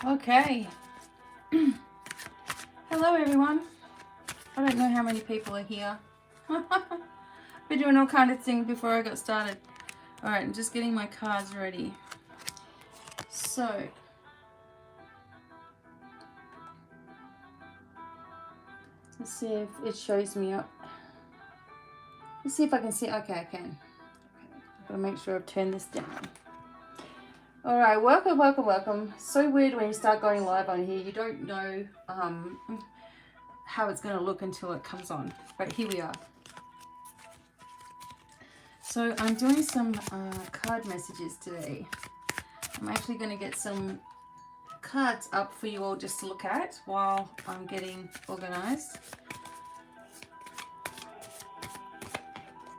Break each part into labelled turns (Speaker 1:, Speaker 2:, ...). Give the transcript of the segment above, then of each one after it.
Speaker 1: Okay. Hello, everyone. I don't know how many people are here. Been doing all kind of things before I got started. All right, I'm just getting my cards ready. So, let's see if it shows me up. Let's see if I can see. Okay, I can. Okay. I've got to make sure I've turned this down. All right, welcome, welcome, welcome. So weird when you start going live on here. You don't know how it's going to look until it comes on. But here we are. So I'm doing some card messages today. I'm actually going to get some cards up for you all just to look at while I'm getting organized.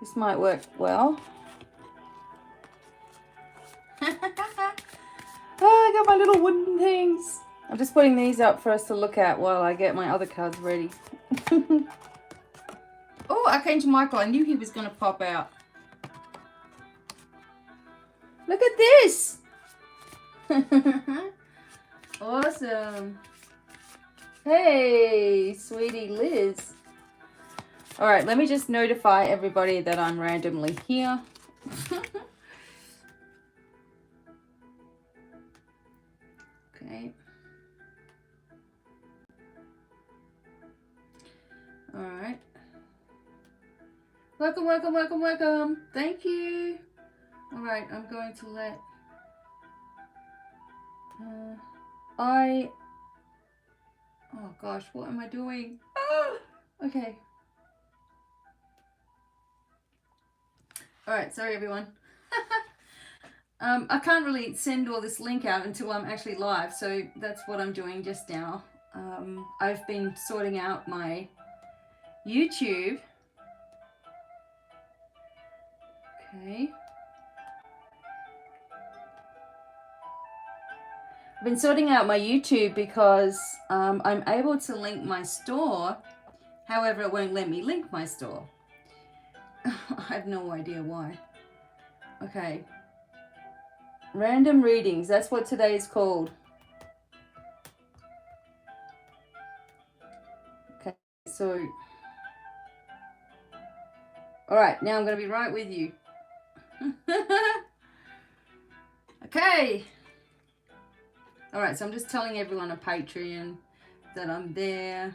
Speaker 1: This might work well. Oh, I got my little wooden things. I'm just putting these up for us to look at while I get my other cards ready. Oh, Archangel Michael, I knew he was going to pop out. Look at this. Awesome. Hey, sweetie Liz. All right, let me just notify everybody that I'm randomly here. Okay. All right. Welcome, welcome, welcome, welcome. Thank you. All right, I'm going to let... Oh gosh, what am I doing? Oh, okay. All right, sorry everyone. I can't really send all this link out until I'm actually live, so that's what I'm doing just now. I've been sorting out my YouTube. Okay. I've been sorting out my YouTube because I'm able to link my store. However, it won't let me link my store. I have no idea why. Okay. Random readings. That's what today is called. Okay. So. All right. Now I'm going to be right with you. Okay. All right. So I'm just telling everyone on Patreon that I'm there.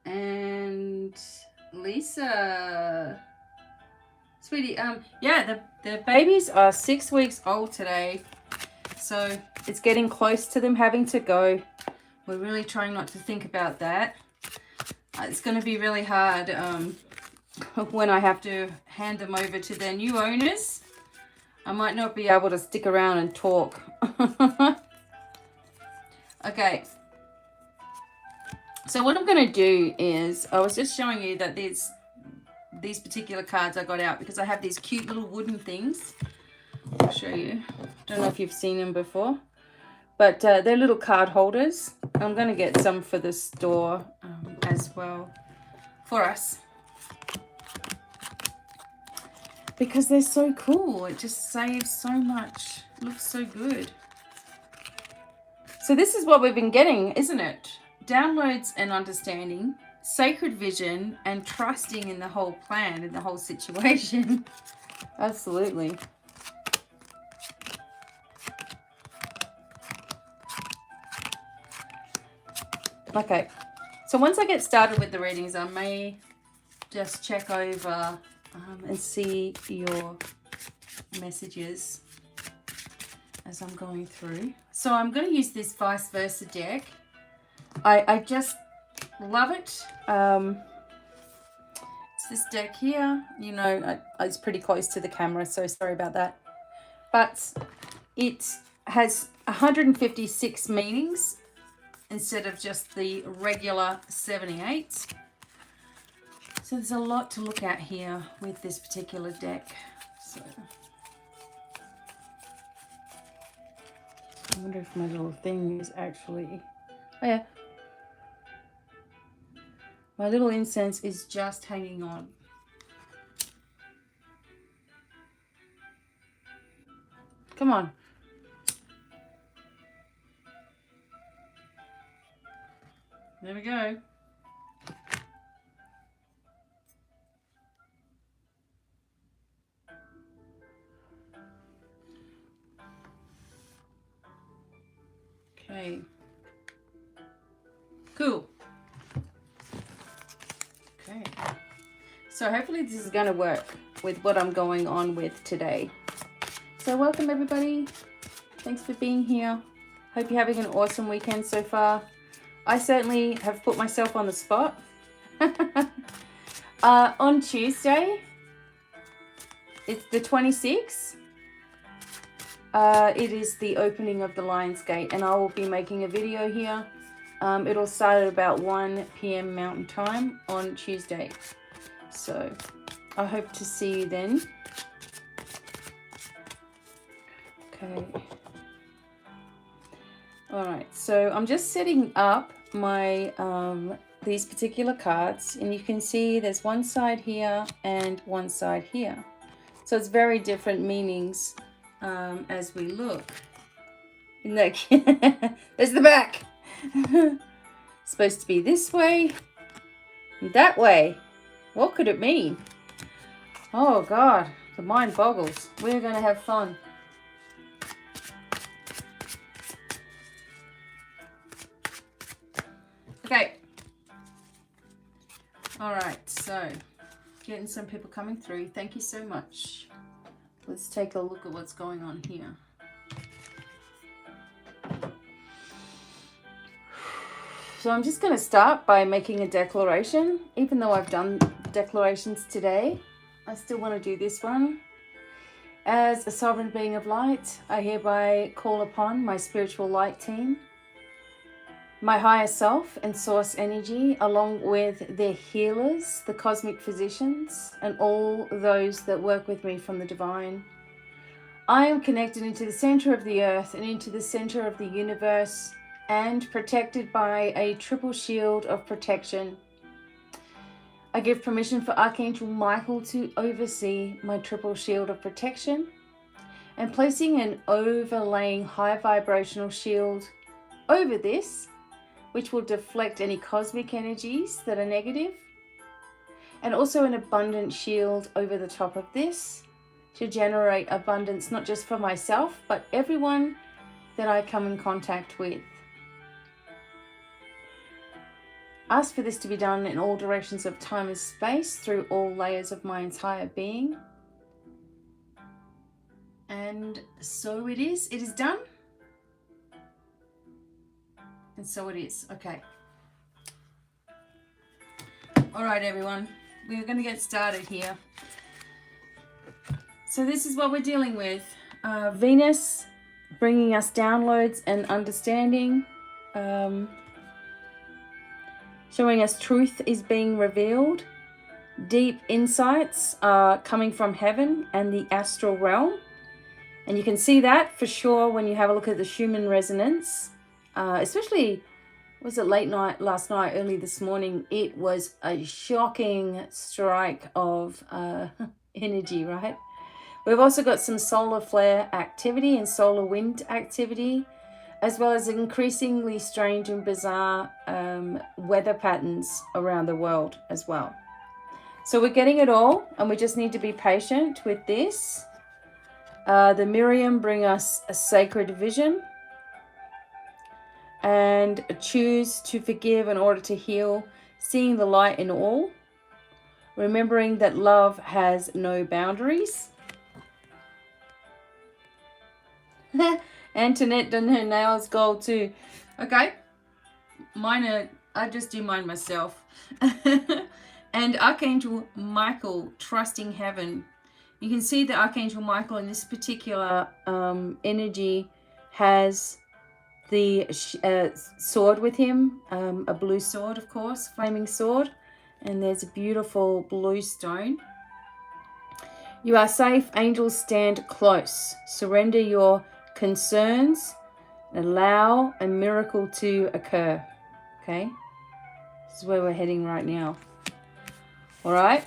Speaker 1: And Lisa. Sweetie, yeah, the babies are 6 weeks old today, so it's getting close to them having to go. We're really trying not to think about that. It's going to be really hard when I have to hand them over to their new owners. I might not be able to stick around and talk. Okay. So what I'm going to do is, I was just showing you that these particular cards I got out because I have these cute little wooden things. I'll show you. Don't know if you've seen them before, but they're little card holders. I'm going to get some for the store as well for us because they're so cool. It just saves so much. Looks so good. So this is what we've been getting, isn't it? Downloads and understanding, sacred vision, and trusting in the whole plan, in the whole situation. Absolutely. Okay, so once I get started with the readings, I may just check over and see your messages as I'm going through. So I'm going to use this vice versa deck. I just love it. It's this deck here. You know, it's pretty close to the camera, so sorry about that. But it has 156 meanings instead of just the regular 78. So there's a lot to look at here with this particular deck. So I wonder if my little thing is actually... Oh yeah. My little incense is just hanging on. Come on. There we go. Okay. Cool. Okay. So hopefully this is going to work with what I'm going on with today. So welcome everybody. Thanks for being here. Hope you're having an awesome weekend so far. I certainly have put myself on the spot. On Tuesday, it's the 26th. It is the opening of the Lion's Gate, and I will be making a video here. It'll start at about 1 p.m. Mountain Time on Tuesday. So I hope to see you then. Okay. Alright, so I'm just setting up my these particular cards, and you can see there's one side here and one side here. So it's very different meanings as we look. Isn't that cute? There's the back. Supposed to be this way, that way. What could it mean? Oh God, the mind boggles. We're gonna have fun. Okay. All right, so getting some people coming through. Thank you so much. Let's take a look at what's going on here. So I'm just going to start by making a declaration. Even though I've done declarations today, I still want to do this one. As a sovereign being of light, I hereby call upon my spiritual light team, my higher self and source energy, along with their healers, the cosmic physicians, and all those that work with me from the divine. I am connected into the center of the earth and into the center of the universe, and protected by a triple shield of protection. I give permission for Archangel Michael to oversee my triple shield of protection, and placing an overlaying high vibrational shield over this, which will deflect any cosmic energies that are negative, and also an abundant shield over the top of this to generate abundance, not just for myself, but everyone that I come in contact with. Ask for this to be done in all directions of time and space through all layers of my entire being. And so it is. It is done. And so it is. Okay. All right, everyone. We're going to get started here. So this is what we're dealing with. Venus bringing us downloads and understanding. Showing us truth is being revealed. Deep insights are coming from heaven and the astral realm. And you can see that for sure when you have a look at the Schumann resonance. Especially, was it late night last night, early this morning? It was a shocking strike of energy, right? We've also got some solar flare activity and solar wind activity, as well as increasingly strange and bizarre weather patterns around the world as well. So we're getting it all, and we just need to be patient with this. The Miriam bring us a sacred vision, and choose to forgive in order to heal, seeing the light in all, remembering that love has no boundaries. Antoinette done her nails gold too. Okay, mine I just do mine myself. And Archangel Michael, trusting heaven. You can see that Archangel Michael in this particular energy has the sword with him, a blue sword, of course, flaming sword, and there's a beautiful blue stone. You are safe. Angels stand close. Surrender your concerns. Allow a miracle to occur. Okay, this is where we're heading right now. All right.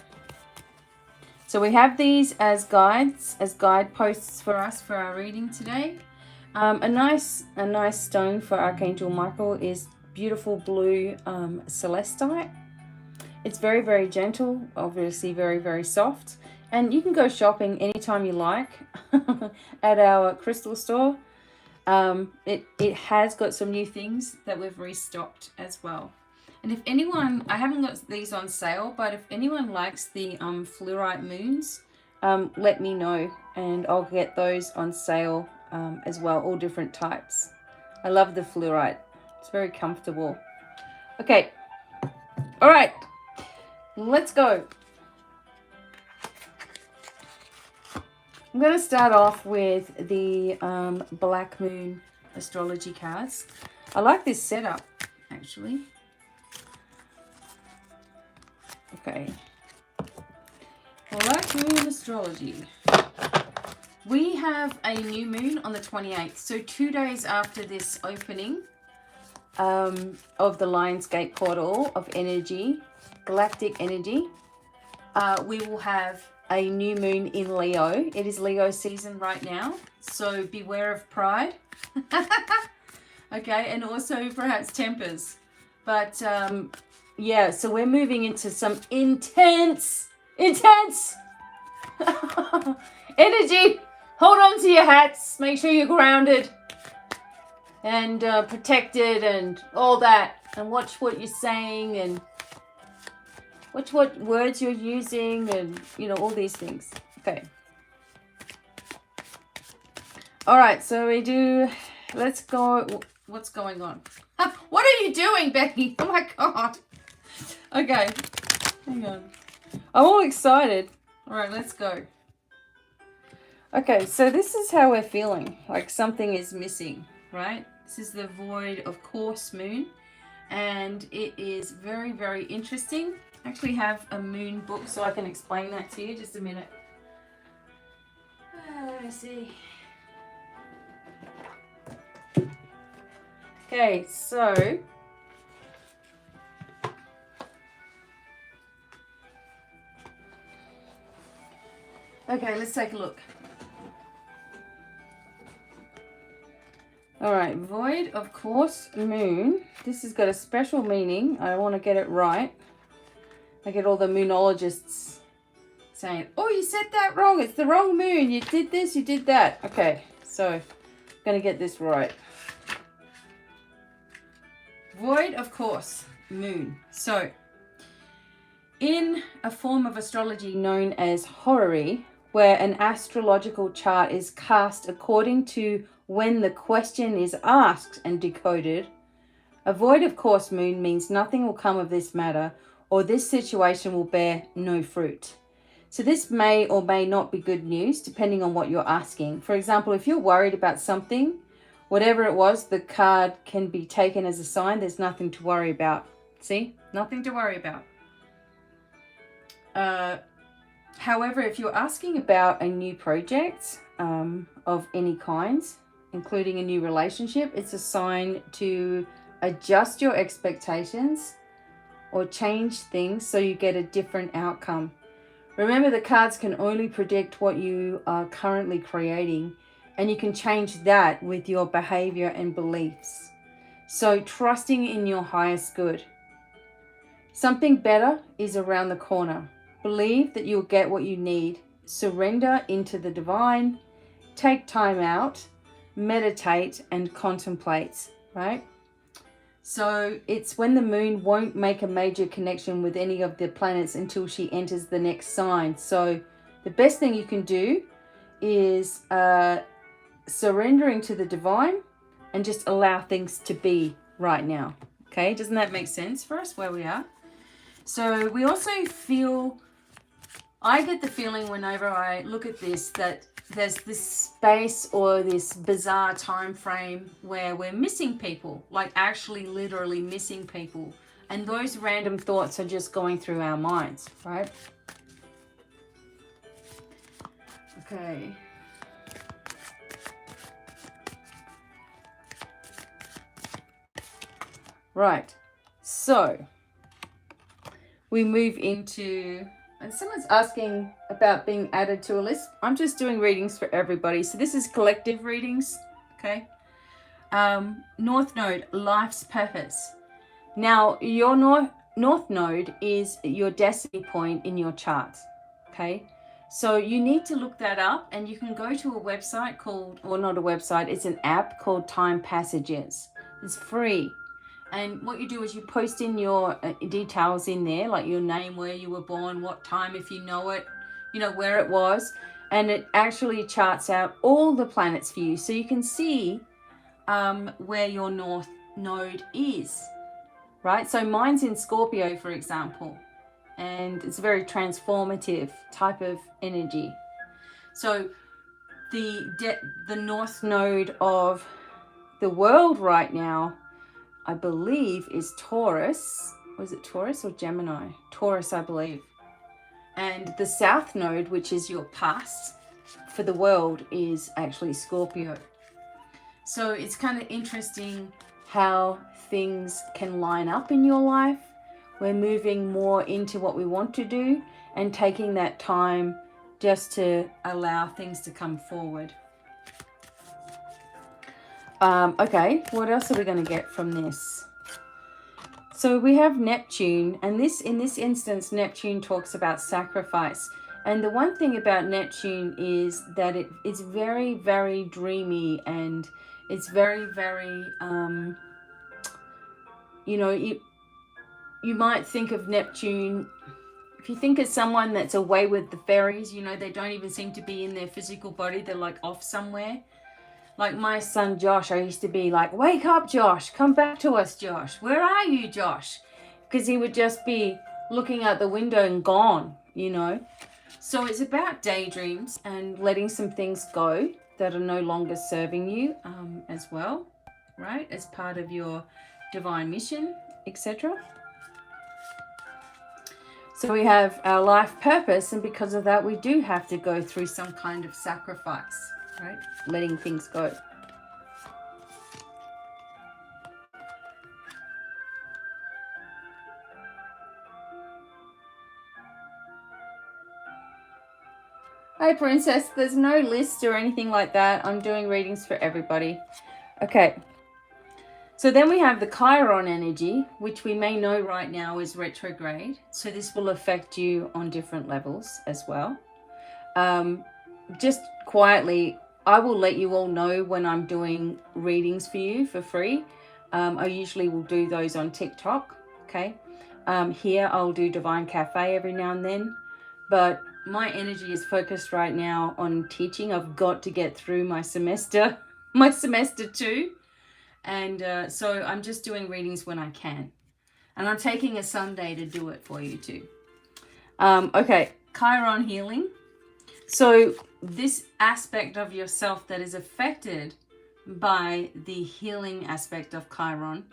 Speaker 1: So we have these as guides, as guideposts for us for our reading today. A nice stone for Archangel Michael is beautiful blue celestite. It's very, very gentle, obviously very, very soft. And you can go shopping anytime you like at our crystal store. It has got some new things that we've restocked as well. And if anyone, I haven't got these on sale, but if anyone likes the fluorite moons, let me know and I'll get those on sale as well, all different types. I love the fluorite. It's very comfortable. Okay. All right. Let's go. I'm going to start off with the Black Moon astrology cards. I like this setup, actually. Okay. Black Moon astrology. We have a new moon on the 28th. So 2 days after this opening of the Lionsgate portal of energy, galactic energy, we will have a new moon in Leo. It is Leo season right now, so beware of pride. Okay, and also perhaps tempers. But yeah, so we're moving into some intense energy. Hold on to your hats. Make sure you're grounded and protected and all that. And watch what you're saying and watch what words you're using and, you know, all these things. Okay. All right, so we do, let's go. What's going on? What are you doing, Becky? Oh my God. Okay, hang on. I'm all excited. All right, let's go. Okay, so this is how we're feeling. Like something is missing, right? This is the void of course moon. And it is very, very interesting. I actually have a moon book so I can explain that to you. Just a minute. Let me see. Okay, so okay, let's take a look. All right, void of course moon. This has got a special meaning. I want to get it right. I get all the moonologists saying, oh, you said that wrong. It's the wrong moon. You did this, you did that. Okay, so I'm going to get this right. Void of course moon. So in a form of astrology known as horary, where an astrological chart is cast according to when the question is asked and decoded, a void of course moon means nothing will come of this matter, or this situation will bear no fruit. So this may or may not be good news, depending on what you're asking. For example, if you're worried about something, whatever it was, the card can be taken as a sign there's nothing to worry about. See? Nothing to worry about. However, if you're asking about a new project of any kind, including a new relationship, it's a sign to adjust your expectations or change things so you get a different outcome. Remember, the cards can only predict what you are currently creating, and you can change that with your behavior and beliefs. So trusting in your highest good. Something better is around the corner. Believe that you'll get what you need. Surrender into the divine. Take time out. Meditate and contemplate, right? So it's when the moon won't make a major connection with any of the planets until she enters the next sign. So the best thing you can do is surrendering to the divine and just allow things to be right now. Okay, doesn't that make sense for us where we are? So we also feel, I get the feeling whenever I look at this that there's this space or this bizarre time frame where we're missing people, like actually literally missing people. And those random thoughts are just going through our minds, right? Okay. Right. So we move into, and someone's asking about being added to a list. I'm just doing readings for everybody. So this is collective readings, okay? North Node, life's purpose. Now, your north node is your destiny point in your chart. Okay, so you need to look that up, and you can go to a website called, or not a website, it's an app called Time Passages. It's free. And what you do is you post in your details in there, like your name, where you were born, what time, if you know it, you know, where it was. And it actually charts out all the planets for you. So you can see where your north node is, right? So mine's in Scorpio, for example. And it's a very transformative type of energy. So the north node of the world right now, I believe, is Taurus. Was it Taurus or Gemini? Taurus, I believe. And the south node, which is your past for the world, is actually Scorpio. So it's kind of interesting how things can line up in your life. We're moving more into what we want to do and taking that time just to allow things to come forward. Okay, what else are we going to get from this? So we have Neptune, and in this instance, Neptune talks about sacrifice. And the one thing about Neptune is that it's very, very dreamy, and it's very, very, you know, you might think of Neptune, if you think of someone that's away with the fairies, you know, they don't even seem to be in their physical body, they're like off somewhere. Like my son Josh, I used to be like, wake up, Josh, come back to us, Josh. Where are you, Josh? Because he would just be looking out the window and gone, you know. So it's about daydreams and letting some things go that are no longer serving you as well, right? As part of your divine mission, etc. So we have our life purpose, and because of that, we do have to go through some kind of sacrifice. Right? Letting things go. Hi, Princess. There's no list or anything like that. I'm doing readings for everybody. Okay. So then we have the Chiron energy, which we may know right now is retrograde. So this will affect you on different levels as well. Just quietly, I will let you all know when I'm doing readings for you for free. I usually will do those on TikTok, okay? Here I'll do Divine Cafe every now and then, but my energy is focused right now on teaching. I've got to get through my semester, my semester 2, and so I'm just doing readings when I can. And I'm taking a Sunday to do it for you too. Okay, Chiron healing. So this aspect of yourself that is affected by the healing aspect of Chiron,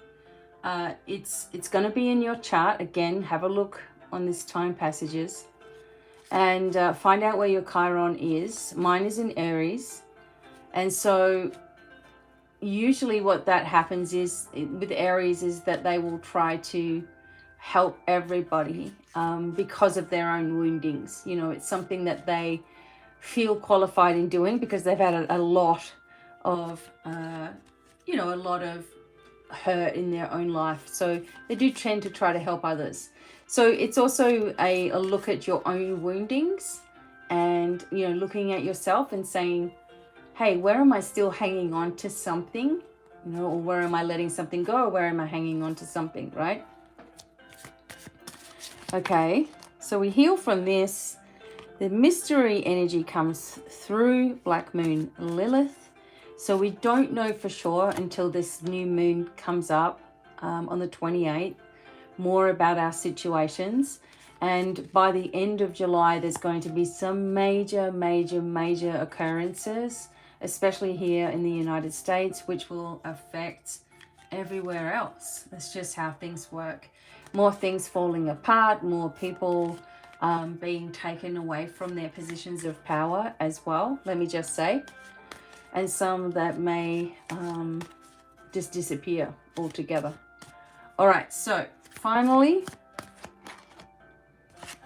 Speaker 1: it's going to be in your chart. Again, have a look on this Time Passages and find out where your Chiron is. Mine is in Aries. And so usually what that happens is with Aries is that they will try to help everybody because of their own woundings. You know, it's something that they feel qualified in doing because they've had a lot of you know, a lot of hurt in their own life, so they do tend to try to help others. So it's also a look at your own woundings and, you know, looking at yourself and saying, hey, where am I still hanging on to something, you know, or where am I letting something go, or where am I hanging on to something, right? Okay, so we heal from this. The mystery energy comes through Black Moon Lilith. So we don't know for sure until this new moon comes up on the 28th, more about our situations. And by the end of July, there's going to be some major occurrences, especially here in the United States, which will affect everywhere else. That's just how things work. More things falling apart, more people being taken away from their positions of power as well, let me just say. And some that may just disappear altogether. All right, so finally,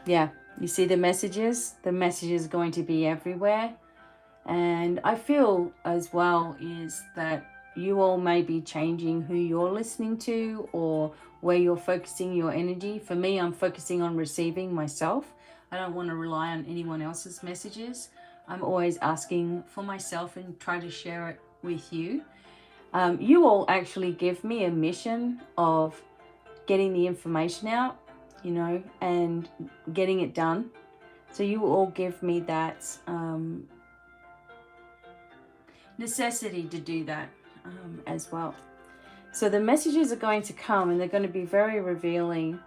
Speaker 1: yeah, you see the messages? The message is going to be everywhere. And I feel as well is that you all may be changing who you're listening to or where you're focusing your energy. For me, I'm focusing on receiving myself. I don't want to rely on anyone else's messages. I'm always asking for myself and try to share it with you. You all actually give me a mission of getting the information out, you know, and getting it done. So you all give me that necessity to do that as well. So the messages are going to come and they're going to be very revealing.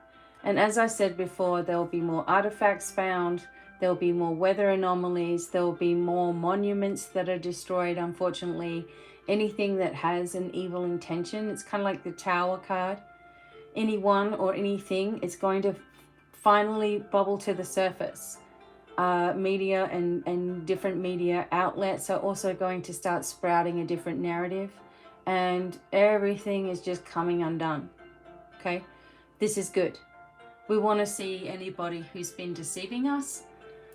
Speaker 1: And as I said before, there'll be more artifacts found. There'll be more weather anomalies. There'll be more monuments that are destroyed, unfortunately. Anything that has an evil intention. It's kind of like the Tower card. Anyone or anything is going to finally bubble to the surface. Media and different media outlets are also going to start sprouting a different narrative. And everything is just coming undone. Okay? This is good. We want to see anybody who's been deceiving us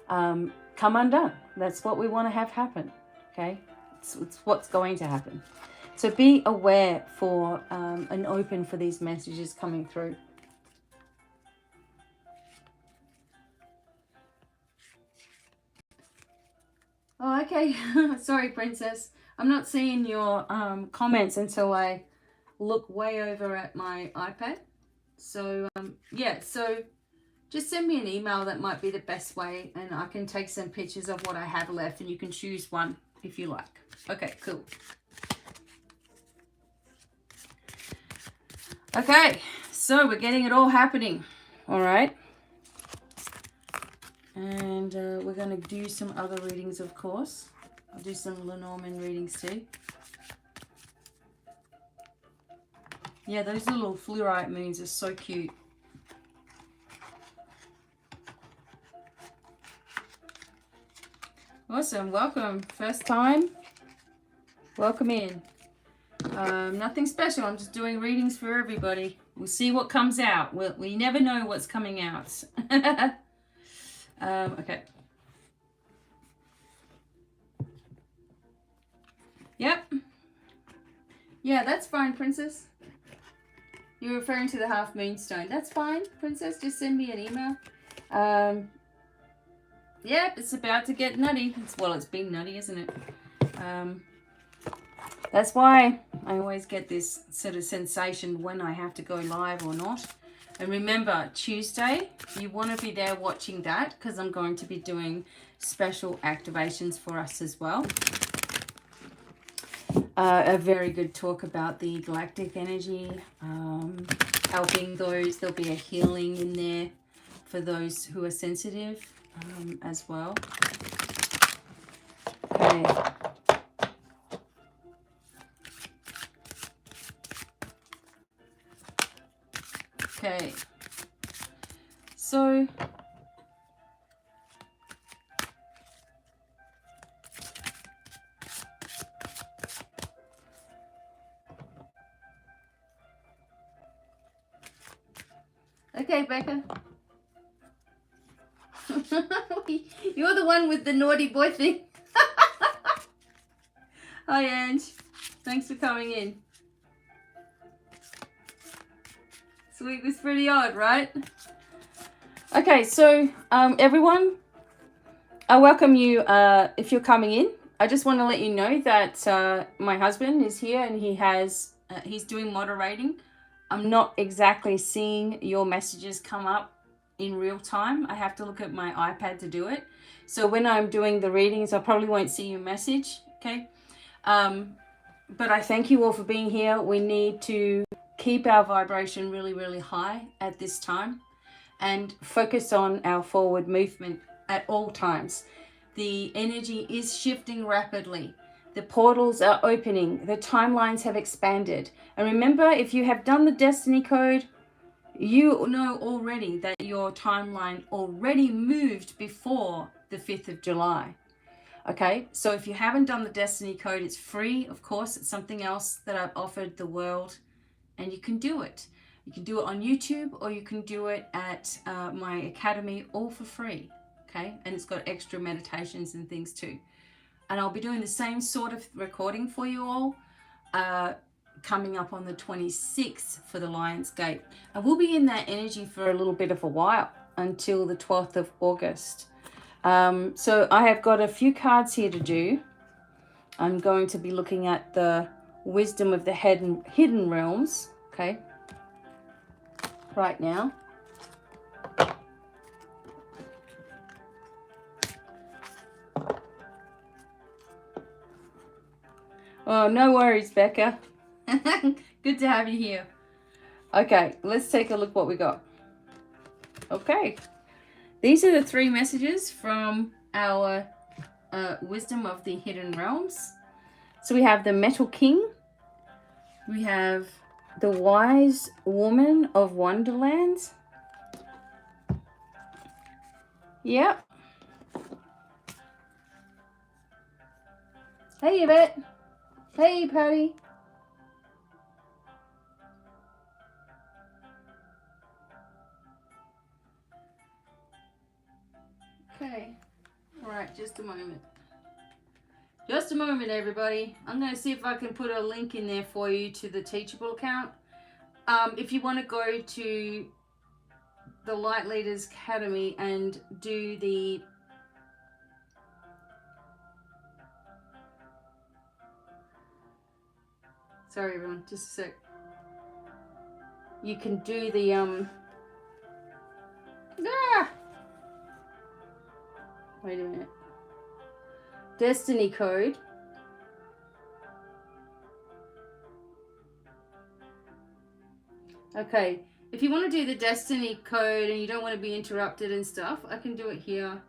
Speaker 1: come undone. That's what we want to have happen. Okay? It's what's going to happen. So be aware for and open for these messages coming through. Oh, okay. Sorry, Princess. I'm not seeing your comments until I look way over at my iPad. So, yeah, so just send me an email. That might be the best way, and I can take some pictures of what I have left, and you can choose one if you like. Okay, cool. Okay, so we're getting it all happening. All right. And we're going to do some other readings, of course. I'll do some Lenormand readings too. Yeah, those little fluorite moons are so cute. Awesome. Welcome. First time. Welcome in. Nothing special. I'm just doing readings for everybody. We'll see what comes out. We never know what's coming out. Okay. Yep. Yeah, that's fine, Princess. You're referring to the half moonstone. That's fine, Princess. Just send me an email. Yep, it's about to get nutty. It's been nutty, isn't it? That's why I always get this sort of sensation when I have to go live or not. And remember, Tuesday, you want to be there watching that because I'm going to be doing special activations for us as well. A very good talk about the galactic energy, helping those. There'll be a healing in there for those who are sensitive as well. Okay. Okay. So okay, Becca. You're the one with the naughty boy thing. Hi, Ange. Thanks for coming in. This week was pretty odd, right? Okay, so everyone, I welcome you if you're coming in. I just want to let you know that my husband is here and he's doing moderating. I'm not exactly seeing your messages come up in real time. I have to look at my iPad to do it. So when I'm doing the readings, I probably won't see your message, okay? But I thank you all for being here. We need to keep our vibration really, really high at this time and focus on our forward movement at all times. The energy is shifting rapidly. The portals are opening. The timelines have expanded. And remember, if you have done the destiny code, you know already that your timeline already moved before the 5th of July. Okay, so if you haven't done the destiny code, it's free. Of course, it's something else that I've offered the world, and you can do it. You can do it on YouTube, or you can do it at my academy, all for free. Okay, and it's got extra meditations and things too. And I'll be doing the same sort of recording for you all coming up on the 26th for the Lion's Gate. And we'll be in that energy for a little bit of a while until the 12th of August. So I have got a few cards here to do. I'm going to be looking at the wisdom of the hidden realms, okay, right now. Oh, no worries, Becca. Good to have you here. Okay, let's take a look what we got. Okay, these are the 3 messages from our wisdom of the hidden realms. So we have the Metal King. We have the Wise Woman of Wonderland. Yep. Hey, Yvette. Hey, Patty. Okay. All right, just a moment. Just a moment, everybody. I'm going to see if I can put a link in there for you to the Teachable account. If you want to go to the Light Leaders Academy and do the sorry everyone, just a sec. You can do the wait a minute. Destiny code. Okay, if you want to do the destiny code and you don't want to be interrupted and stuff, I can do it here.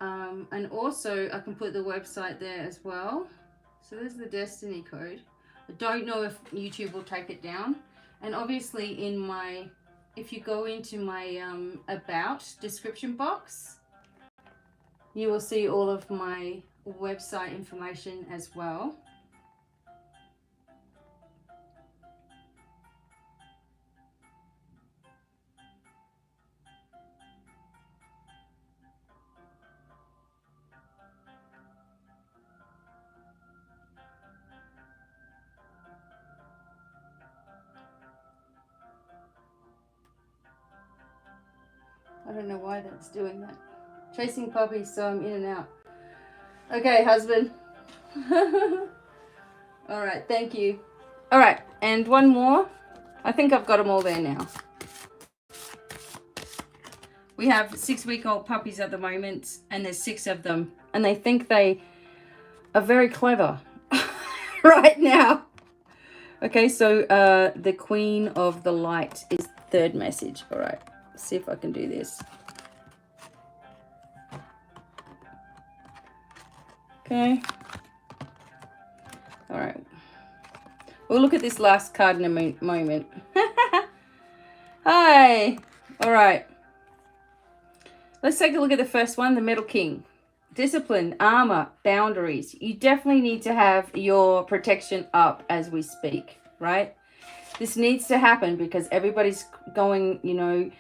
Speaker 1: And also I can put the website there as well. So there's the destiny code. I don't know if YouTube will take it down. And obviously in my, if you go into my about description box, you will see all of my website information as well. I don't know why that's doing that. Chasing puppies, so I'm in and out. Okay, husband. All right, thank you. All right, and one more. I think I've got them all there now. We have 6-week-old puppies at the moment, and there's 6 of them, and they think they are very clever right now. Okay, so the Queen of the Light is the 3rd message. All right, let's see if I can do this. Okay. All right. We'll look at this last card in a moment. Hi. All right. Let's take a look at the first one, the Metal King. Discipline, armor, boundaries. You definitely need to have your protection up as we speak, right? This needs to happen because everybody's going, you know,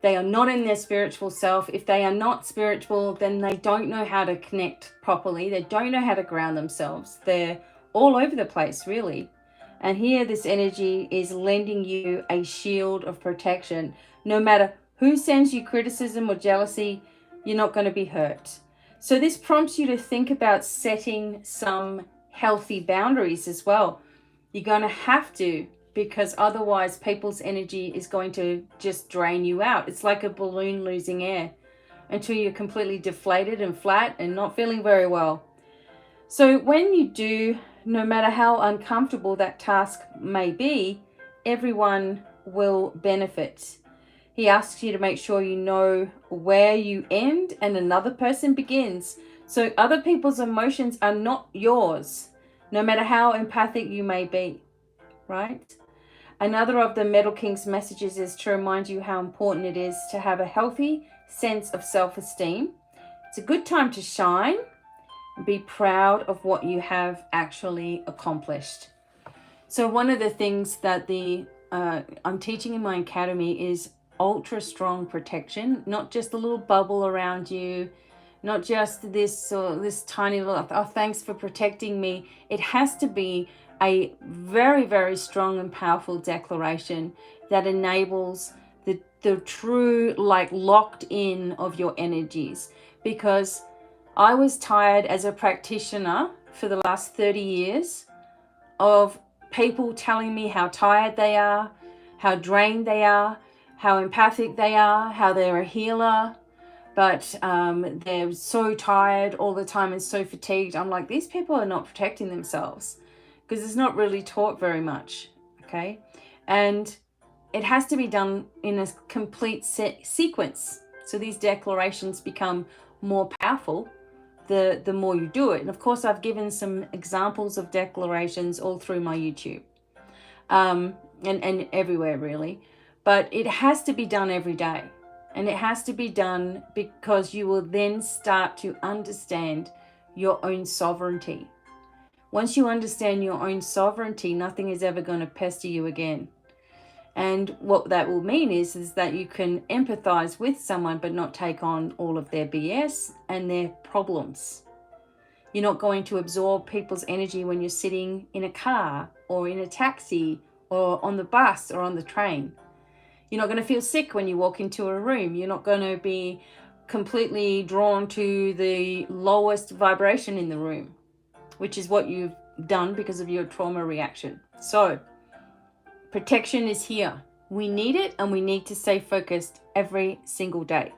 Speaker 1: they are not in their spiritual self. If they are not spiritual, then they don't know how to connect properly. They don't know how to ground themselves. They're all over the place, really. And here, this energy is lending you a shield of protection. No matter who sends you criticism or jealousy, you're not going to be hurt. So this prompts you to think about setting some healthy boundaries as well. You're going to have to, because otherwise people's energy is going to just drain you out. It's like a balloon losing air until you're completely deflated and flat and not feeling very well. So when you do, no matter how uncomfortable that task may be, everyone will benefit. He asks you to make sure you know where you end and another person begins. So other people's emotions are not yours, no matter how empathic you may be, right? Another of the Metal King's messages is to remind you how important it is to have a healthy sense of self-esteem. It's a good time to shine and be proud of what you have actually accomplished. So one of the things that I'm teaching in my academy is ultra strong protection, not just a little bubble around you, not just this tiny little, oh, thanks for protecting me. It has to be a very, very strong and powerful declaration that enables the true, like, locked in of your energies. Because I was tired as a practitioner for the last 30 years of people telling me how tired they are, how drained they are, how empathic they are, how they're a healer, but they're so tired all the time and so fatigued. I'm like, these people are not protecting themselves, because it's not really taught very much, okay? And it has to be done in a complete sequence. So these declarations become more powerful the more you do it. And of course, I've given some examples of declarations all through my YouTube, and everywhere really. But it has to be done every day. And it has to be done because you will then start to understand your own sovereignty. Once you understand your own sovereignty, nothing is ever going to pester you again. And what that will mean is that you can empathize with someone but not take on all of their BS and their problems. You're not going to absorb people's energy when you're sitting in a car or in a taxi or on the bus or on the train. You're not going to feel sick when you walk into a room. You're not going to be completely drawn to the lowest vibration in the room, which is what you've done because of your trauma reaction. So protection is here. We need it, and we need to stay focused every single day.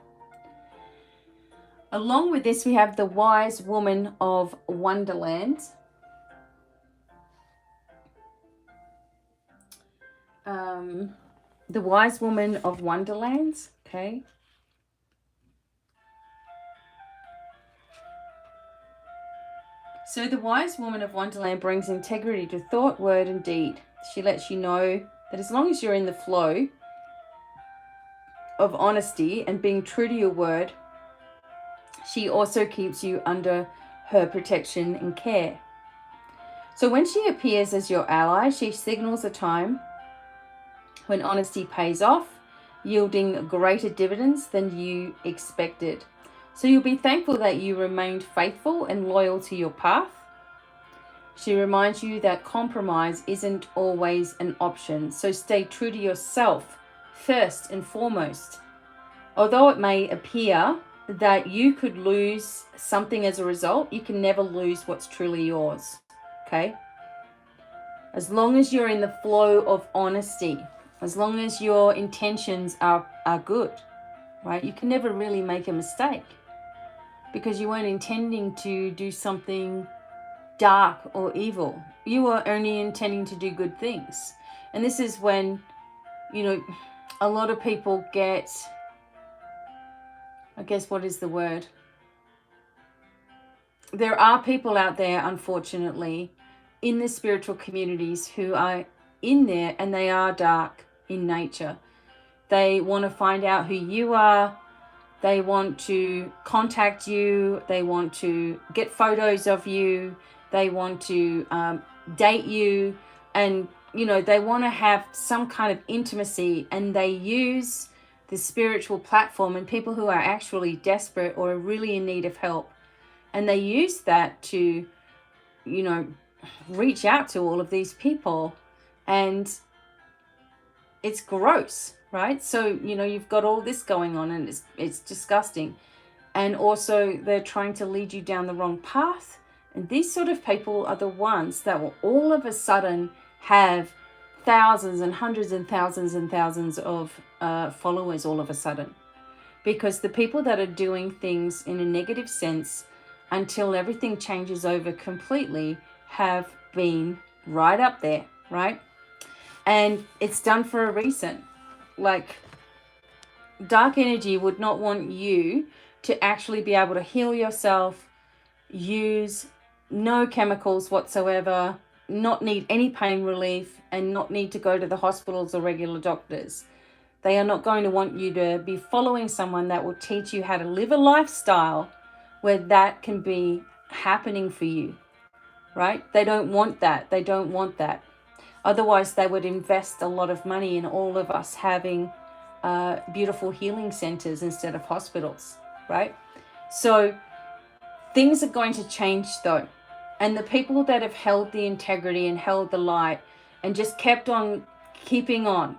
Speaker 1: Along with this, we have the Wise Woman of Wonderland. The Wise Woman of Wonderland, okay? So the Wise Woman of Wonderland brings integrity to thought, word, and deed. She lets you know that as long as you're in the flow of honesty and being true to your word, she also keeps you under her protection and care. So when she appears as your ally, she signals a time when honesty pays off, yielding greater dividends than you expected. So you'll be thankful that you remained faithful and loyal to your path. She reminds you that compromise isn't always an option, so stay true to yourself first and foremost. Although it may appear that you could lose something as a result, you can never lose what's truly yours, okay? As long as you're in the flow of honesty, as long as your intentions are good, right? You can never really make a mistake because you weren't intending to do something dark or evil. You were only intending to do good things. And this is when, a lot of people get, I guess, what is the word? There are people out there, unfortunately, in the spiritual communities who are in there and they are dark in nature. They want to find out who you are. They want to contact you. They want to get photos of you. They want to date you. And, they want to have some kind of intimacy, and they use the spiritual platform and people who are actually desperate or really in need of help. And they use that to, reach out to all of these people. And it's gross, right? So, you've got all this going on, and it's disgusting. And also they're trying to lead you down the wrong path. And these sort of people are the ones that will all of a sudden have thousands and hundreds and thousands of followers all of a sudden. Because the people that are doing things in a negative sense until everything changes over completely have been right up there, right? And it's done for a reason. Like, dark energy would not want you to actually be able to heal yourself, use no chemicals whatsoever, not need any pain relief, and not need to go to the hospitals or regular doctors. They are not going to want you to be following someone that will teach you how to live a lifestyle where that can be happening for you, right? They don't want that. They don't want that. Otherwise, they would invest a lot of money in all of us having beautiful healing centers instead of hospitals, right? So things are going to change though. And the people that have held the integrity and held the light and just kept on keeping on,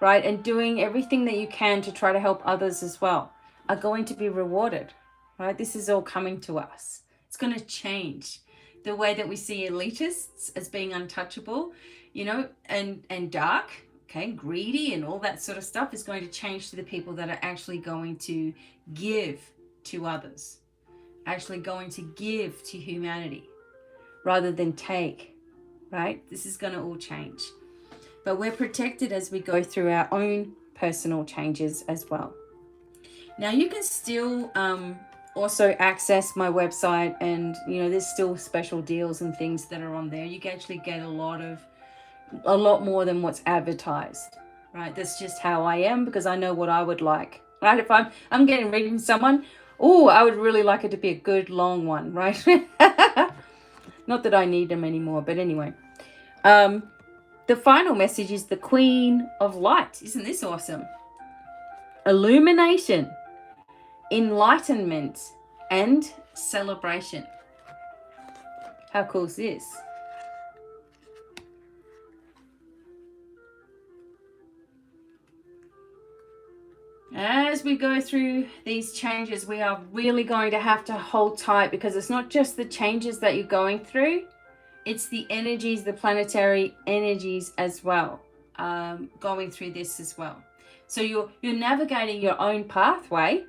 Speaker 1: right, and doing everything that you can to try to help others as well, are going to be rewarded, right? This is all coming to us. It's going to change the way that we see elitists as being untouchable, you know, and dark, okay, greedy and all that sort of stuff is going to change to the people that are actually going to give to others, actually going to give to humanity rather than take, right? This is going to all change. But we're protected as we go through our own personal changes as well. Now you can still also access my website, and you know, there's still special deals and things that are on there. You can actually get a lot more than what's advertised, right? That's just how I am, because I know what I would like, right? If I'm getting reading from someone, oh, I would really like it to be a good long one, right? Not that I need them anymore, but anyway. The final message is the Queen of Light. Isn't this awesome? Illumination, enlightenment, and celebration. How cool is this? As we go through these changes, we are really going to have to hold tight, because it's not just the changes that you're going through, it's the energies, the planetary energies as well, going through this as well. So you're navigating your own pathway.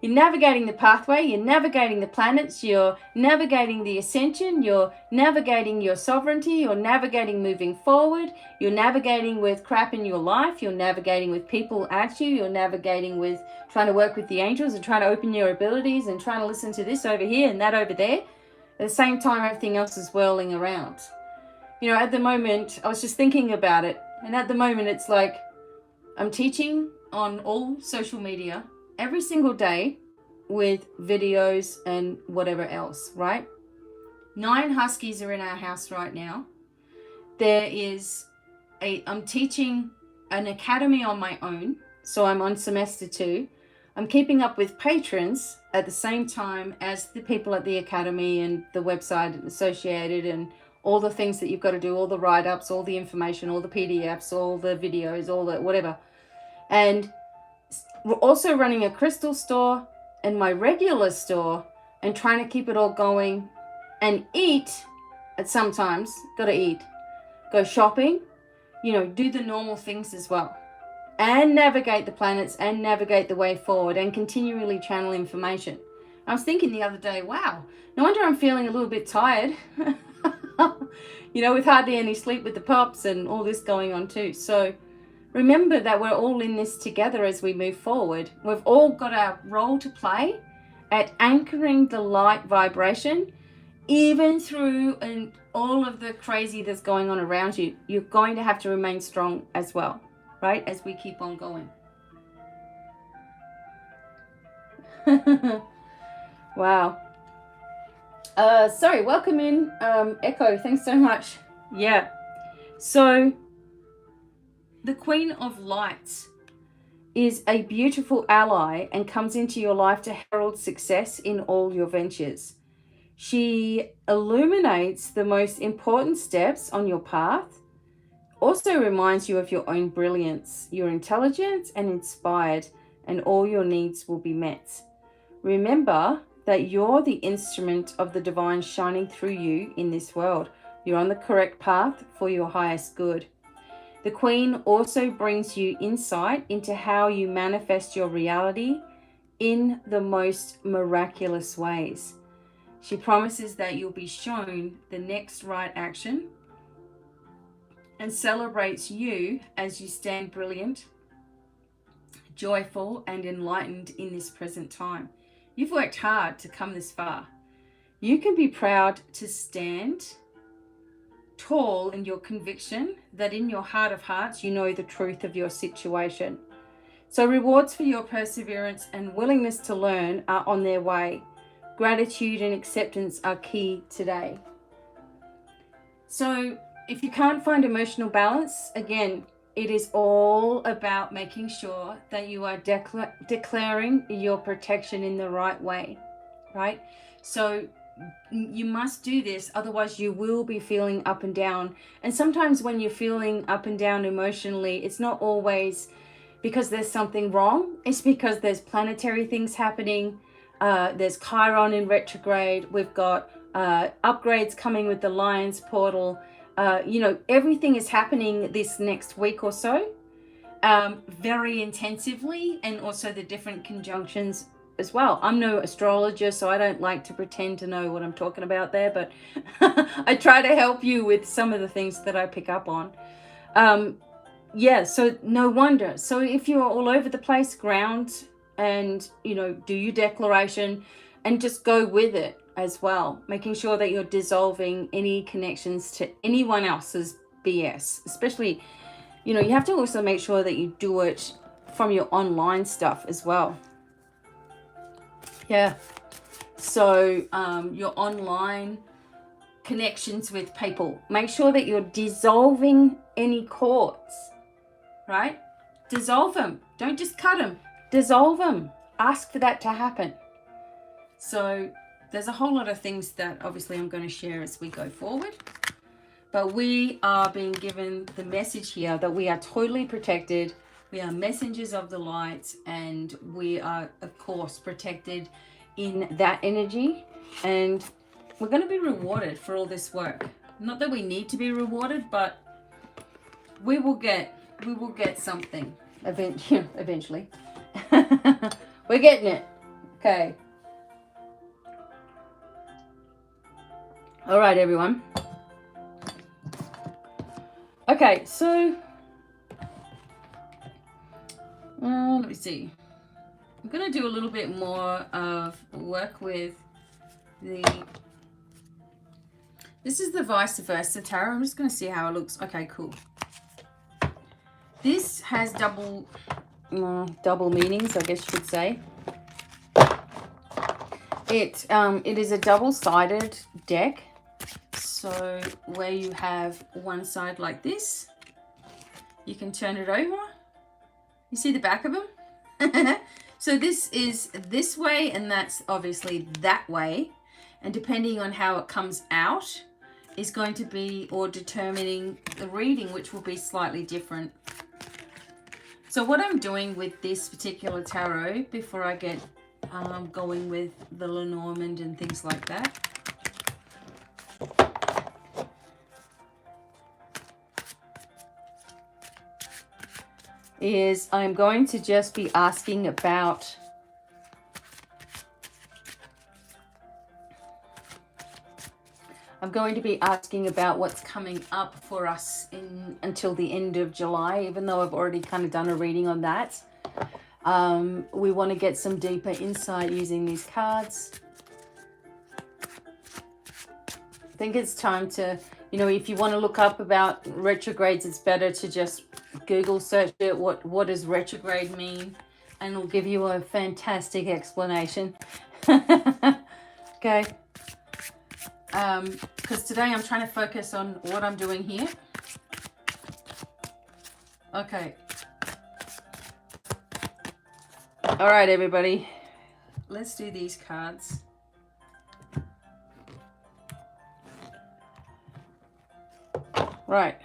Speaker 1: You're navigating the pathway, you're navigating the planets, you're navigating the ascension, you're navigating your sovereignty, you're navigating moving forward, you're navigating with crap in your life, you're navigating with people at you, you're navigating with trying to work with the angels and trying to open your abilities and trying to listen to this over here and that over there. At the same time, everything else is whirling around. You know, at the moment, I was just thinking about it, and at the moment it's like I'm teaching on all social media every single day with videos and whatever else, right? 9 huskies are in our house right now. I'm teaching an academy on my own, so I'm on semester 2. I'm keeping up with patrons at the same time as the people at the academy and the website associated and all the things that you've got to do, all the write-ups, all the information, all the PDFs, all the videos, all the whatever. And we're also running a crystal store and my regular store, and trying to keep it all going, and eat at sometimes, gotta eat, go shopping, you know, do the normal things as well, and navigate the planets and navigate the way forward and continually channel information. I was thinking the other day, wow, no wonder I'm feeling a little bit tired, you know, with hardly any sleep with the pups and all this going on too. So remember that we're all in this together as we move forward. We've all got our role to play at anchoring the light vibration, even through and all of the crazy that's going on around you. You're going to have to remain strong as well, right? As we keep on going. Wow. Sorry, welcome in, Echo. Thanks so much. Yeah. So the Queen of Light is a beautiful ally and comes into your life to herald success in all your ventures. She illuminates the most important steps on your path, also reminds you of your own brilliance. You're intelligent and inspired, and all your needs will be met. Remember that you're the instrument of the divine shining through you in this world. You're on the correct path for your highest good. The Queen also brings you insight into how you manifest your reality in the most miraculous ways. She promises that you'll be shown the next right action and celebrates you as you stand brilliant, joyful, and enlightened in this present time. You've worked hard to come this far. You can be proud to stand tall in your conviction that in your heart of hearts you know the truth of your situation. So rewards for your perseverance and willingness to learn are on their way. Gratitude and acceptance are key today. So if you can't find emotional balance, again, it is all about making sure that you are declaring your protection in the right way, right? So you must do this, otherwise you will be feeling up and down. And sometimes when you're feeling up and down emotionally, it's not always because there's something wrong. It's because there's planetary things happening. There's Chiron in retrograde. We've got upgrades coming with the Lion's portal. You know, everything is happening this next week or so, very intensively, and also the different conjunctions as well. I'm no astrologer, so I don't like to pretend to know what I'm talking about there, but I try to help you with some of the things that I pick up on. Yeah, so no wonder. So if you're all over the place, ground, and, you know, do your declaration and just go with it as well, making sure that you're dissolving any connections to anyone else's BS. Especially, you know, you have to also make sure that you do it from your online stuff as well. Yeah, so your online connections with people, make sure that you're dissolving any cords, right? Dissolve them. Don't just cut them. Dissolve them. Ask for that to happen. So there's a whole lot of things that obviously I'm going to share as we go forward. But we are being given the message here that we are totally protected. We are messengers of the light, and we are, of course, protected in that energy. And we're going to be rewarded for all this work. Not that we need to be rewarded, but we will get something eventually. We're getting it. Okay. All right, everyone. Okay, so let me see. I'm going to do a little bit more of work with this is the vice versa tarot. I'm just going to see how it looks. Okay, cool. This has double meanings, I guess you could say. It is a double-sided deck. So where you have one side like this, you can turn it over. You see the back of them? So this is this way, and that's obviously that way. And depending on how it comes out is going to be, or determining the reading, which will be slightly different. So what I'm doing with this particular tarot, before I get going with the Lenormand and things like that, is I'm going to just be asking about what's coming up for us until the end of July, even though I've already kind of done a reading on that. We want to get some deeper insight using these cards. I think it's time to, you know, if you want to look up about retrogrades, it's better to just Google search it. What does retrograde mean? And it'll give you a fantastic explanation. Okay. Because today I'm trying to focus on what I'm doing here. Okay. All right, everybody. Let's do these cards. Right.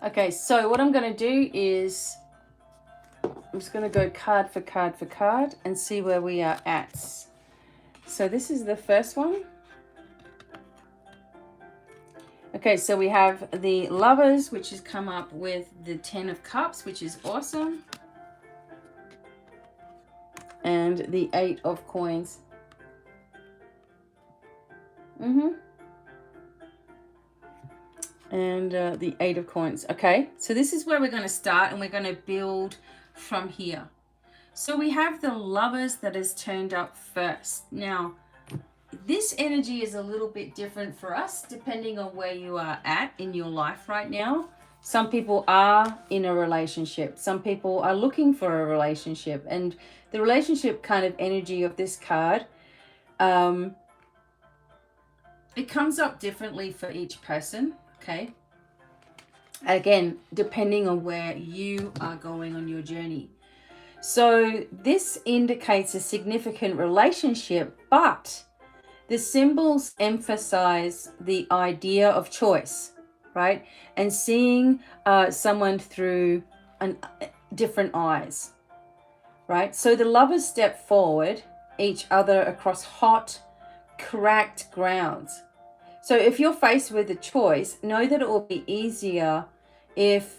Speaker 1: Okay, so what I'm going to do is I'm just going to go card for card for card and see where we are at. So this is the first one. Okay, so we have the Lovers, which has come up with the 10 of Cups, which is awesome. And the 8 of Coins. And the 8 of Coins. Okay, so this is where we're going to start, and we're going to build from here. So we have the Lovers that is turned up first. Now, this energy is a little bit different for us depending on where you are at in your life right now. Some people are in a relationship. Some people are looking for a relationship. And the relationship kind of energy of this card, it comes up differently for each person, okay? Again, depending on where you are going on your journey. So this indicates a significant relationship, but the symbols emphasize the idea of choice, right? And seeing someone through different eyes, right? So the lovers step forward, each other across hot, cracked grounds. So if you're faced with a choice, know that it will be easier if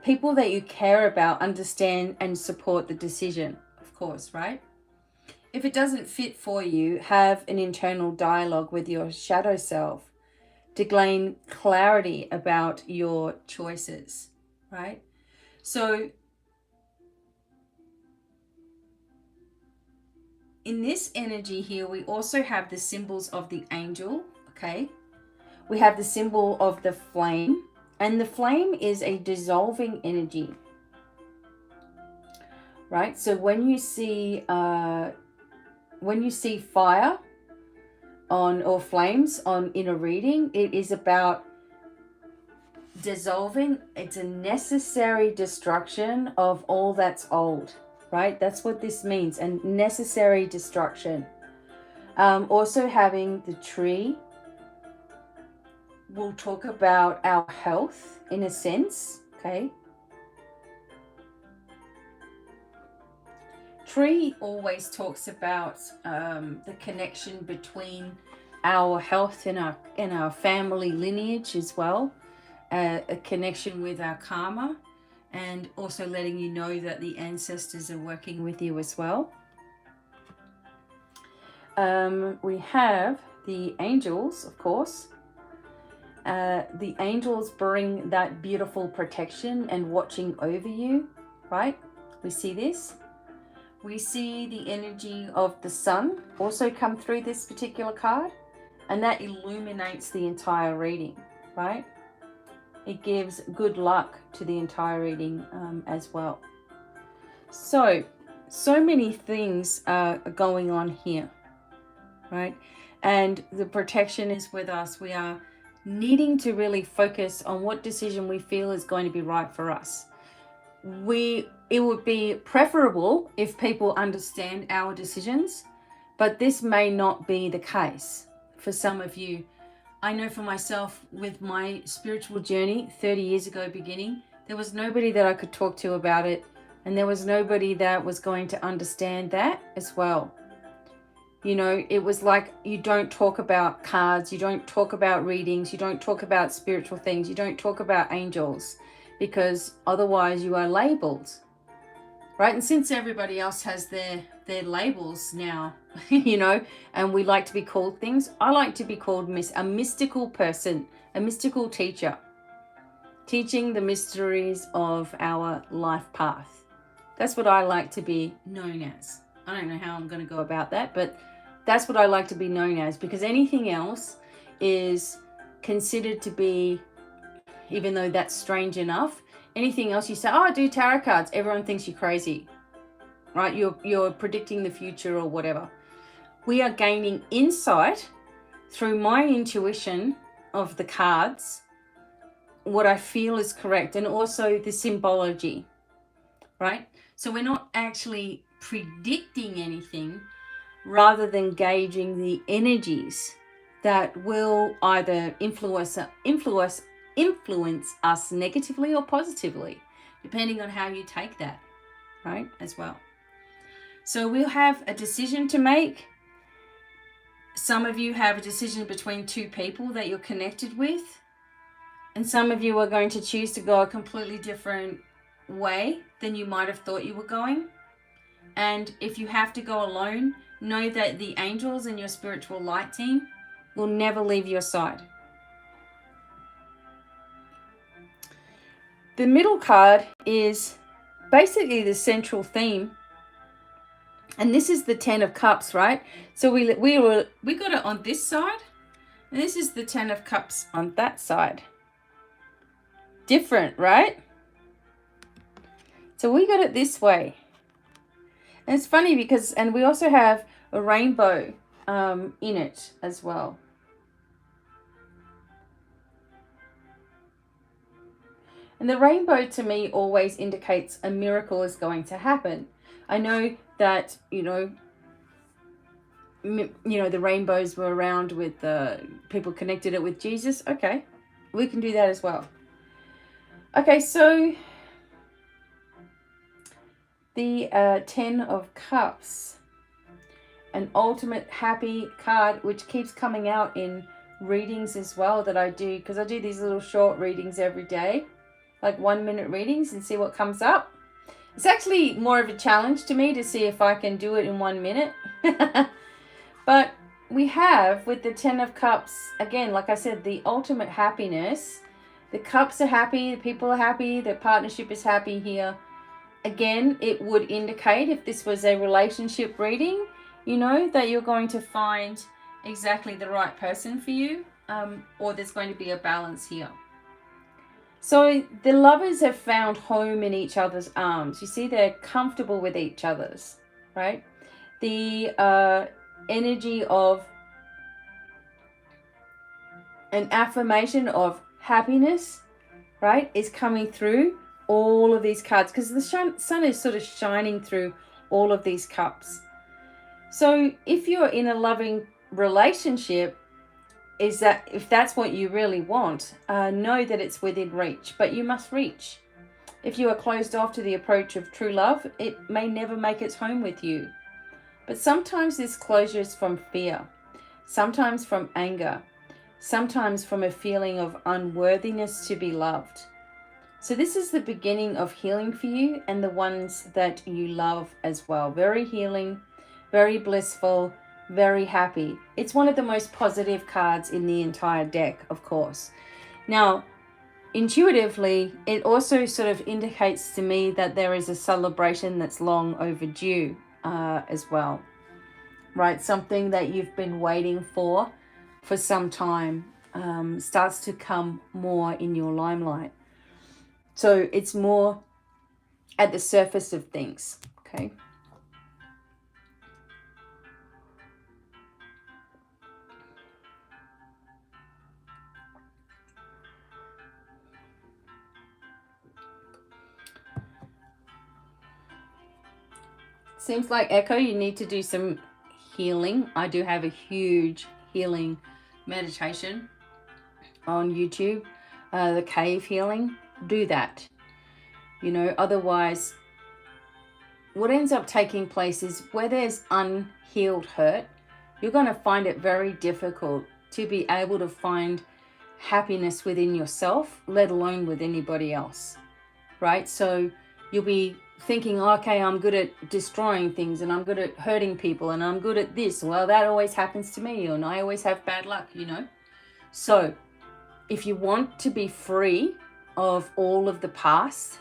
Speaker 1: people that you care about understand and support the decision, of course, right? If it doesn't fit for you, have an internal dialogue with your shadow self to gain clarity about your choices, right? So in this energy here, we also have the symbols of the angel, okay? We have the symbol of the flame, and the flame is a dissolving energy, right? So when you see fire on or flames on in a reading, it is about dissolving. It's a necessary destruction of all that's old, right? That's what this means, and necessary destruction. Also having the tree will talk about our health in a sense, okay? Tree always talks about the connection between our health and our family lineage as well, a connection with our karma, and also letting you know that the ancestors are working with you as well. We have the angels, of course. The angels bring that beautiful protection and watching over you, right? We see this. We see the energy of the sun also come through this particular card, and that illuminates the entire reading, right? It gives good luck to the entire reading as well. So many things are going on here, right? And the protection is with us. We are needing to really focus on what decision we feel is going to be right for us. It would be preferable if people understand our decisions, but this may not be the case for some of you. I know for myself, with my spiritual journey 30 years ago beginning, there was nobody that I could talk to about it, and there was nobody that was going to understand that as well. You know, it was like, you don't talk about cards, you don't talk about readings, you don't talk about spiritual things, you don't talk about angels, because otherwise you are labeled, right? And since everybody else has their labels now, you know, and we like to be called things, I like to be called a mystical person, a mystical teacher, teaching the mysteries of our life path. That's what I like to be known as. I don't know how I'm going to go about that, but that's what I like to be known as, because anything else is considered to be, even though that's strange enough, anything else you say, oh, I do tarot cards, everyone thinks you're crazy, right? You're predicting the future or whatever. We are gaining insight through my intuition of the cards, what I feel is correct, and also the symbology, right? So we're not actually predicting anything, rather than gauging the energies that will either influence us negatively or positively, depending on how you take that, right, as well. So we'll have a decision to make. Some of you have a decision between two people that you're connected with, and some of you are going to choose to go a completely different way than you might have thought you were going. And if you have to go alone, know that the angels and your spiritual light team will never leave your side. The middle card is basically the central theme, and this is the 10 of Cups, right? So we got it on this side, and this is the 10 of Cups on that side. Different, right? So we got it this way. And it's funny because, and we also have a rainbow in it as well. And the rainbow to me always indicates a miracle is going to happen. I know that, the rainbows were around with people connected it with Jesus. Okay, we can do that as well. Okay, so the 10 of Cups, an ultimate happy card, which keeps coming out in readings as well that I do, because I do these little short readings every day, like 1-minute readings, and see what comes up. It's actually more of a challenge to me to see if I can do it in 1 minute. But we have, with the 10 of Cups, again, like I said, the ultimate happiness. The cups are happy, the people are happy, the partnership is happy here. Again, it would indicate, if this was a relationship reading, that you're going to find exactly the right person for you, or there's going to be a balance here. So the lovers have found home in each other's arms. You see, they're comfortable with each other's, right? The energy of an affirmation of happiness, right, is coming through all of these cards, because the sun is sort of shining through all of these cups. So if you're in a loving relationship, is that if that's what you really want, know that it's within reach, but you must reach. If you are closed off to the approach of true love, it may never make its home with you. But sometimes this closure is from fear, sometimes from anger, sometimes from a feeling of unworthiness to be loved. So this is the beginning of healing for you and the ones that you love as well. Very healing, very blissful, very happy. It's one of the most positive cards in the entire deck, of course. Now, intuitively, it also sort of indicates to me that there is a celebration that's long overdue as well, right? Something that you've been waiting for some time starts to come more in your limelight. So it's more at the surface of things, okay? Seems like, Echo, you need to do some healing. I do have a huge healing meditation on YouTube, the cave healing. Do that. Otherwise, what ends up taking place is where there's unhealed hurt, you're going to find it very difficult to be able to find happiness within yourself, let alone with anybody else, right? So you'll be thinking, okay, I'm good at destroying things, and I'm good at hurting people, and I'm good at this. Well, that always happens to me, and I always have bad luck, So if you want to be free of all of the past,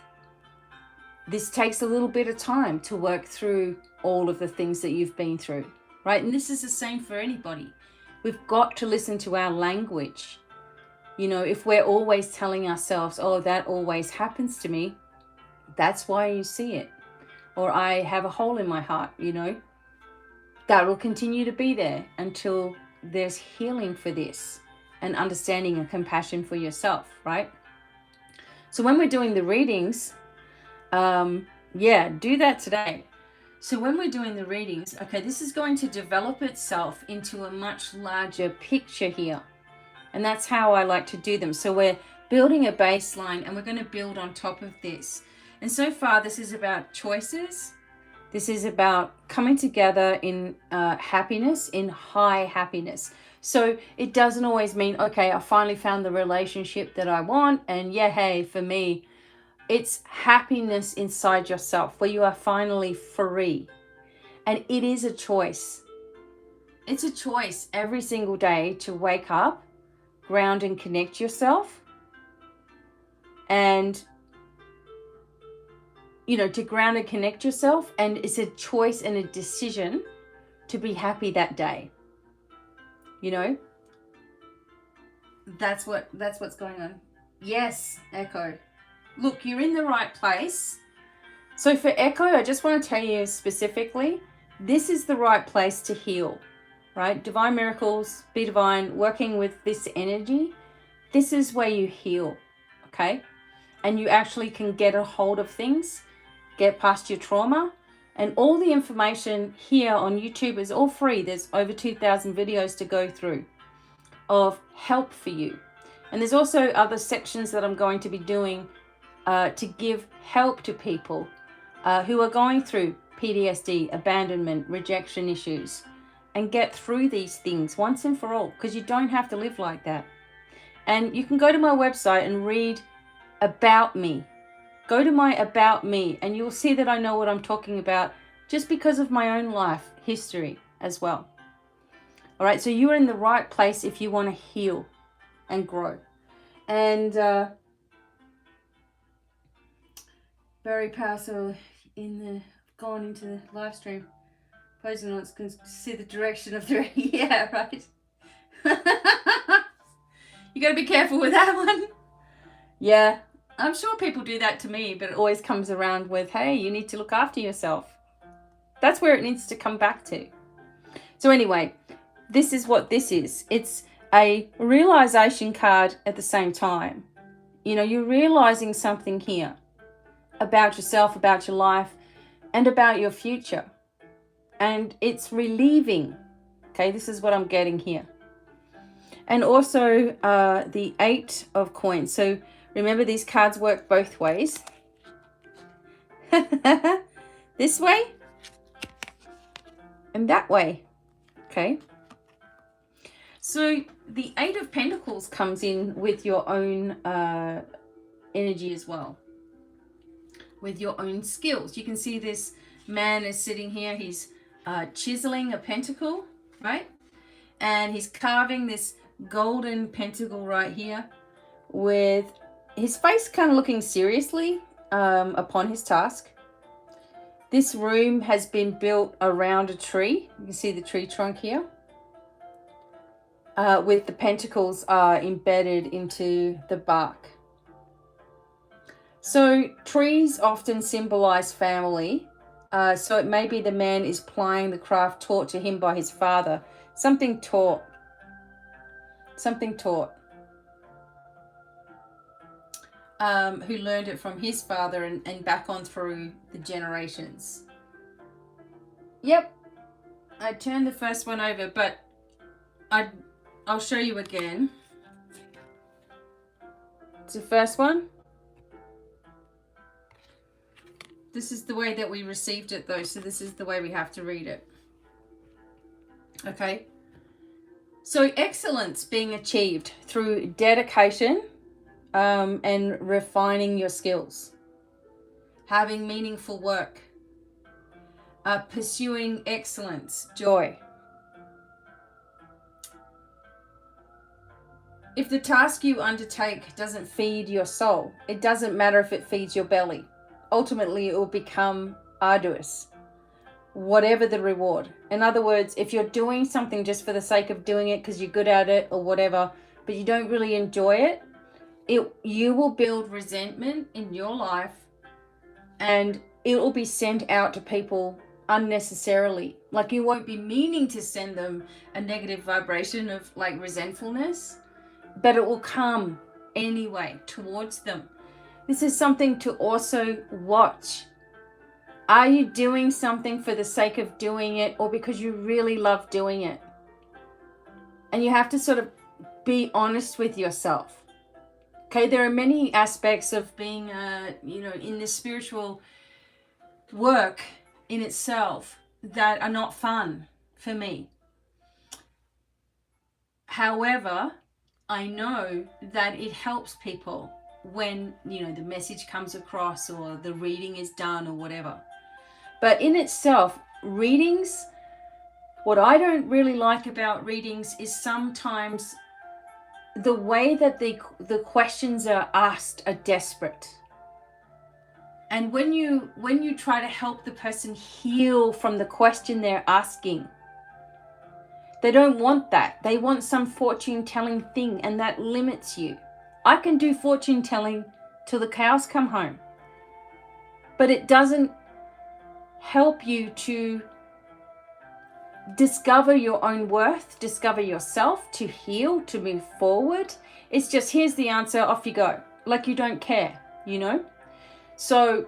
Speaker 1: this takes a little bit of time to work through all of the things that you've been through, right? And this is the same for anybody. We've got to listen to our language. If we're always telling ourselves, oh, that always happens to me, that's why you see it. Or I have a hole in my heart, that will continue to be there until there's healing for this and understanding and compassion for yourself, right? So when we're doing the readings, do that today. So when we're doing the readings, okay, this is going to develop itself into a much larger picture here. And that's how I like to do them. So we're building a baseline, and we're going to build on top of this. And so far, this is about choices. This is about coming together in happiness, in high happiness. So it doesn't always mean, okay, I finally found the relationship that I want, and yeah, hey, for me, it's happiness inside yourself where you are finally free. And it is a choice. It's a choice every single day to wake up, ground and connect yourself, and to ground and connect yourself. And it's a choice and a decision to be happy that day. That's what's going on. Yes, Echo. Look, you're in the right place. So for Echo, I just want to tell you specifically, this is the right place to heal, right? Divine Miracles, BDevine, working with this energy, this is where you heal, okay? And you actually can get a hold of things, get past your trauma, And all the information here on YouTube is all free. There's over 2,000 videos to go through of help for you. And there's also other sections that I'm going to be doing to give help to people who are going through PTSD, abandonment, rejection issues, and get through these things once and for all, because you don't have to live like that. And you can go to my website and read about me. Go to my about me and you'll see that I know what I'm talking about just because of my own life history as well. All right, so you're in the right place if you want to heal and grow. And very powerful going into the live stream. Posing on can see the direction of the yeah, right. You got to be careful with that one. Yeah, I'm sure people do that to me, but it always comes around with, hey, you need to look after yourself. That's where it needs to come back to. So anyway, this is what this is. It's a realization card at the same time. You know, you're realizing something here about yourself, about your life, and about your future. And it's relieving. Okay, this is what I'm getting here. And also the 8 of coins. So remember, these cards work both ways. This way and that way. Okay. So the 8 of Pentacles comes in with your own energy as well. With your own skills. You can see this man is sitting here. He's chiseling a pentacle, right? And he's carving this golden pentacle right here with his face kind of looking seriously upon his task. This room has been built around a tree. You can see the tree trunk here. With the pentacles embedded into the bark. So trees often symbolize family. So it may be the man is plying the craft taught to him by his father. Something taught. Something taught. Who learned it from his father and back on through the generations. Yep. I turned the first one over, but I'll show you again. It's the first one. This is the way that we received it though, so this is the way we have to read it. Okay. So excellence being achieved through dedication and refining your skills. Having meaningful work. Pursuing excellence, joy. If the task you undertake doesn't feed your soul, it doesn't matter if it feeds your belly. Ultimately, it will become arduous, whatever the reward. In other words, if you're doing something just for the sake of doing it because you're good at it or whatever, but you don't really enjoy it, you will build resentment in your life and it will be sent out to people unnecessarily. Like you won't be meaning to send them a negative vibration of like resentfulness, but it will come anyway towards them. This is something to also watch. Are you doing something for the sake of doing it or because you really love doing it? And you have to sort of be honest with yourself. Okay, there are many aspects of being, in this spiritual work in itself that are not fun for me. However, I know that it helps people when, the message comes across or the reading is done or whatever. But in itself, readings, what I don't really like about readings is sometimes the way that the questions are asked are desperate. And when you try to help the person heal from the question they're asking, they don't want that. They want some fortune telling thing, and that limits you. I can do fortune telling till the cows come home, but it doesn't help you to discover your own worth, discover yourself, to heal, to move forward. It's just, here's the answer, off you go. Like you don't care, So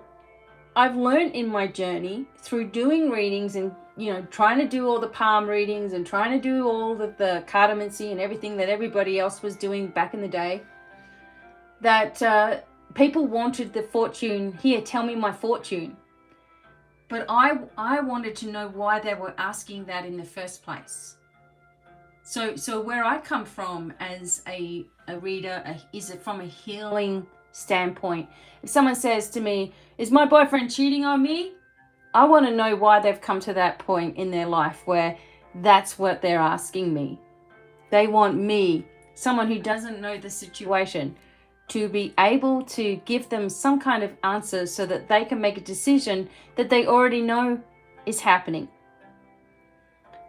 Speaker 1: I've learned in my journey through doing readings and, you know, trying to do all the palm readings and trying to do all of the cartomancy and everything that everybody else was doing back in the day, that people wanted the fortune. Here, tell me my fortune. But I wanted to know why they were asking that in the first place. So where I come from as a reader is from a healing standpoint. If someone says to me, is my boyfriend cheating on me? I want to know why they've come to that point in their life where that's what they're asking me. They want me, someone who doesn't know the situation, to be able to give them some kind of answer so that they can make a decision that they already know is happening.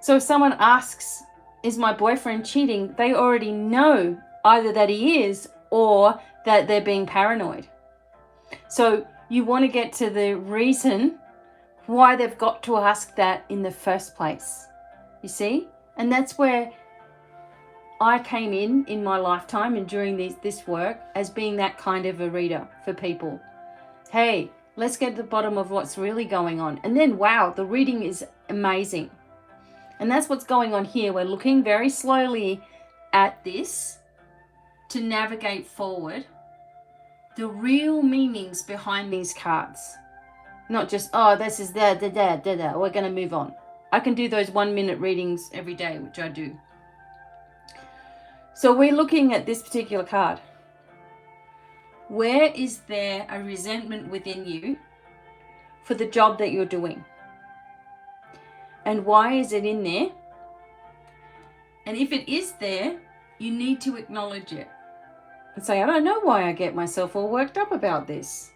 Speaker 1: So if someone asks, is my boyfriend cheating? They already know either that he is or that they're being paranoid. So you want to get to the reason why they've got to ask that in the first place. You see? And that's where I came in my lifetime and during this work as being that kind of a reader for people. Hey, let's get to the bottom of what's really going on. And then, wow, the reading is amazing. And that's what's going on here. We're looking very slowly at this to navigate forward the real meanings behind these cards. Not just, oh, this is we're going to move on. I can do those 1-minute readings every day, which I do. So we're looking at this particular card. Where is there a resentment within you for the job that you're doing? And why is it in there? And if it is there, you need to acknowledge it and say, I don't know why I get myself all worked up about this.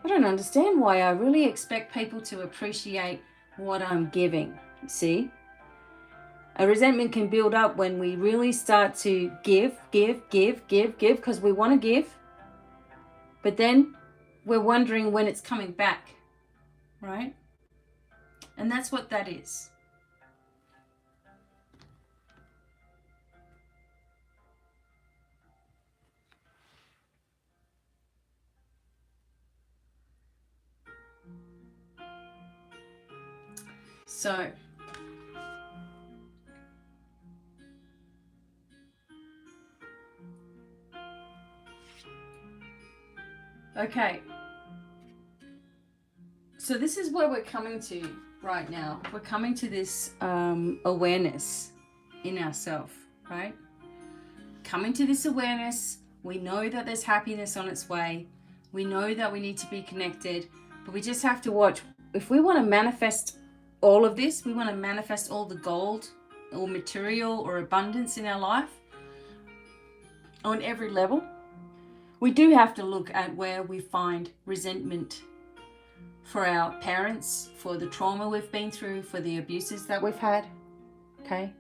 Speaker 1: I don't understand why I really expect people to appreciate what I'm giving. See? A resentment can build up when we really start to give, because we want to give. But then we're wondering when it's coming back, right? And that's what that is. So, okay. So this is where we're coming to right now. We're coming to this awareness in ourselves, right? Coming to this awareness, we know that there's happiness on its way. We know that we need to be connected, but we just have to watch. If we want to manifest all of this, we want to manifest all the gold or material or abundance in our life on every level, we do have to look at where we find resentment for our parents, for the trauma we've been through, for the abuses that we've had, okay?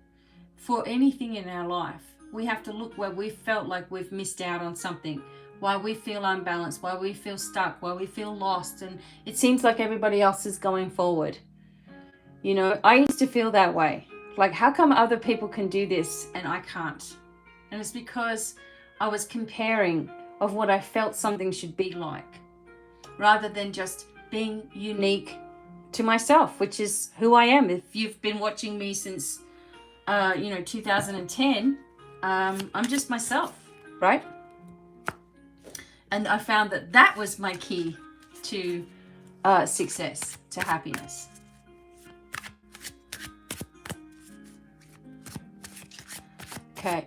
Speaker 1: For anything in our life, we have to look where we felt like we've missed out on something, why we feel unbalanced, why we feel stuck, why we feel lost, and it seems like everybody else is going forward. You know, I used to feel that way. Like, how come other people can do this and I can't? And it's because I was comparing of what I felt something should be like, rather than just being unique to myself, which is who I am. If you've been watching me since, 2010, I'm just myself, right? And I found that that was my key to success, to happiness. Okay.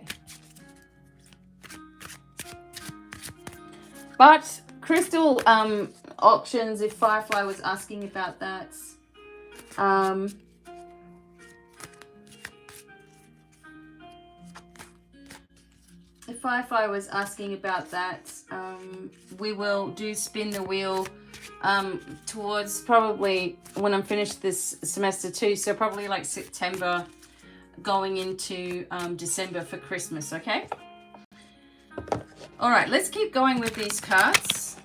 Speaker 1: But crystal auctions, if Firefly was asking about that. If Firefly was asking about that, we will do spin the wheel towards probably when I'm finished this semester too. So probably like September going into December for Christmas, okay? All right, let's keep going with these cards.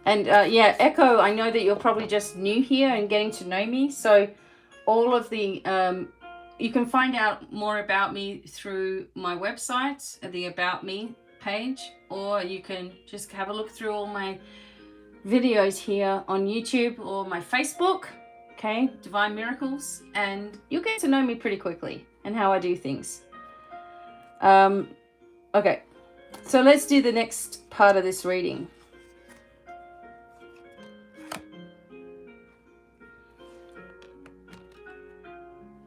Speaker 1: And yeah, Echo, I know that you're probably just new here and getting to know me. So all of the, you can find out more about me through my website, the About Me page, or you can just have a look through all my videos here on YouTube or my Facebook, okay, Divine Miracles, and you'll get to know me pretty quickly and how I do things. Okay, so let's do the next part of this reading.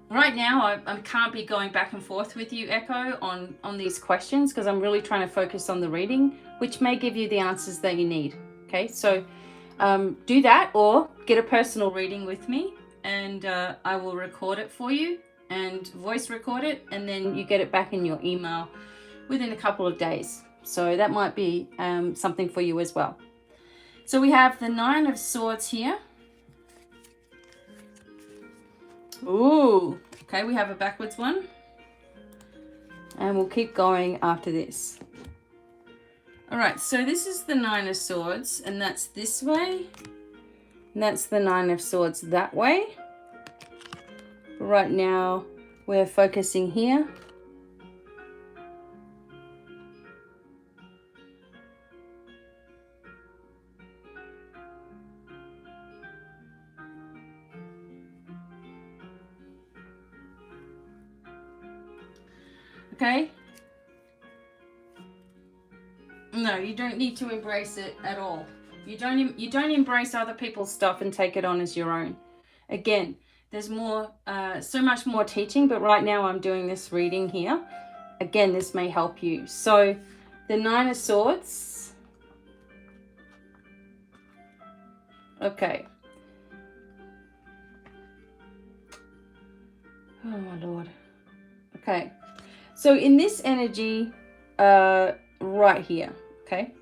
Speaker 1: Right now, I can't be going back and forth with you, Echo, on these questions, because I'm really trying to focus on the reading, which may give you the answers that you need. Okay, so do that, or get a personal reading with me, and I will record it for you and voice record it, and then you get it back in your email within a couple of days. So that might be something for you as well. So we have the Nine of Swords here. Ooh, okay, we have a backwards one. And we'll keep going after this. All right, so this is the Nine of Swords, and that's this way. And that's the Nine of Swords that way. Right now, we're focusing here. Okay? No, you don't need to embrace it at all. You don't embrace other people's stuff and take it on as your own. Again, there's more, so much more teaching, but right now I'm doing this reading here. Again, this may help you. So, the Nine of Swords. Okay. Oh my Lord. Okay. So in this energy, right here, okay?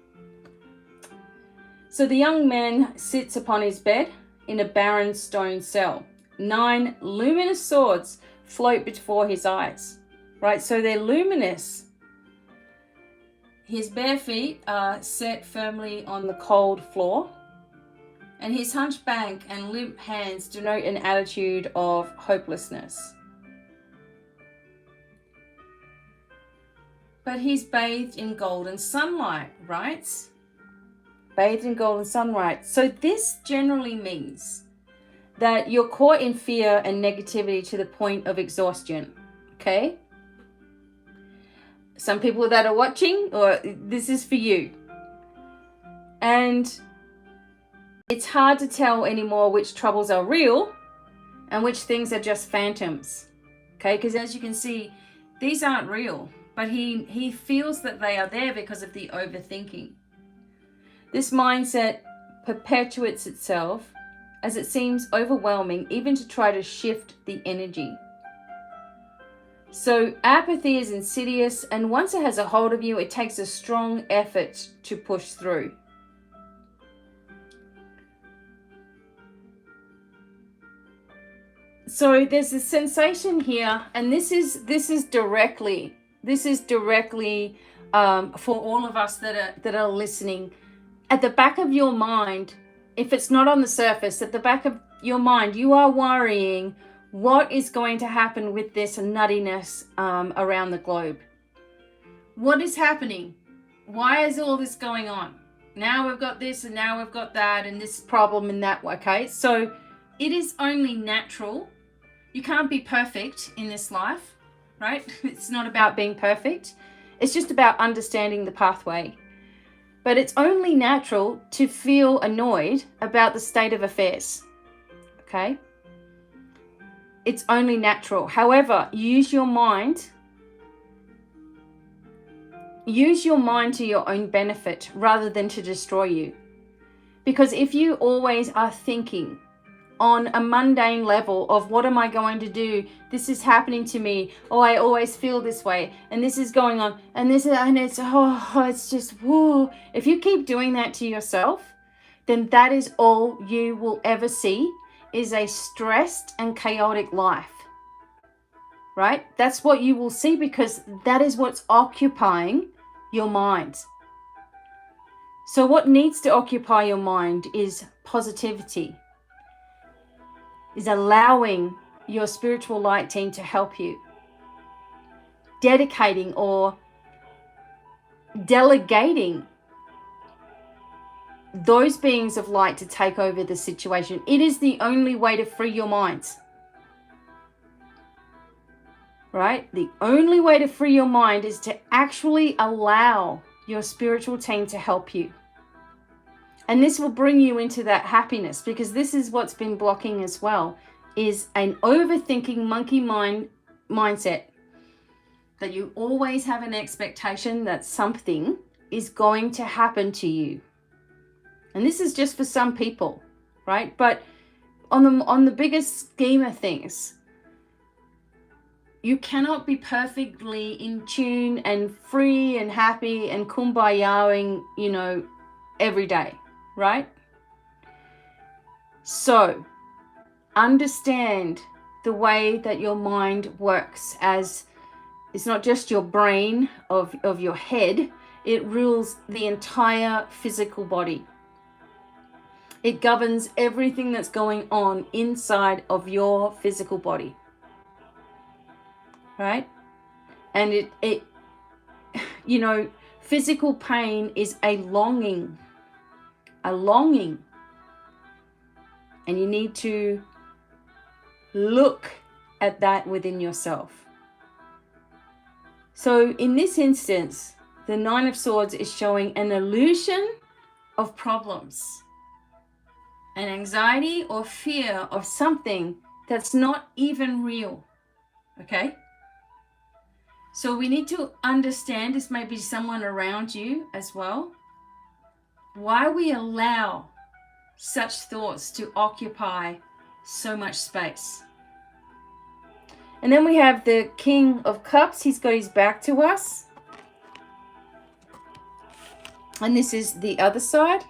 Speaker 1: So the young man sits upon his bed in a barren stone cell. 9 luminous swords float before his eyes, right? So they're luminous. His bare feet are set firmly on the cold floor, and his hunched back and limp hands denote an attitude of hopelessness. But he's bathed in golden sunlight, right? Bathed in golden sunlight. So this generally means that you're caught in fear and negativity to the point of exhaustion, okay? Some people that are watching, or this is for you. And it's hard to tell anymore which troubles are real and which things are just phantoms, okay? Because as you can see, these aren't real. But he feels that they are there because of the overthinking. This mindset perpetuates itself as it seems overwhelming even to try to shift the energy. So apathy is insidious, and once it has a hold of you, it takes a strong effort to push through. So there's a sensation here, and this is directly for all of us that are listening. At the back of your mind, if it's not on the surface, at the back of your mind, you are worrying what is going to happen with this nuttiness around the globe. What is happening? Why is all this going on? Now we've got this, and now we've got that, and this problem and that. Okay, so it is only natural. You can't be perfect in this life, right? It's not about being perfect. It's just about understanding the pathway. But it's only natural to feel annoyed about the state of affairs, okay? It's only natural. However, use your mind to your own benefit rather than to destroy you. Because if you always are thinking on a mundane level of what am I going to do? This is happening to me. Oh, I always feel this way, and this is going on, and it's just whoa. If you keep doing that to yourself, then that is all you will ever see is a stressed and chaotic life. Right? That's what you will see, because that is what's occupying your mind. So what needs to occupy your mind is positivity. Is allowing your spiritual light team to help you. Dedicating or delegating those beings of light to take over the situation. It is the only way to free your minds. Right? The only way to free your mind is to actually allow your spiritual team to help you. And this will bring you into that happiness, because this is what's been blocking as well, is an overthinking monkey mindset, that you always have an expectation that something is going to happen to you. And this is just for some people, right? But on the biggest scheme of things, you cannot be perfectly in tune and free and happy and kumbayaing, every day, right? So understand the way that your mind works, as it's not just your brain of your head, it rules the entire physical body. It governs everything that's going on inside of your physical body. Right? And it physical pain is a longing. And you need to look at that within yourself. So in this instance, the Nine of Swords is showing an illusion of problems, an anxiety or fear of something that's not even real. Okay? So we need to understand, this may be someone around you as well, why we allow such thoughts to occupy so much space. And then we have the King of Cups. He's got his back to us. And this is the other side.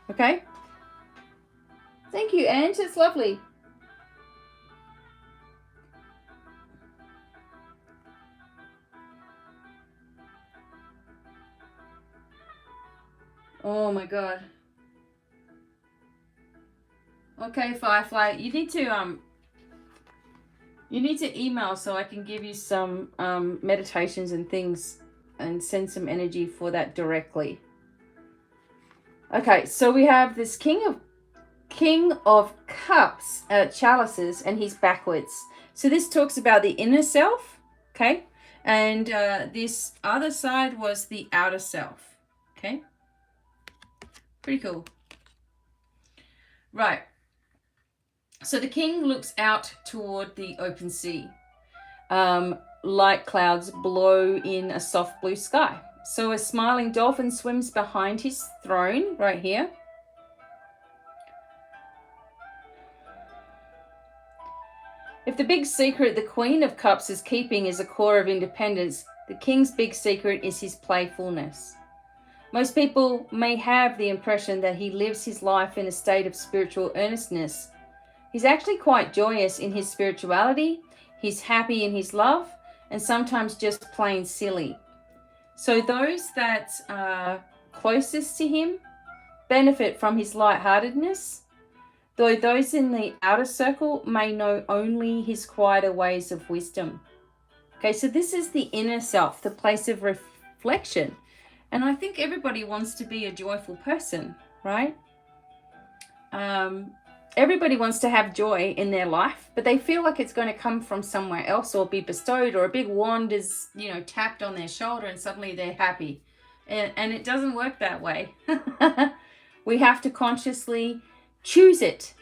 Speaker 1: Okay. Thank you, Ange. It's lovely. Oh my God. Okay, Firefly, you need to email so I can give you some meditations and things and send some energy for that directly. Okay, so we have this King of Cups, chalices, and he's backwards. So this talks about the inner self, okay? And this other side was the outer self, okay? Pretty cool. Right. So the king looks out toward the open sea. Light clouds blow in a soft blue sky. So a smiling dolphin swims behind his throne right here. If the big secret the Queen of Cups is keeping is a core of independence, the king's big secret is his playfulness. Most people may have the impression that he lives his life in a state of spiritual earnestness. He's actually quite joyous in his spirituality, he's happy in his love, and sometimes just plain silly. So those that are closest to him benefit from his lightheartedness, though those in the outer circle may know only his quieter ways of wisdom. Okay, so this is the inner self, the place of reflection. And I think everybody wants to be a joyful person, right? Everybody wants to have joy in their life, but they feel like it's going to come from somewhere else or be bestowed, or a big wand is, tapped on their shoulder and suddenly they're happy. And it doesn't work that way. We have to consciously choose it.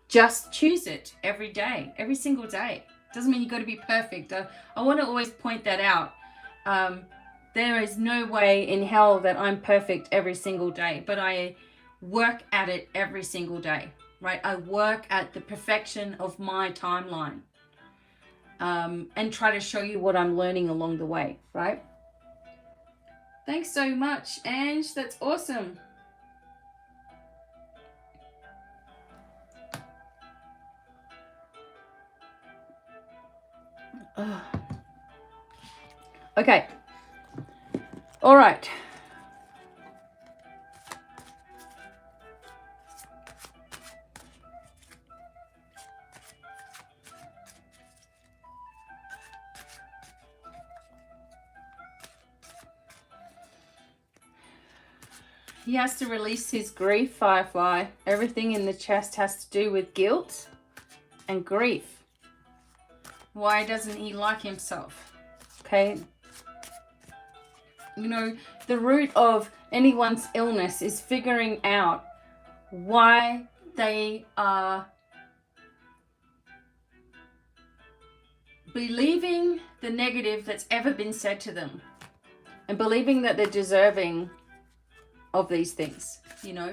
Speaker 1: Just choose it every day, every single day. Doesn't mean you've got to be perfect. I want to always point that out. There is no way in hell that I'm perfect every single day, but I work at it every single day, right? I work at the perfection of my timeline, and try to show you what I'm learning along the way, right? Thanks so much, Ange. That's awesome. Okay. All right. He has to release his grief, Firefly. Everything in the chest has to do with guilt and grief. Why doesn't he like himself? Okay. You know, the root of anyone's illness is figuring out why they are believing the negative that's ever been said to them and believing that they're deserving of these things. You know,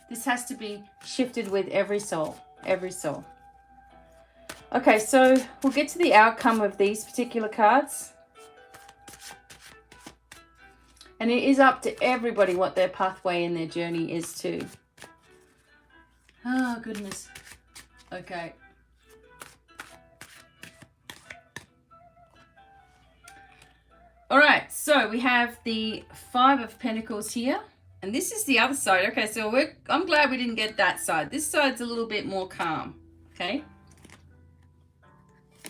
Speaker 1: this has to be shifted with every soul, every soul. Okay, so we'll get to the outcome of these particular cards. And it is up to everybody what their pathway and their journey is too. Oh, goodness. Okay. All right, so we have the Five of Pentacles here. And this is the other side. Okay, so I'm glad we didn't get that side. This side's a little bit more calm. Okay.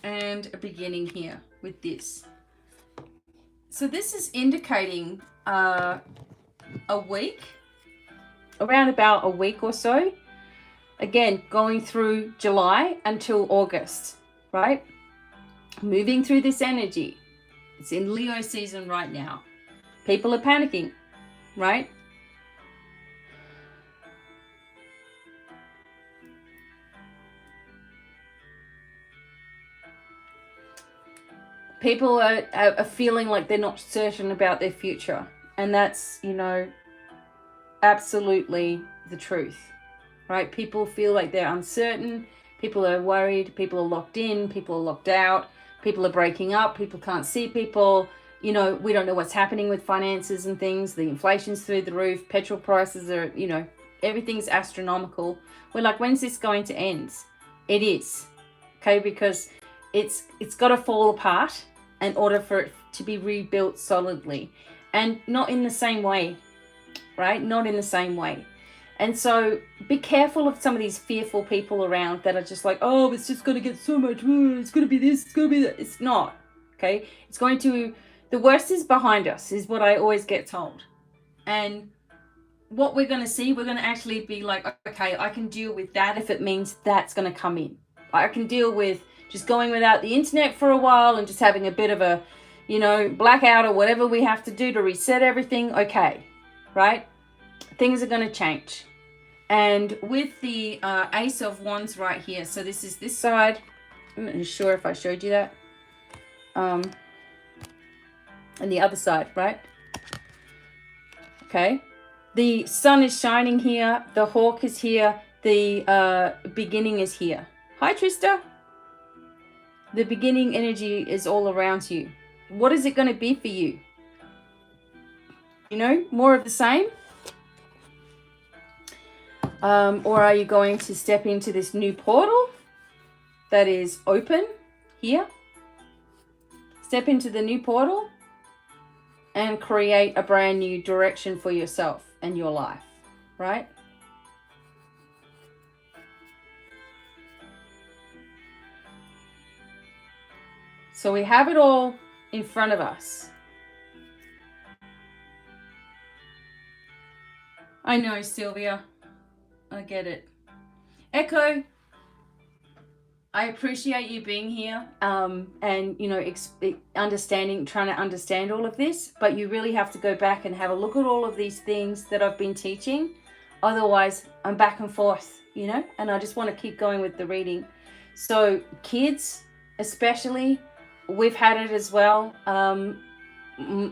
Speaker 1: And a beginning here with this. So this is indicating a week, around about a week or so. Again, going through July until August, right? Moving through this energy. It's in Leo season right now. People are panicking, right? People are feeling like they're not certain about their future. And that's, you know, absolutely the truth, right? People feel like they're uncertain. People are worried. People are locked in. People are locked out. People are breaking up. People can't see people. You know, we don't know what's happening with finances and things. The inflation's through the roof. Petrol prices are, you know, everything's astronomical. We're like, when's this going to end? It is, okay? Because it's got to fall apart in order for it to be rebuilt solidly, and not in the same way, right? Not in the same way. And so be careful of some of these fearful people around that are just like, oh, it's just going to get so much, it's going to be this, it's going to be that. It's not, okay? It's going to, the worst is behind us, is what I always get told. And what we're going to see, we're going to actually be like, okay, I can deal with that if it means that's going to come in. I can deal with just going without the internet for a while and just having a bit of a, you know, blackout or whatever we have to do to reset everything. Okay, right? Things are going to change. And with the Ace of Wands right here, so this is this side. I'm not sure if I showed you that. And the other side, right? Okay. The sun is shining here. The hawk is here. The beginning is here. Hi, Trista. The beginning energy is all around you. What is it going to be for you? You know, more of the same? Or are you going to step into this new portal that is open here? Step into the new portal and create a brand new direction for yourself and your life, right? So we have it all in front of us. I know, Sylvia. I get it. Echo, I appreciate you being here and, you know, trying to understand all of this. But you really have to go back and have a look at all of these things that I've been teaching. Otherwise, I'm back and forth, you know, and I just want to keep going with the reading. So kids, especially, we've had it as well. I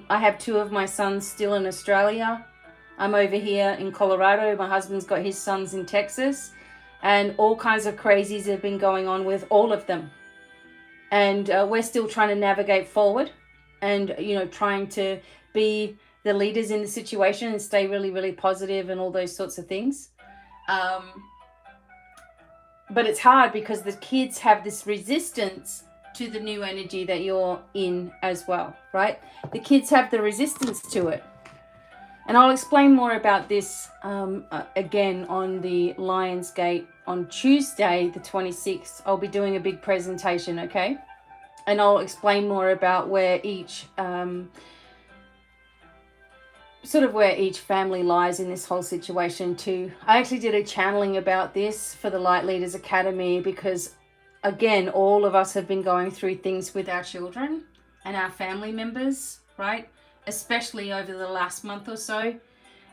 Speaker 1: have two of my sons still in Australia. I'm over here in Colorado. My husband's got his sons in Texas. And all kinds of crazies have been going on with all of them. And we're still trying to navigate forward and, you know, trying to be the leaders in the situation and stay really, really positive and all those sorts of things. But it's hard because the kids have this resistance to the new energy that you're in as well, right? The kids have the resistance to it. And I'll explain more about this again on the Lionsgate on Tuesday, the 26th. I'll be doing a big presentation, okay? And I'll explain more about where each sort of where each family lies in this whole situation too. I actually did a channeling about this for the Light Leaders Academy because, again, all of us have been going through things with our children and our family members, right? Especially over the last month or so.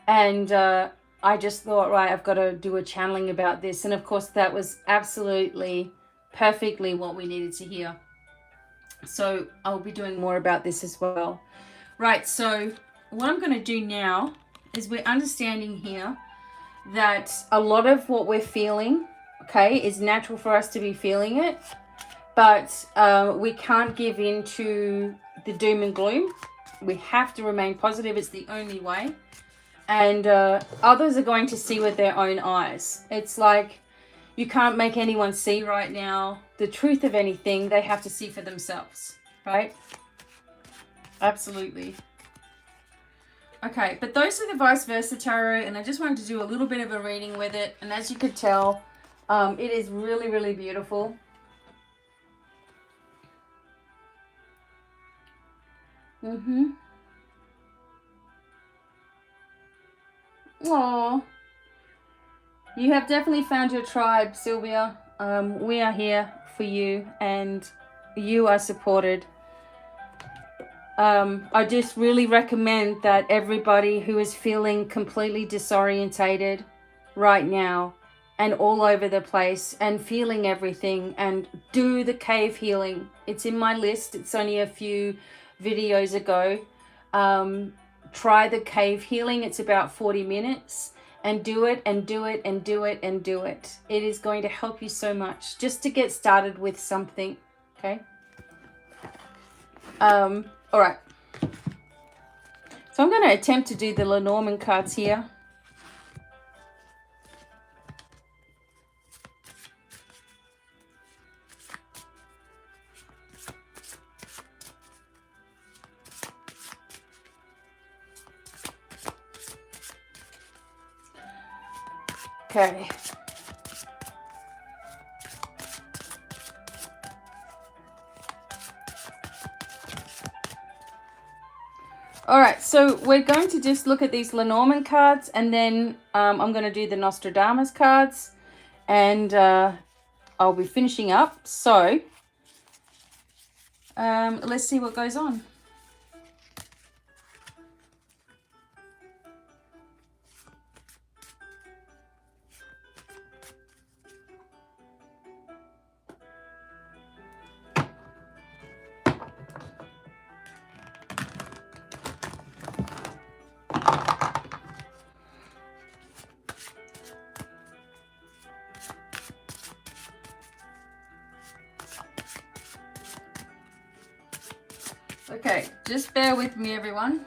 Speaker 1: And I just thought, right, I've got to do a channeling about this. And of course, that was absolutely perfectly what we needed to hear. So I'll be doing more about this as well. Right, so what I'm going to do now is we're understanding here that a lot of what we're feeling, okay, is natural for us to be feeling it. But we can't give in to the doom and gloom. We have to remain positive. It's the only way. And others are going to see with their own eyes. It's like you can't make anyone see right now the truth of anything. They have to see for themselves, right? Absolutely. Okay, but those are the vice versa tarot, and I just wanted to do a little bit of a reading with it. And as you could tell, it is really, really beautiful. Aww. You have definitely found your tribe, Sylvia. We are here for you, and you are supported. I just really recommend that everybody who is feeling completely disorientated right now and all over the place and feeling everything, and do the cave healing. It's in my list. It's only a few videos ago. Try the cave healing. It's about 40 minutes. And do it and do it and do it and do it. It is going to help you so much just to get started with something. Okay. All right. So I'm going to attempt to do the Lenormand cards here. Okay. All right, so we're going to just look at these Lenormand cards, and then I'm going to do the Nostradamus cards, and I'll be finishing up. So let's see what goes on. Okay, just bear with me, everyone.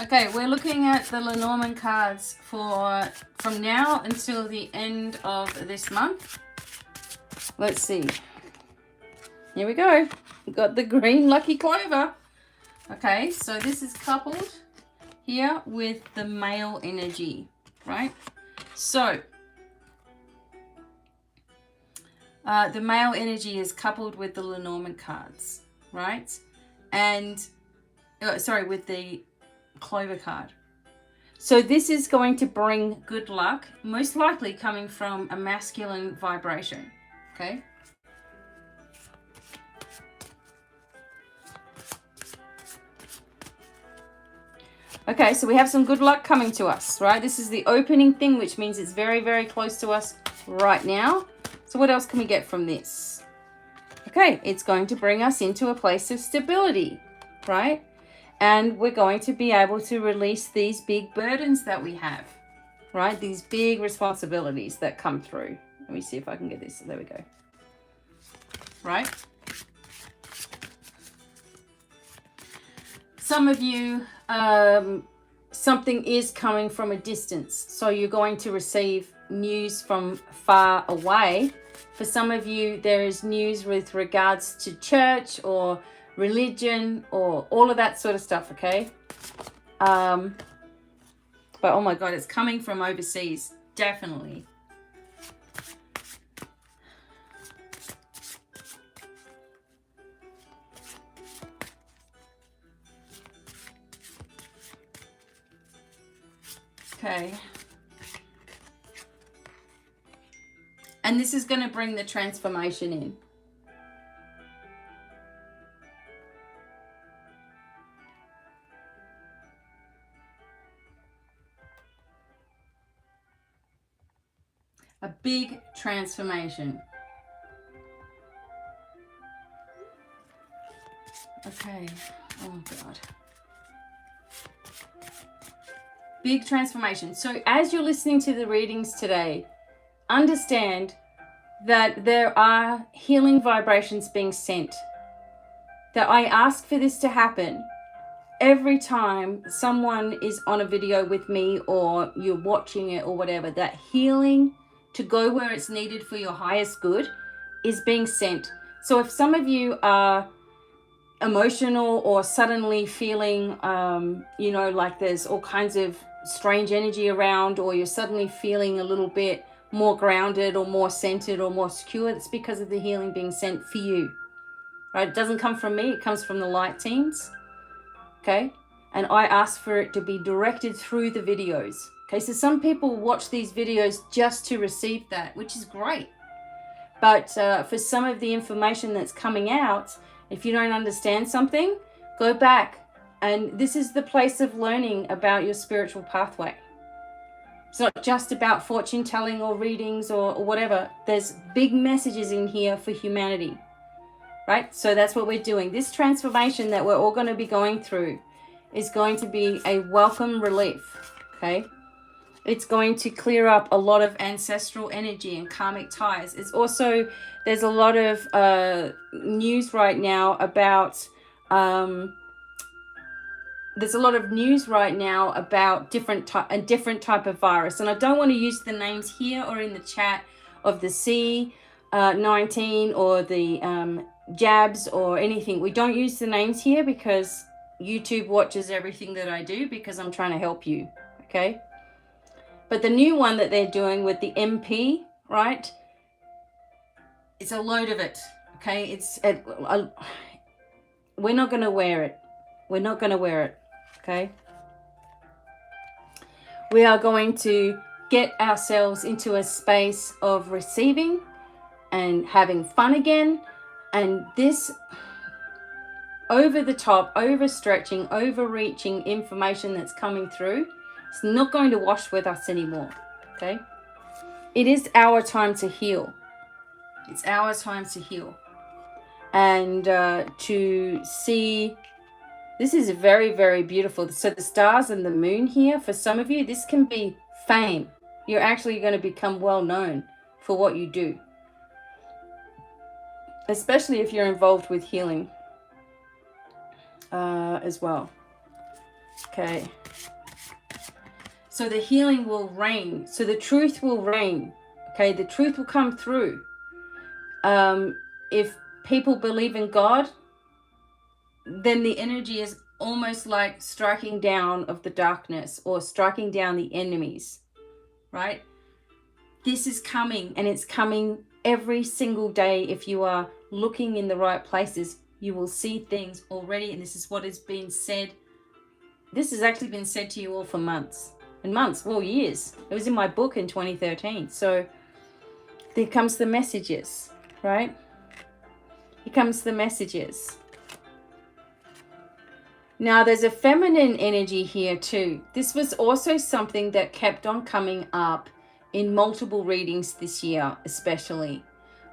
Speaker 1: Okay, we're looking at the Lenormand cards from now until the end of this month. Let's see. Here we go. We've got the green lucky clover. Okay, so this is coupled here with the male energy, right? So the male energy is coupled with the Lenormand cards, right? And with the clover card. So this is going to bring good luck, most likely coming from a masculine vibration. Okay. Okay, so we have some good luck coming to us, right? This is the opening thing, which means it's very, very close to us right now. So what else can we get from this? Okay, it's going to bring us into a place of stability, right? And we're going to be able to release these big burdens that we have, right? These big responsibilities that come through. Let me see if I can get this. There we go. Right? Some of you, something is coming from a distance. So you're going to receive news from far away. For some of you, there is news with regards to church or religion or all of that sort of stuff, okay? But oh my God, it's coming from overseas, definitely. Okay. And this is going to bring the transformation in. A big transformation. Okay. Oh God. Big transformation. So as you're listening to the readings today, understand that there are healing vibrations being sent. That I ask for this to happen every time someone is on a video with me or you're watching it or whatever. That healing to go where it's needed for your highest good is being sent. So if some of you are emotional or suddenly feeling, you know, like there's all kinds of strange energy around, or you're suddenly feeling a little bit more grounded or more centered or more secure, it's because of the healing being sent for you, right? It doesn't come from me, it comes from the light teams, okay? And I ask for it to be directed through the videos, okay? So some people watch these videos just to receive that, which is great. But for some of the information that's coming out, if you don't understand something, go back. And this is the place of learning about your spiritual pathway. It's not just about fortune telling or readings or whatever. There's big messages in here for humanity, right? So that's what we're doing. This transformation that we're all going to be going through is going to be a welcome relief, okay? It's going to clear up a lot of ancestral energy and karmic ties. It's also, there's a lot of news right now about, different type of virus. And I don't want to use the names here or in the chat of the C19 or the jabs or anything. We don't use the names here because YouTube watches everything that I do because I'm trying to help you, okay? But the new one that they're doing with the MP, right? It's a load of it, okay? We're not going to wear it. We're not going to wear it, okay? We are going to get ourselves into a space of receiving and having fun again. And this over the top, overstretching, overreaching information that's coming through, it's not going to wash with us anymore, okay? It is our time to heal. It's our time to heal. And to see, this is very, very beautiful. So the stars and the moon here, for some of you, this can be fame. You're actually going to become well known for what you do. Especially if you're involved with healing as well. Okay. So the healing will reign. So the truth will reign. Okay, the truth will come through. If people believe in God, then the energy is almost like striking down of the darkness or striking down the enemies, right? This is coming, and it's coming every single day. If you are looking in the right places, you will see things already, and this is what has been said. This has actually been said to you all for months and months, well, years. It was in my book in 2013. So there comes the messages, right? Here comes the messages. Now there's a feminine energy here too. This was also something that kept on coming up in multiple readings this year, especially,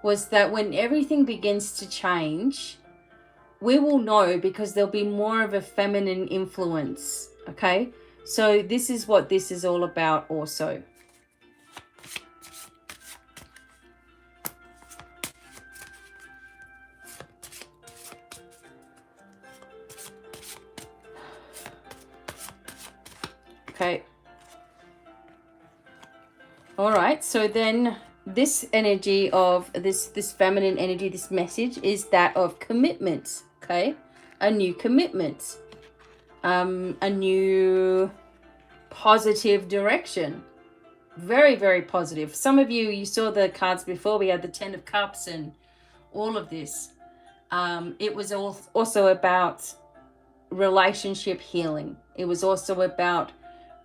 Speaker 1: was that when everything begins to change, we will know because there'll be more of a feminine influence, okay? So this is what this is all about also. Okay. All right, so then this energy of this feminine energy, this message is that of commitment. Okay, a new commitment, a new positive direction. Very, very positive. Some of you saw the cards before. We had the 10 of Cups and all of this. It was also about relationship healing. It was also about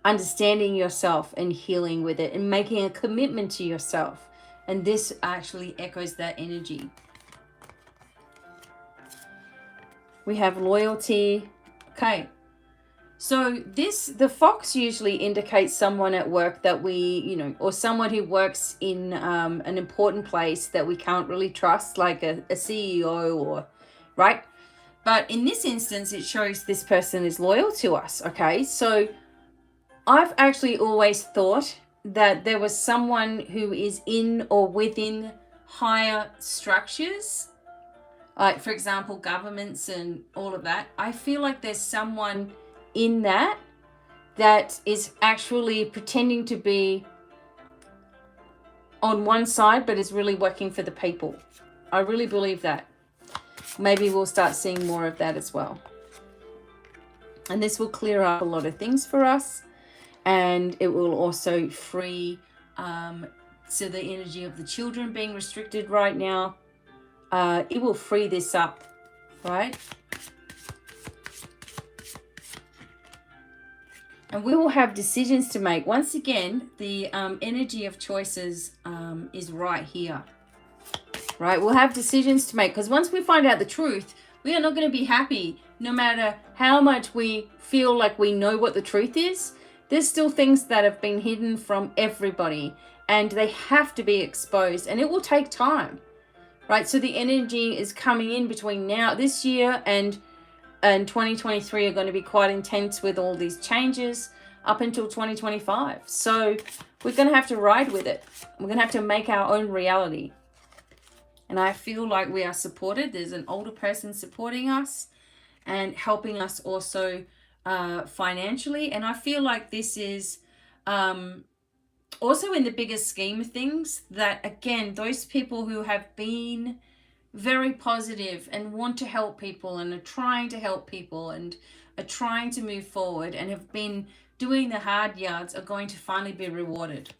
Speaker 1: understanding yourself and healing with it and making a commitment to yourself. And this actually echoes that energy. We have loyalty. Okay. So the fox usually indicates someone at work that we, or someone who works in an important place that we can't really trust, like a CEO or, right? But in this instance, it shows this person is loyal to us, okay? So I've actually always thought that there was someone who is in or within higher structures, like, for example, governments and all of that. I feel like there's someone in that is actually pretending to be on one side, but is really working for the people. I really believe that. Maybe we'll start seeing more of that as well. And this will clear up a lot of things for us. And it will also free, so the energy of the children being restricted right now, it will free this up, right? And we will have decisions to make. Once again, the energy of choices is right here, right? We'll have decisions to make, because once we find out the truth, we are not going to be happy no matter how much we feel like we know what the truth is. There's still things that have been hidden from everybody, and they have to be exposed, and it will take time, right? So the energy is coming in between now, this year, and 2023 are going to be quite intense with all these changes up until 2025. So we're going to have to ride with it. We're going to have to make our own reality. And I feel like we are supported. There's an older person supporting us and helping us also financially. And I feel like this is also in the bigger scheme of things, that again, those people who have been very positive and want to help people and are trying to help people and are trying to move forward and have been doing the hard yards are going to finally be rewarded.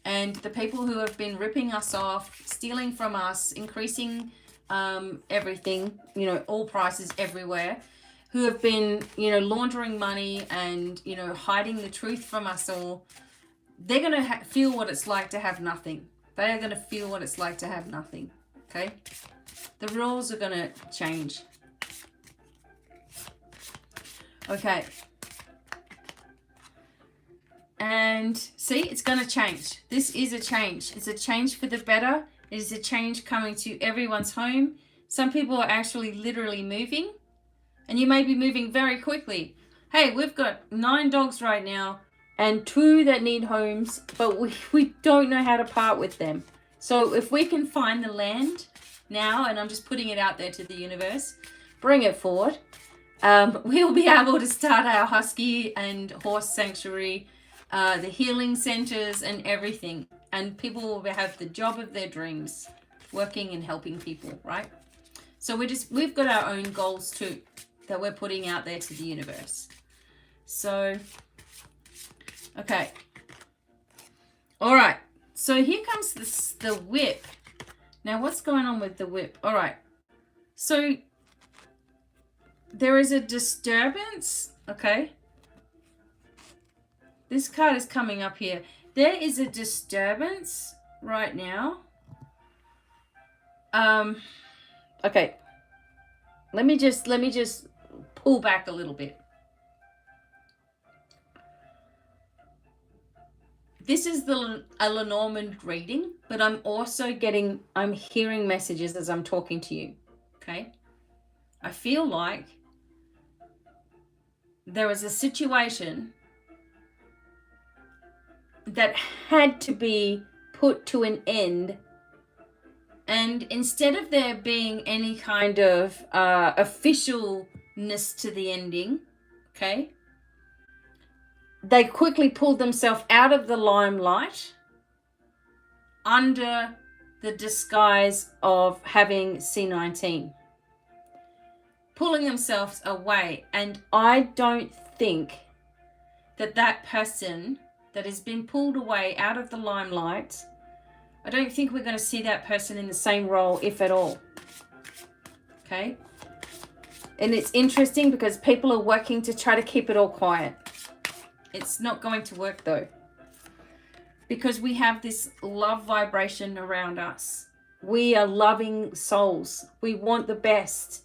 Speaker 1: And the people who have been ripping us off, stealing from us, increasing everything, all prices everywhere, who have been, laundering money and, hiding the truth from us all, they're going to feel what it's like to have nothing. They are going to feel what it's like to have nothing. Okay? The rules are going to change. Okay. And see, it's going to change. This is a change. It's a change for the better. It is a change coming to everyone's home. Some people are actually literally moving. And you may be moving very quickly. Hey, we've got 9 dogs right now and 2 that need homes, but we don't know how to part with them. So if we can find the land now, and I'm just putting it out there to the universe, bring it forward, we'll be able to start our husky and horse sanctuary, the healing centers and everything. And people will have the job of their dreams, working and helping people, right? So we've got our own goals too, that we're putting out there to the universe. So, okay. All right. So here comes the whip. Now, what's going on with the whip? All right. So there is a disturbance. Okay. This card is coming up here. There is a disturbance right now. Okay. Let me just pull back a little bit. This is a Lenormand reading, but I'm hearing messages as I'm talking to you, okay? I feel like there was a situation that had to be put to an end, and instead of there being any kind of officialness to the ending, okay, they quickly pulled themselves out of the limelight under the disguise of having C19, pulling themselves away. And I don't think that that person that has been pulled away out of the limelight, I don't think we're going to see that person in the same role, if at all. Okay? And it's interesting because people are working to try to keep it all quiet. It's not going to work though. Because we have this love vibration around us. We are loving souls. We want the best.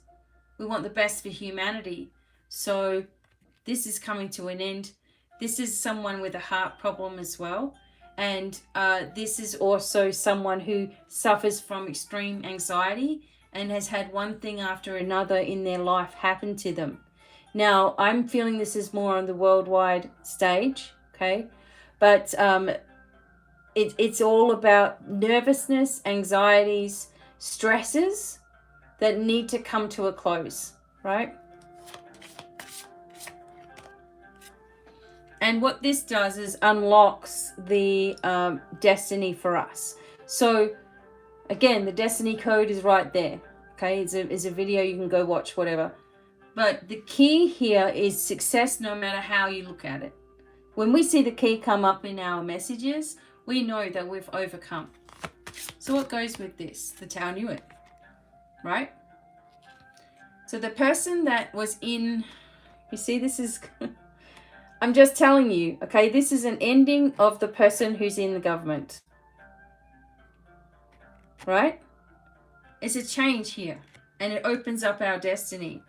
Speaker 1: We want the best for humanity. So this is coming to an end. This is someone with a heart problem as well. And this is also someone who suffers from extreme anxiety and has had one thing after another in their life happen to them. Now, I'm feeling this is more on the worldwide stage, okay? But it's all about nervousness, anxieties, stresses that need to come to a close, right? And what this does is unlocks the destiny for us. So again, the destiny code is right there. Okay, it's a video you can go watch, whatever. But the key here is success no matter how you look at it. When we see the key come up in our messages, we know that we've overcome. So what goes with this? The Tao knew it, right? So the person that was in, you see, this is... I'm just telling you, okay, this is an ending of the person who's in the government. Right? It's a change here. And it opens up our destiny.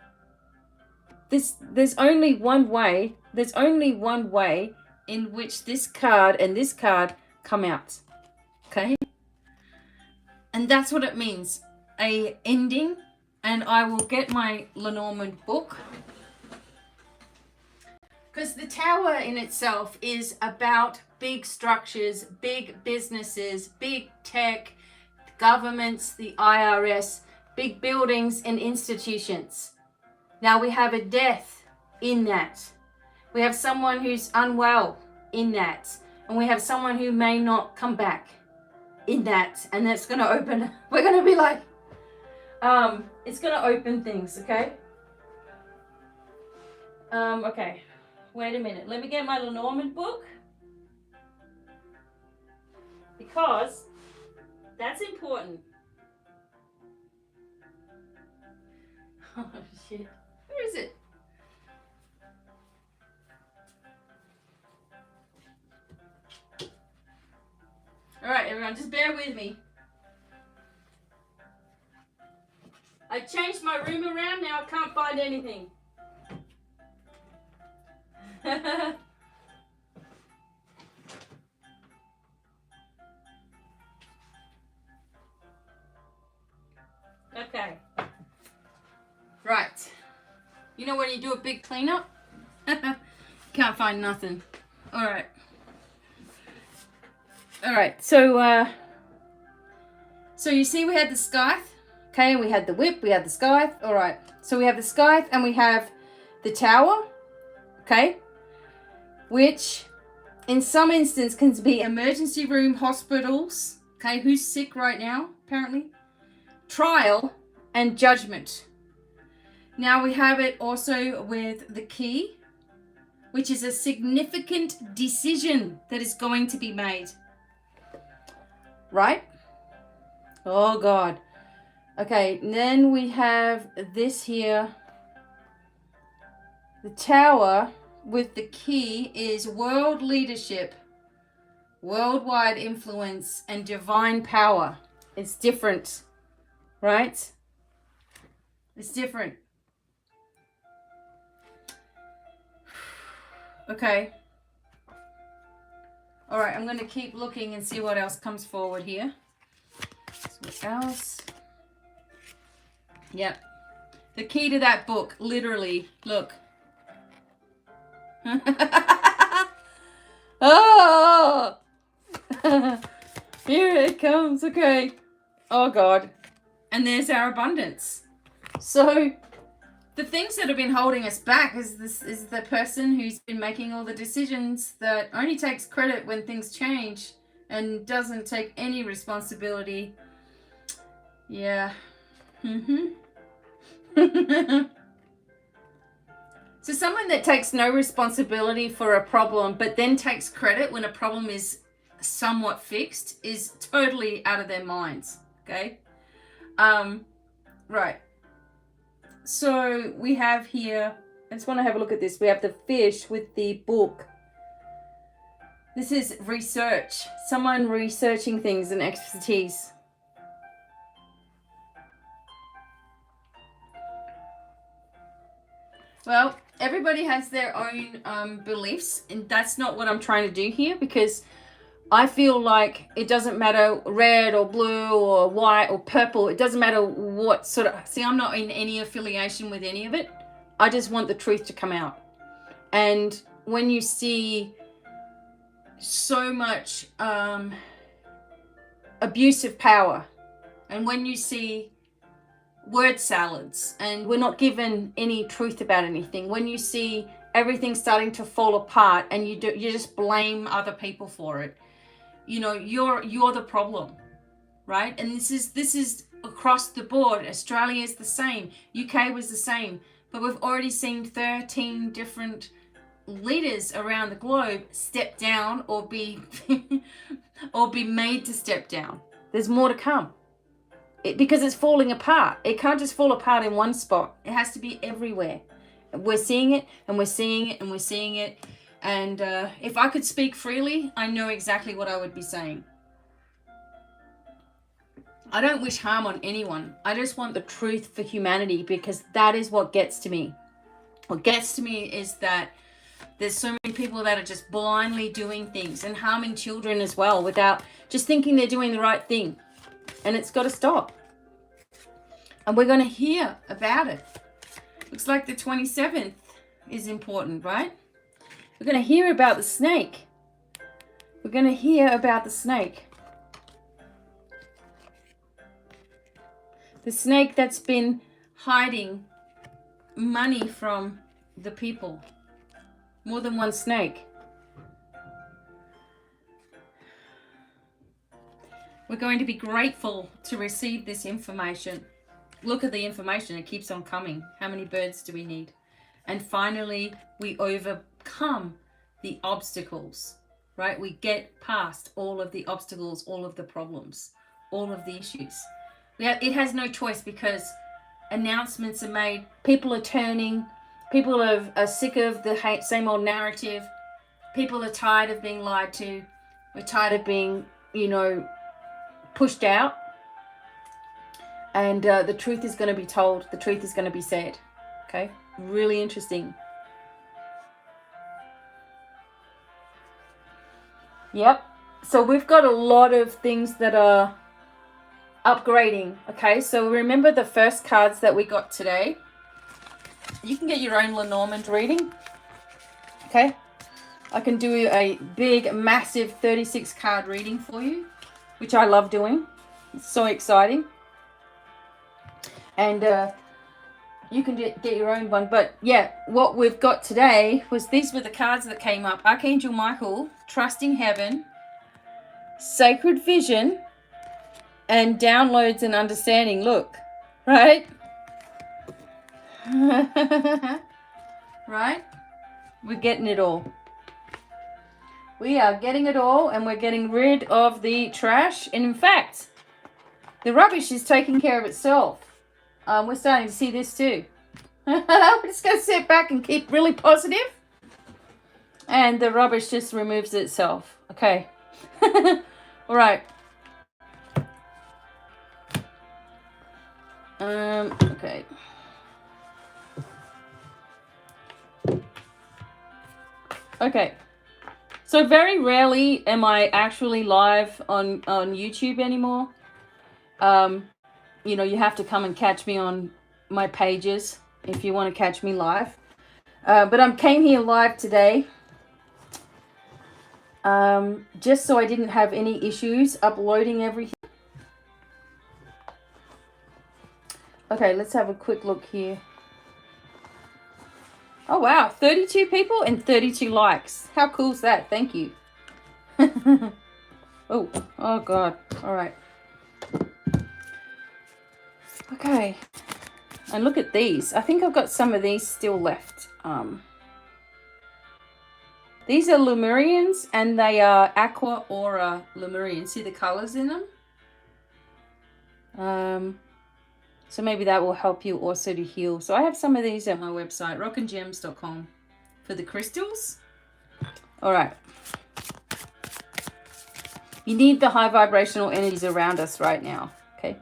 Speaker 1: There's only one way. There's only one way in which this card and this card come out. Okay? And that's what it means. A ending. And I will get my Lenormand book. Because the Tower in itself is about big structures, big businesses, big tech, governments, the IRS, big buildings and institutions. Now we have a death in that. We have someone who's unwell in that. And we have someone who may not come back in that. And that's going to open, we're going to be like, it's going to open things, okay? Okay. Wait a minute. Let me get my Lenormand book. Because that's important. Oh, shit. Where is it? Alright, everyone, just bear with me. I changed my room around, now I can't find anything. Okay. Right. You know when you do a big cleanup? Can't find nothing. Alright. Alright, so you see we had the scythe, okay, and we had the whip, we had the scythe. Alright, so we have the scythe and we have the tower, okay, which in some instances can be emergency room, hospitals, okay, who's sick right now, apparently, trial, and judgment. Now we have it also with the key, which is a significant decision that is going to be made. Right? Oh God. Okay, and then we have this here. The tower with the key is world leadership, worldwide influence, and divine power. It's different, right? It's different. Okay. All right, I'm going to keep looking and see what else comes forward here. So what else? Yep. The key to that book, literally, look. Oh! Here it comes, okay. Oh God. And there's our abundance. So, the things that have been holding us back is the person who's been making all the decisions, that only takes credit when things change and doesn't take any responsibility. Yeah. So someone that takes no responsibility for a problem but then takes credit when a problem is somewhat fixed is totally out of their minds. Okay. Right. So we have here, I just want to have a look at this. We have the fish with the book. This is research. Someone researching things and expertise. Well, everybody has their own beliefs, and that's not what I'm trying to do here, because I feel like it doesn't matter red or blue or white or purple. It doesn't matter what sort of... See, I'm not in any affiliation with any of it. I just want the truth to come out. And when you see so much abuse of power, and when you see word salads and we're not given any truth about anything, when you see everything starting to fall apart and you just blame other people for it, you know, you're the problem, right? And this is across the board. Australia is the same, UK was the same, but we've already seen 13 different leaders around the globe step down or be or be made to step down. There's more to come. Because it's falling apart. It can't just fall apart in one spot. It has to be everywhere. We're seeing it, and we're seeing it, and we're seeing it. And if I could speak freely, I know exactly what I would be saying. I don't wish harm on anyone. I just want the truth for humanity, because that is what gets to me. What gets to me is that there's so many people that are just blindly doing things and harming children as well, without just thinking they're doing the right thing. And it's got to stop. And we're going to hear about it. Looks like the 27th is important, right? We're going to hear about the snake. We're going to hear about the snake. The snake that's been hiding money from the people. More than one snake. We're going to be grateful to receive this information. Look at the information. It keeps on coming. How many birds do we need? And finally, we overcome the obstacles, right? We get past all of the obstacles, all of the problems, all of the issues. It has no choice, because announcements are made. People are turning. People are sick of the same old narrative. People are tired of being lied to. We're tired of being, pushed out. And the truth is going to be told. The truth is going to be said. Okay? Really interesting. Yep. So we've got a lot of things that are upgrading. Okay? So remember the first cards that we got today? You can get your own Lenormand reading. Okay? I can do a big, massive 36 card reading for you, which I love doing. It's so exciting. And you can get your own one. But yeah, what we've got today was, these were the cards that came up. Archangel Michael, Trusting Heaven, Sacred Vision, and Downloads and Understanding. Look, right? Right? We're getting it all. We are getting it all, and we're getting rid of the trash. And in fact, the rubbish is taking care of itself. We're starting to see this too. We're just going to sit back and keep really positive, and the rubbish just removes itself. Okay. All right. Okay. Okay. So very rarely am I actually live on YouTube anymore. You have to come and catch me on my pages if you want to catch me live. But I came here live today just so I didn't have any issues uploading everything. Okay, let's have a quick look here. Oh, wow. 32 people and 32 likes. How cool is that? Thank you. Oh, God. All right. Okay. And look at these. I think I've got some of these still left. These are Lemurians, and they are Aqua Aura Lemurians. See the colors in them? So maybe that will help you also to heal. So I have some of these at my website, rockandgems.com, for the crystals. All right. You need the high vibrational energies around us right now, okay?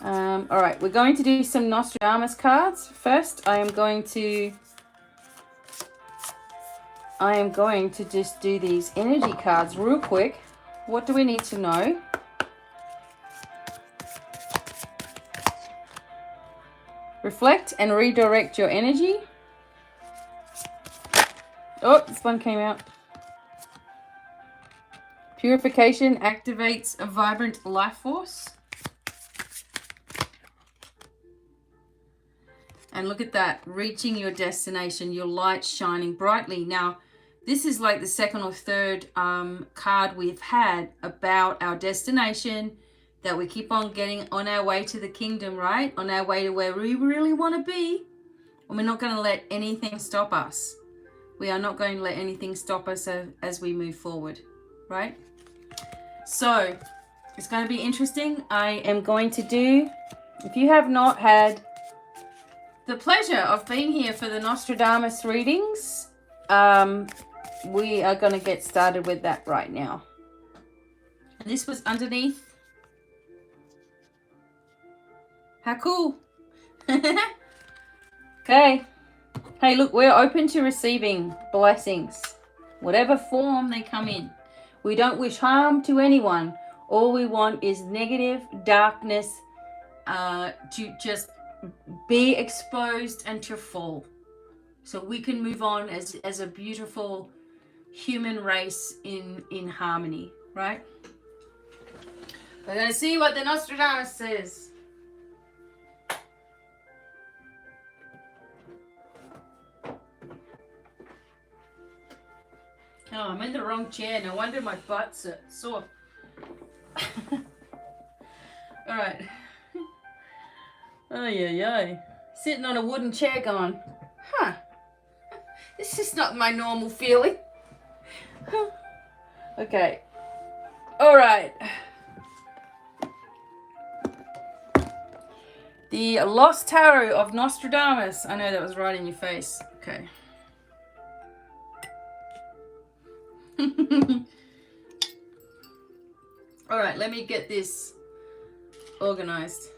Speaker 1: All right, we're going to do some Nostradamus cards. First, I am going to just do these energy cards real quick. What do we need to know? Reflect and redirect your energy. Oh, this one came out. Purification activates a vibrant life force. And look at that, reaching your destination, your light shining brightly. Now, this is like the second or third card we've had about our destination, that we keep on getting on our way to the kingdom, right? On our way to where we really want to be. And we're not going to let anything stop us. We are not going to let anything stop us as we move forward, right? So, it's going to be interesting. I am going to do, if you have not had the pleasure of being here for the Nostradamus readings, we are going to get started with that right now. And this was underneath. How cool. Okay. Hey, look, we're open to receiving blessings, whatever form they come in. We don't wish harm to anyone. All we want is negative darkness to just be exposed and to fall, so we can move on as a beautiful human race in harmony, right? We're going to see what the Nostradamus says. Oh, I'm in the wrong chair. No wonder my butt's sore. All right. Oh, yeah. Sitting on a wooden chair going, huh, this is not my normal feeling. Okay. All right. The Lost Tarot of Nostradamus. I know that was right in your face. Okay. All right, let me get this organized.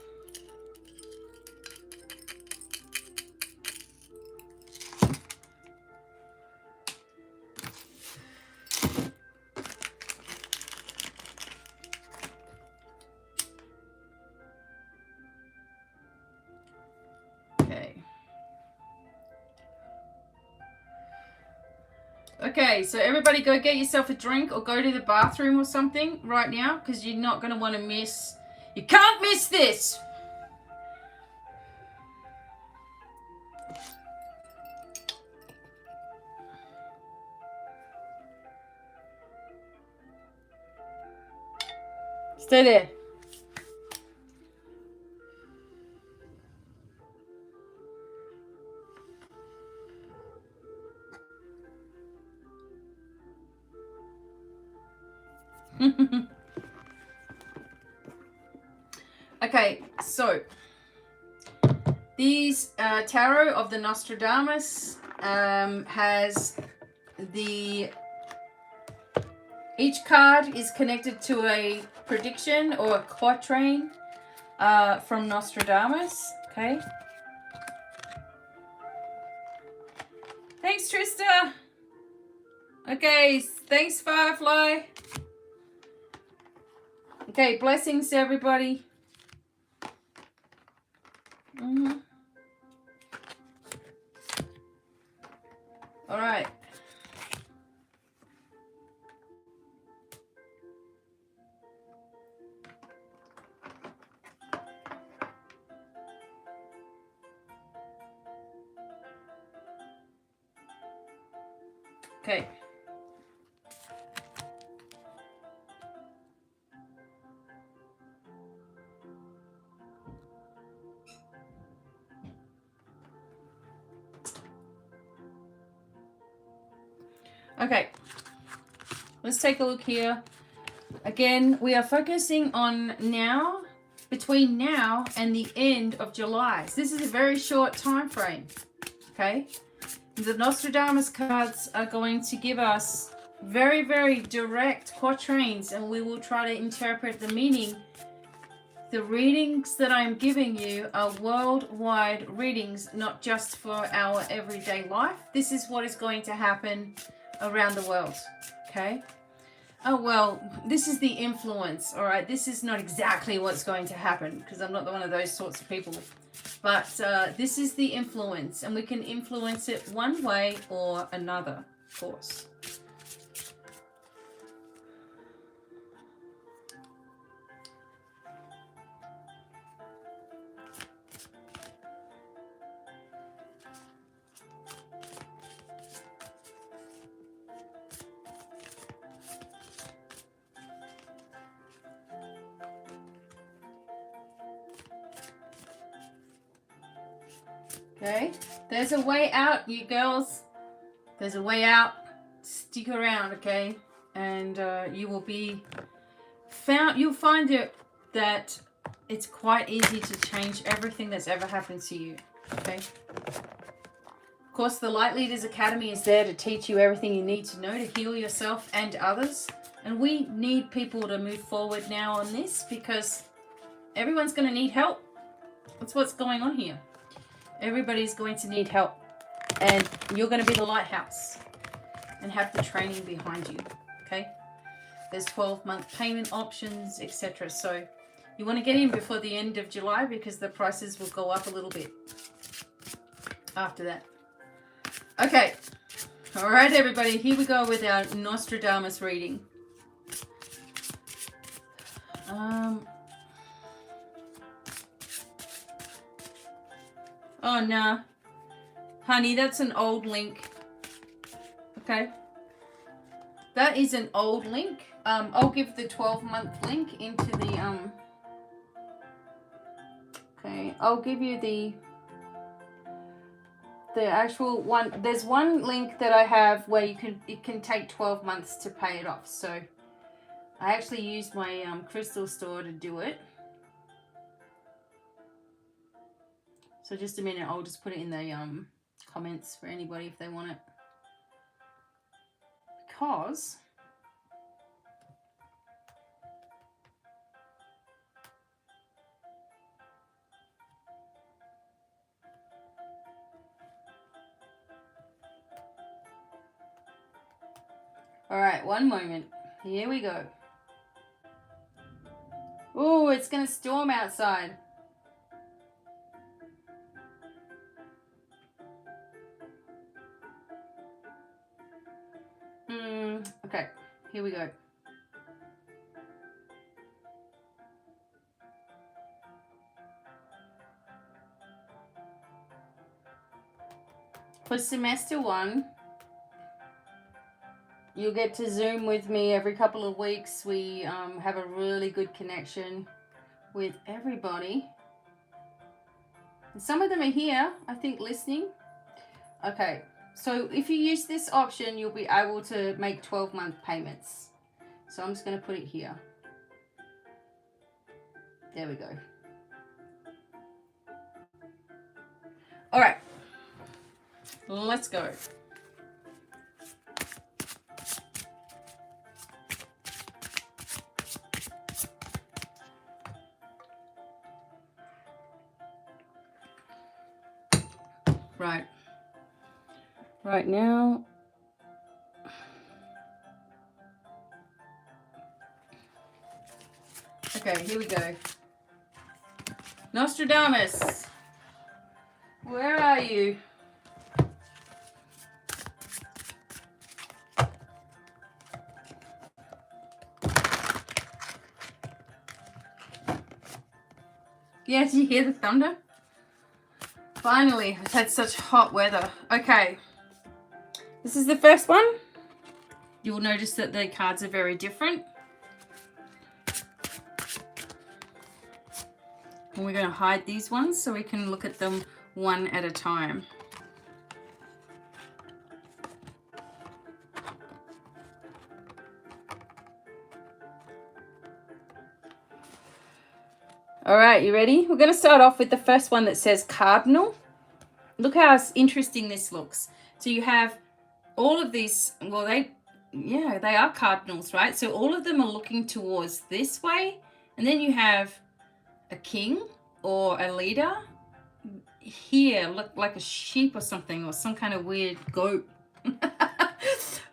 Speaker 1: Okay, so everybody go get yourself a drink or go to the bathroom or something right now, because you're not going to want to miss. You can't miss this. Stay there. Okay, so these tarot of the Nostradamus has each card is connected to a prediction or a quatrain from Nostradamus. Okay. Thanks, Trista. Okay, thanks, Firefly. Okay, blessings to everybody. All right. Okay. Okay, let's take a look here. Again, we are focusing on now, between now and the end of July. So this is a very short time frame, okay? The Nostradamus cards are going to give us very, very direct quatrains, and we will try to interpret the meaning. The readings that I'm giving you are worldwide readings, not just for our everyday life. This is what is going to happen around the world, okay? Oh, well, this is the influence, all right? This is not exactly what's going to happen because I'm not one of those sorts of people. But this is the influence, and we can influence it one way or another, of course. Okay, there's a way out, you girls. There's a way out. Stick around, okay? And you will be found. You'll find it that it's quite easy to change everything that's ever happened to you. Okay. Of course, the Light Leaders Academy is there to teach you everything you need to know to heal yourself and others. And we need people to move forward now on this because everyone's going to need help. That's what's going on here. Everybody's going to need help, and you're going to be the lighthouse and have the training behind you, okay? There's 12-month payment options, etc. So you want to get in before the end of July because the prices will go up a little bit after that. Okay, all right, everybody, here we go with our Nostradamus reading. Oh, nah. Honey, that's an old link. Okay. That is an old link. I'll give the 12-month link into the, okay, I'll give you the actual one. There's one link that I have where it can take 12 months to pay it off. So I actually used my crystal store to do it. So just a minute, I'll just put it in the comments for anybody if they want it. Because all right, one moment. Here we go. Oh, it's going to storm outside. Okay, here we go. For semester 1, you'll get to Zoom with me every couple of weeks. We have a really good connection with everybody. And some of them are here, I think, listening. Okay. So if you use this option, you'll be able to make 12-month payments. So I'm just going to put it here. There we go. All right. Let's go. Right. Right now, okay, here we go. Nostradamus, where are you? Yeah, did you hear the thunder? Finally, I've had such hot weather. Okay. This is the first one. you'll notice that the cards are very different. And we're going to hide these ones so we can look at them one at a time. All right, you ready? We're going to start off with the first one that says cardinal. Look how interesting this looks. So you have all of these, well, they are cardinals, right? So all of them are looking towards this way. And then you have a king or a leader here, look like a sheep or something, or some kind of weird goat.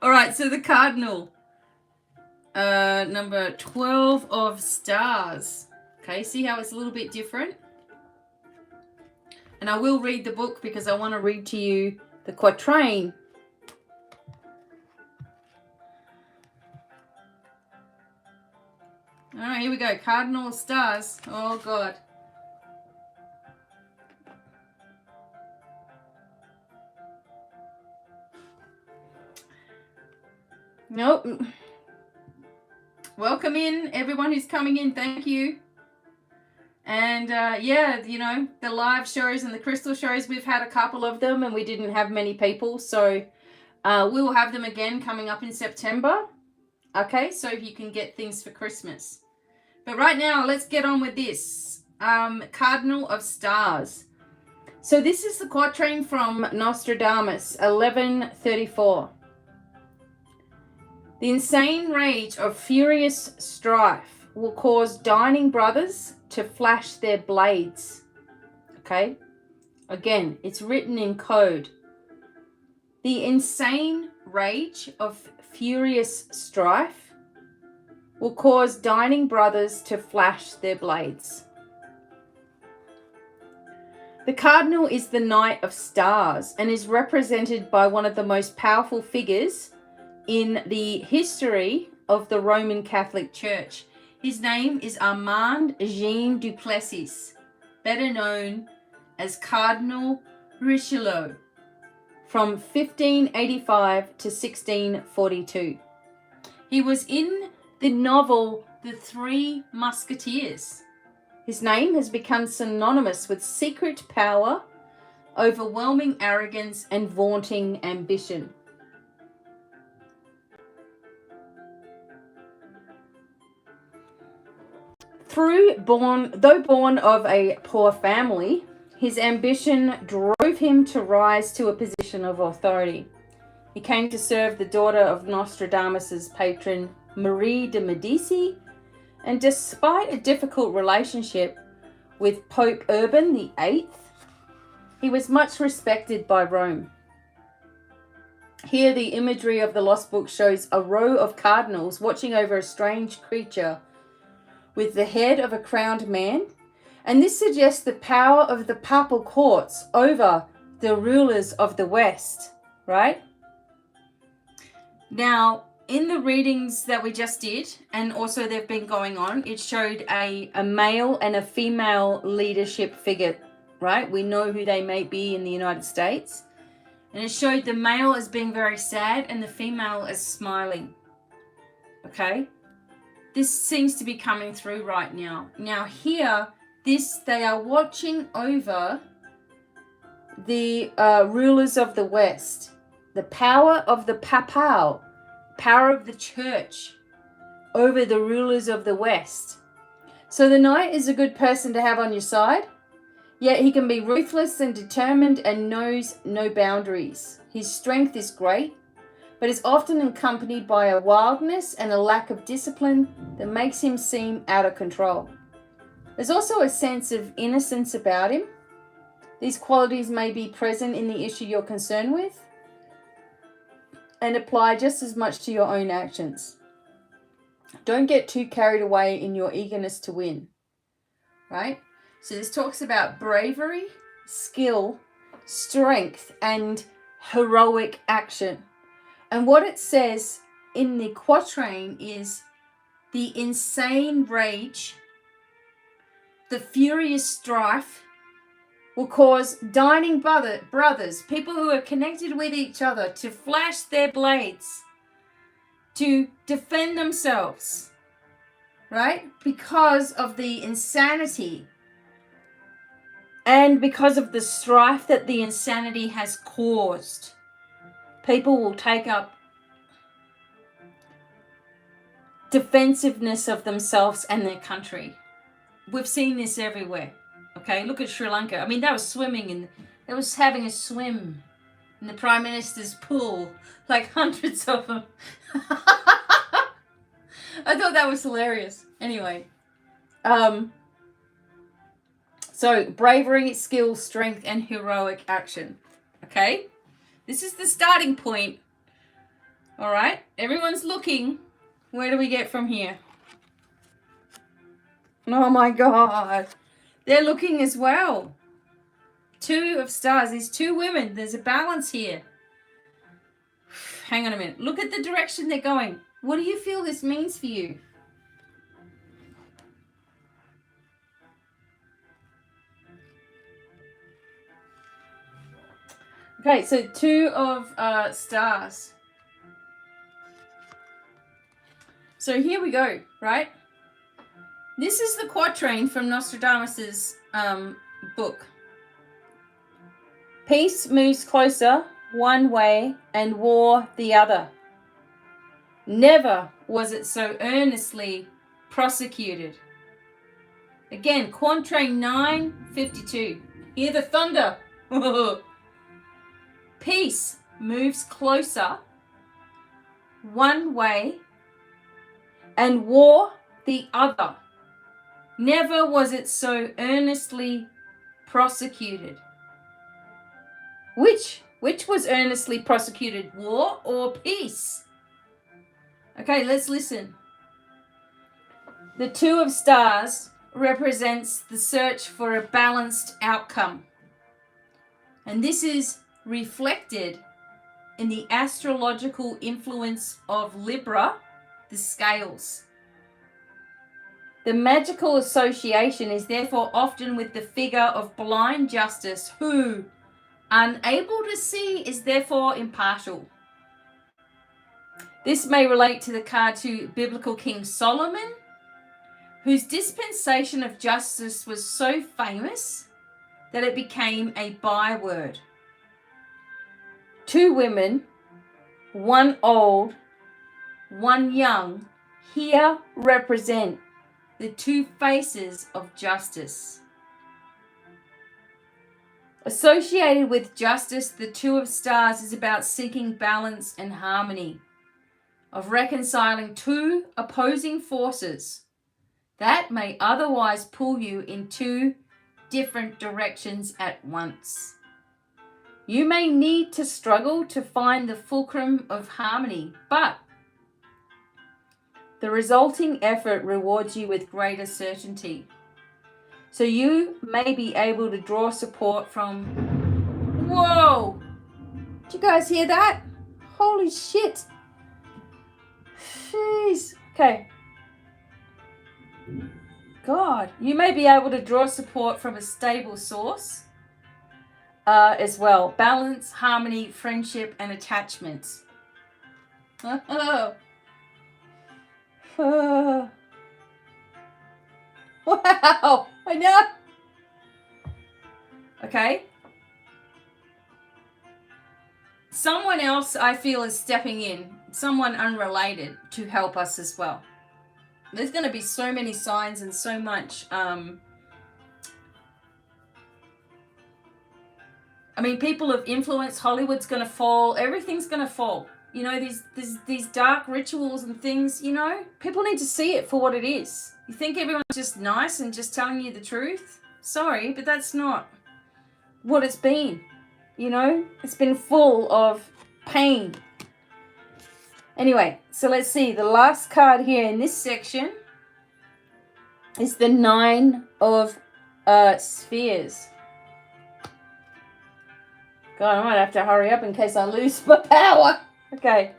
Speaker 1: All right, so the cardinal, number 12 of stars. Okay, see how it's a little bit different? And I will read the book because I want to read to you the quatrain. All right, here we go. Cardinal of stars. Oh, God. Nope. Welcome in, everyone who's coming in. Thank you. And yeah, you know, the live shows and the crystal shows, we've had a couple of them and we didn't have many people. So we will have them again coming up in September. Okay, so you can get things for Christmas. But right now, let's get on with this. Cardinal of stars. So this is the quatrain from Nostradamus, 1134. The insane rage of furious strife will cause dining brothers to flash their blades. Okay? Again, it's written in code. The insane rage of furious strife will cause dining brothers to flash their blades. The cardinal is the knight of stars and is represented by one of the most powerful figures in the history of the Roman Catholic Church. His name is Armand Jean Duplessis, better known as Cardinal Richelieu, from 1585 to 1642. He was in the novel The Three Musketeers. His name has become synonymous with secret power, overwhelming arrogance, and vaunting ambition. Though born of a poor family, his ambition drove him to rise to a position of authority. He came to serve the daughter of Nostradamus's patron, Marie de Medici, and despite a difficult relationship with Pope Urban VIII, he was much respected by Rome. Here, the imagery of the Lost Book shows a row of cardinals watching over a strange creature with the head of a crowned man, and this suggests the power of the papal courts over the rulers of the West, right? Now, in the readings that we just did, and also they've been going on, it showed a male and a female leadership figure, right? We know who they may be in the United States. And it showed the male as being very sad and the female as smiling. Okay? This seems to be coming through right now. Now here, they are watching over the rulers of the West. The power of the papal, power of the church over the rulers of the West. So the knight is a good person to have on your side, yet he can be ruthless and determined and knows no boundaries. His strength is great, but is often accompanied by a wildness and a lack of discipline that makes him seem out of control. There's also a sense of innocence about him. These qualities may be present in the issue you're concerned with and apply just as much to your own actions. Don't get too carried away in your eagerness to win, right? So this talks about bravery, skill, strength, and heroic action. And what it says in the quatrain is the insane rage, the furious strife will cause dining brothers, people who are connected with each other, to flash their blades. to defend themselves, right? Because of the insanity and because of the strife that the insanity has caused. People will take up defensiveness of themselves and their country. We've seen this everywhere. Okay, look at Sri Lanka. I mean, they was having a swim in the Prime Minister's pool, like hundreds of them. I thought that was hilarious. Anyway, so bravery, skill, strength, and heroic action. Okay, this is the starting point. All right, everyone's looking. Where do we get from here? Oh my God, they're looking as well. 2 of stars. There's 2 women. There's a balance here. Hang on a minute. Look at the direction they're going. What do you feel this means for you? Okay, so 2 of stars. So here we go, right? This is the quatrain from Nostradamus's book. Peace moves closer one way and war the other. Never was it so earnestly prosecuted. Again, quatrain 9:52. Hear the thunder. Peace moves closer one way and war the other. Never was it so earnestly prosecuted. Which was earnestly prosecuted, war or peace? Okay, let's listen. The 2 of stars represents the search for a balanced outcome. And this is reflected in the astrological influence of Libra, the scales. The magical association is therefore often with the figure of blind justice who, unable to see, is therefore impartial. This may relate to the card to biblical King Solomon, whose dispensation of justice was so famous that it became a byword. 2 women, 1 old, 1 young, here represent the 2 faces of justice. Associated with justice, the 2 of stars is about seeking balance and harmony, of reconciling 2 opposing forces that may otherwise pull you in 2 different directions at once. You may need to struggle to find the fulcrum of harmony, but the resulting effort rewards you with greater certainty. So you may be able to draw support from... Whoa! Did you guys hear that? Holy shit! Jeez. Okay. God, you may be able to draw support from a stable source as well. Balance, harmony, friendship, and attachments. Oh. Wow, I know. Okay. Someone else I feel is stepping in, someone unrelated, to help us as well. There's going to be so many signs and so much. I mean, people of influence, Hollywood's going to fall, everything's going to fall. You know, these dark rituals and things, you know, people need to see it for what it is. You think everyone's just nice and just telling you the truth? Sorry, but that's not what it's been. You know, it's been full of pain. Anyway, so let's see. The last card here in this section is the 9 of spheres. God, I might have to hurry up in case I lose my power. Okay.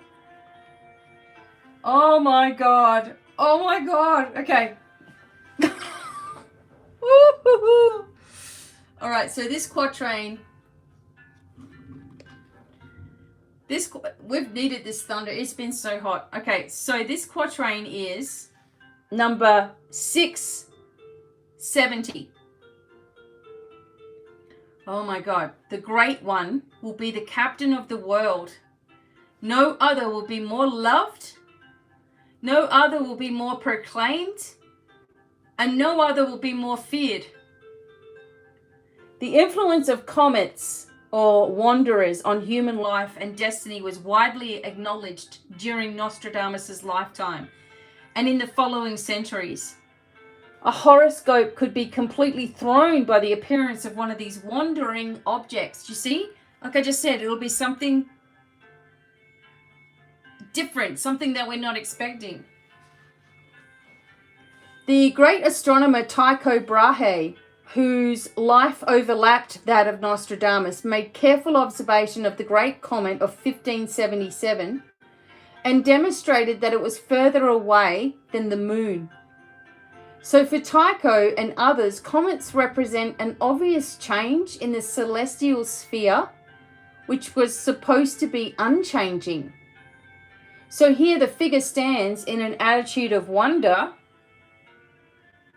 Speaker 1: Oh my God. Oh my God. Okay. All right, so this quatrain We've needed this thunder. It's been so hot. Okay, so this quatrain is number 670. Oh my God. The Great One will be the captain of the world. No other will be more loved. No other will be more proclaimed. And no other will be more feared. The influence of comets or wanderers on human life and destiny was widely acknowledged during Nostradamus' lifetime and in the following centuries. A horoscope could be completely thrown by the appearance of one of these wandering objects. You see? Like I just said, it'll be something different, something that we're not expecting. The great astronomer Tycho Brahe, whose life overlapped that of Nostradamus, made careful observation of the great comet of 1577 and demonstrated that it was further away than the moon. So for Tycho and others, comets represent an obvious change in the celestial sphere, which was supposed to be unchanging. So here the figure stands in an attitude of wonder,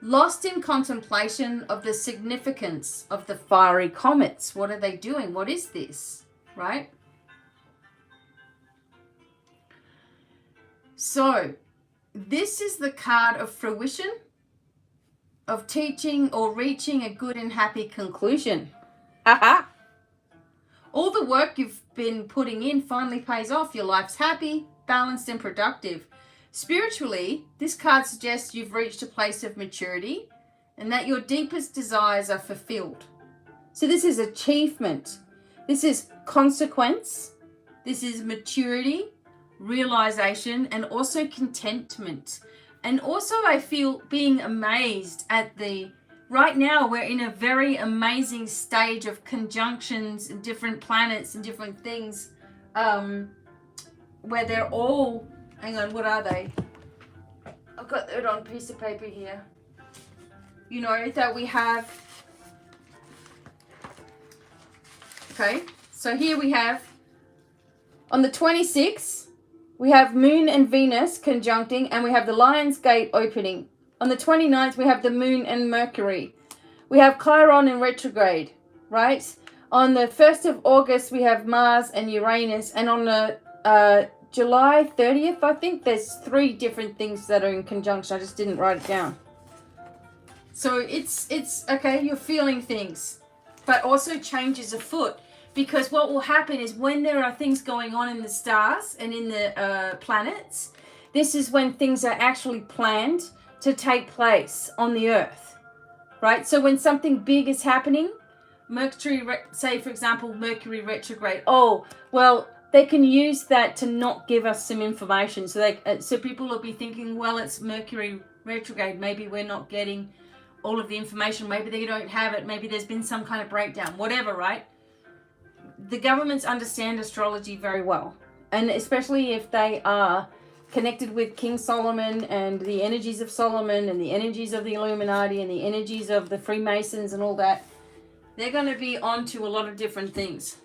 Speaker 1: lost in contemplation of the significance of the fiery comets. What are they doing? What is this? Right? So, this is the card of fruition, of teaching or reaching a good and happy conclusion. Aha! All the work you've been putting in finally pays off. Your life's happy, balanced, and productive. Spiritually, this card suggests you've reached a place of maturity and that your deepest desires are fulfilled. So this is achievement. This is consequence. This is maturity, realization, and also contentment. And also I feel being amazed at right now we're in a very amazing stage of conjunctions and different planets and different things where they're all, hang on, what are they? I've got it on a piece of paper here. You know, that we have, okay, so here we have, on the 26th, we have Moon and Venus conjuncting, and we have the Lion's Gate opening. On the 29th, we have the Moon and Mercury. We have Chiron in retrograde, right? On the 1st of August, we have Mars and Uranus. And on the July 30th, I think there's 3 different things that are in conjunction. I just didn't write it down. So it's okay, you're feeling things, but also change is afoot. Because what will happen is when there are things going on in the stars and in the planets, this is when things are actually planned to take place on the earth, right? So when something big is happening, say for example, Mercury retrograde, oh, well, they can use that to not give us some information. So so people will be thinking, well, it's Mercury retrograde. Maybe we're not getting all of the information. Maybe they don't have it. Maybe there's been some kind of breakdown, whatever, right? The governments understand astrology very well, and especially if they are connected with King Solomon and the energies of Solomon and the energies of the Illuminati and the energies of the Freemasons and all that, they're going to be onto a lot of different things,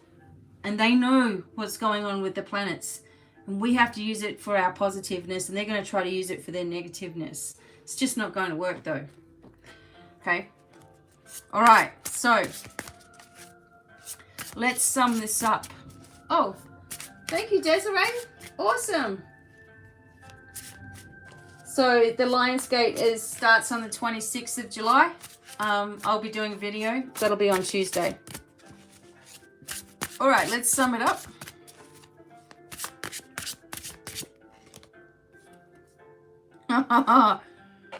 Speaker 1: and they know what's going on with the planets, and we have to use it for our positiveness, and they're going to try to use it for their negativeness. It's just not going to work though. Okay, all right, so let's sum this up. Oh, thank you, Desiree. Awesome. So the Lion's Gate starts on the 26th of July. I'll be doing a video. That'll be on Tuesday. All right, let's sum it up.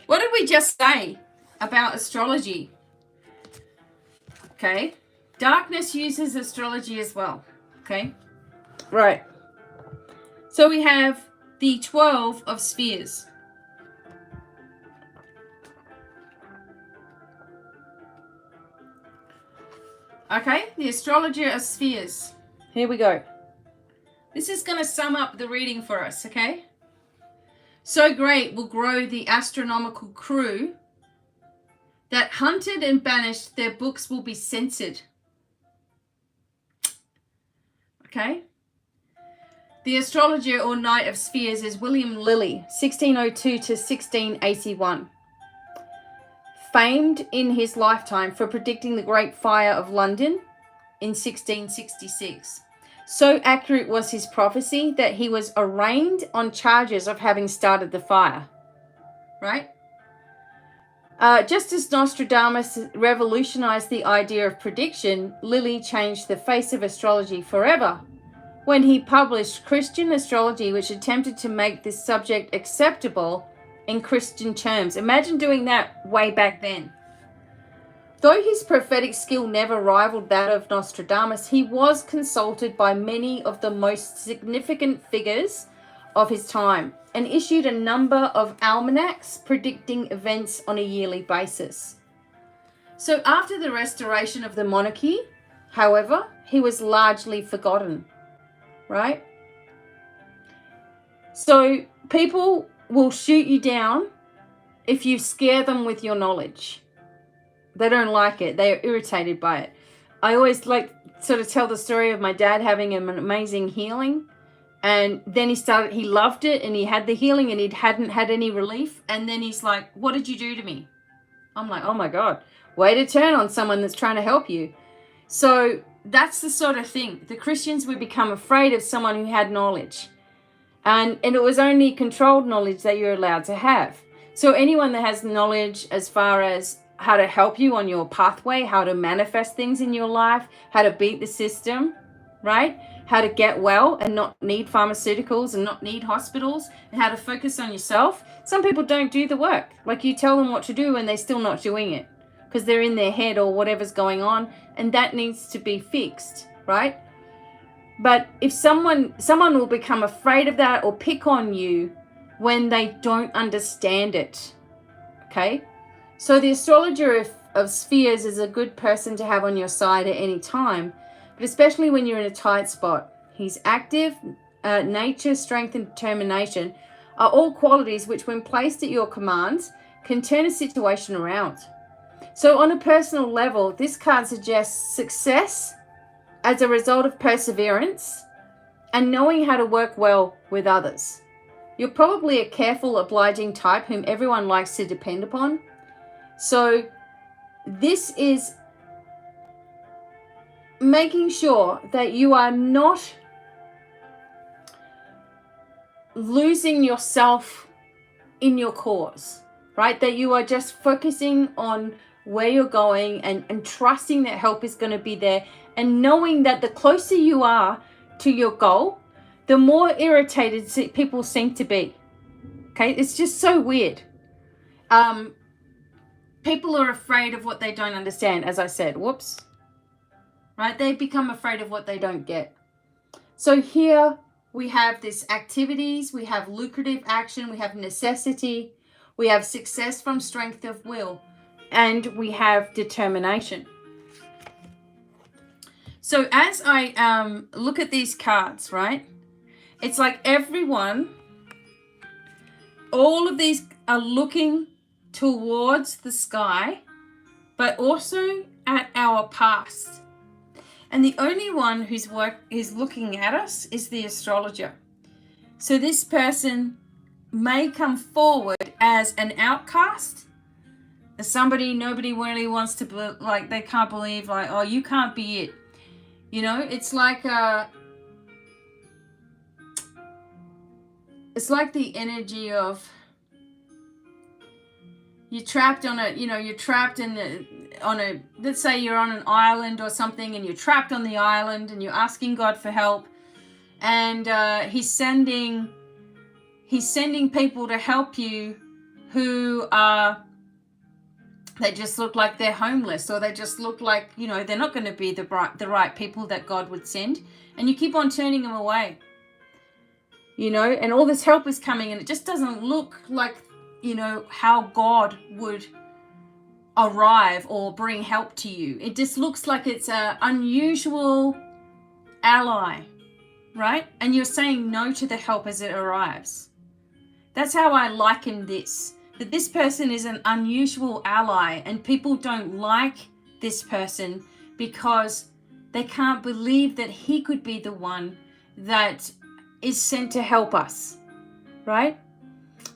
Speaker 1: What did we just say about astrology? Okay. Darkness uses astrology as well. Okay. Right. So we have the 12 of spheres. Okay. The astrologer of spheres. Here we go. This is going to sum up the reading for us. Okay. So great will grow the astronomical crew that hunted and banished, their books will be censored. Okay? The astrologer or Knight of Spheres is William Lilly, 1602 to 1681. Famed in his lifetime for predicting the Great Fire of London in 1666. So accurate was his prophecy that he was arraigned on charges of having started the fire. Right? Just as Nostradamus revolutionized the idea of prediction, Lilly changed the face of astrology forever when he published Christian Astrology, which attempted to make this subject acceptable in Christian terms. Imagine doing that way back then. Though his prophetic skill never rivaled that of Nostradamus, he was consulted by many of the most significant figures of his time and issued a number of almanacs predicting events on a yearly basis. So after the restoration of the monarchy, however, he was largely forgotten, right? So people will shoot you down if you scare them with your knowledge. They don't like it. They are irritated by it. I always like sort of tell the story of my dad having an amazing healing. And then he loved it and he had the healing and he hadn't had any relief. And then he's like, what did you do to me? I'm like, oh my God, way to turn on someone that's trying to help you. So that's the sort of thing. The Christians would become afraid of someone who had knowledge. And it was only controlled knowledge that you're allowed to have. So anyone that has knowledge as far as how to help you on your pathway, how to manifest things in your life, how to beat the system, right? How to get well and not need pharmaceuticals and not need hospitals, and how to focus on yourself. Some people don't do the work. Like you tell them what to do and they're still not doing it because they're in their head or whatever's going on, and that needs to be fixed, right? But if someone will become afraid of that or pick on you when they don't understand it, okay? So the astrologer of spheres is a good person to have on your side at any time, but especially when you're in a tight spot. He's active, nature, strength, and determination are all qualities which, when placed at your commands, can turn a situation around. So on a personal level, this card suggests success as a result of perseverance and knowing how to work well with others. You're probably a careful, obliging type whom everyone likes to depend upon. So this is making sure that you are not losing yourself in your cause, right? That you are just focusing on where you're going and trusting that help is going to be there, and knowing that the closer you are to your goal, the more irritated people seem to be. Okay, it's just so weird. People are afraid of what they don't understand, as I said. Whoops. Right? They become afraid of what they don't get. So here we have this activities, we have lucrative action, we have necessity, we have success from strength of will, and we have determination. So as I look at these cards, right? It's like everyone, all of these are looking towards the sky, but also at our past. And the only one whose work is looking at us is the astrologer. So this person may come forward as an outcast, as somebody nobody really wants to, like, they can't believe, like, oh, you can't be it. You know, it's like the energy of, you're trapped on let's say you're on an island or something, and you're trapped on the island and you're asking God for help, and he's sending people to help you who are, they just look like they're homeless, or they just look like, you know, they're not going to be the right people that God would send, and you keep on turning them away, you know, and all this help is coming and it just doesn't look like, you know, how God would arrive or bring help to you. It just looks like it's an unusual ally, right? And you're saying no to the help as it arrives. That's how I liken this, that this person is an unusual ally, and people don't like this person because they can't believe that he could be the one that is sent to help us, right?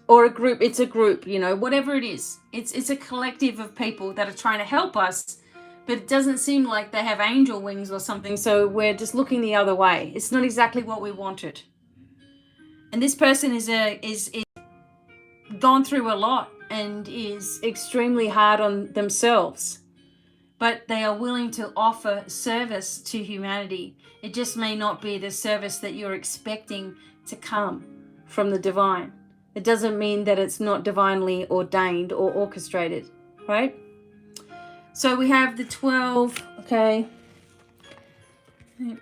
Speaker 1: Or a group, it's a group, you know, whatever it is. It's a collective of people that are trying to help us, but it doesn't seem like they have angel wings or something, so we're just looking the other way. It's not exactly what we wanted. And this person is gone through a lot and is extremely hard on themselves, but they are willing to offer service to humanity. It just may not be the service that you're expecting to come from the divine. It doesn't mean that it's not divinely ordained or orchestrated, right? So we have the 12, okay,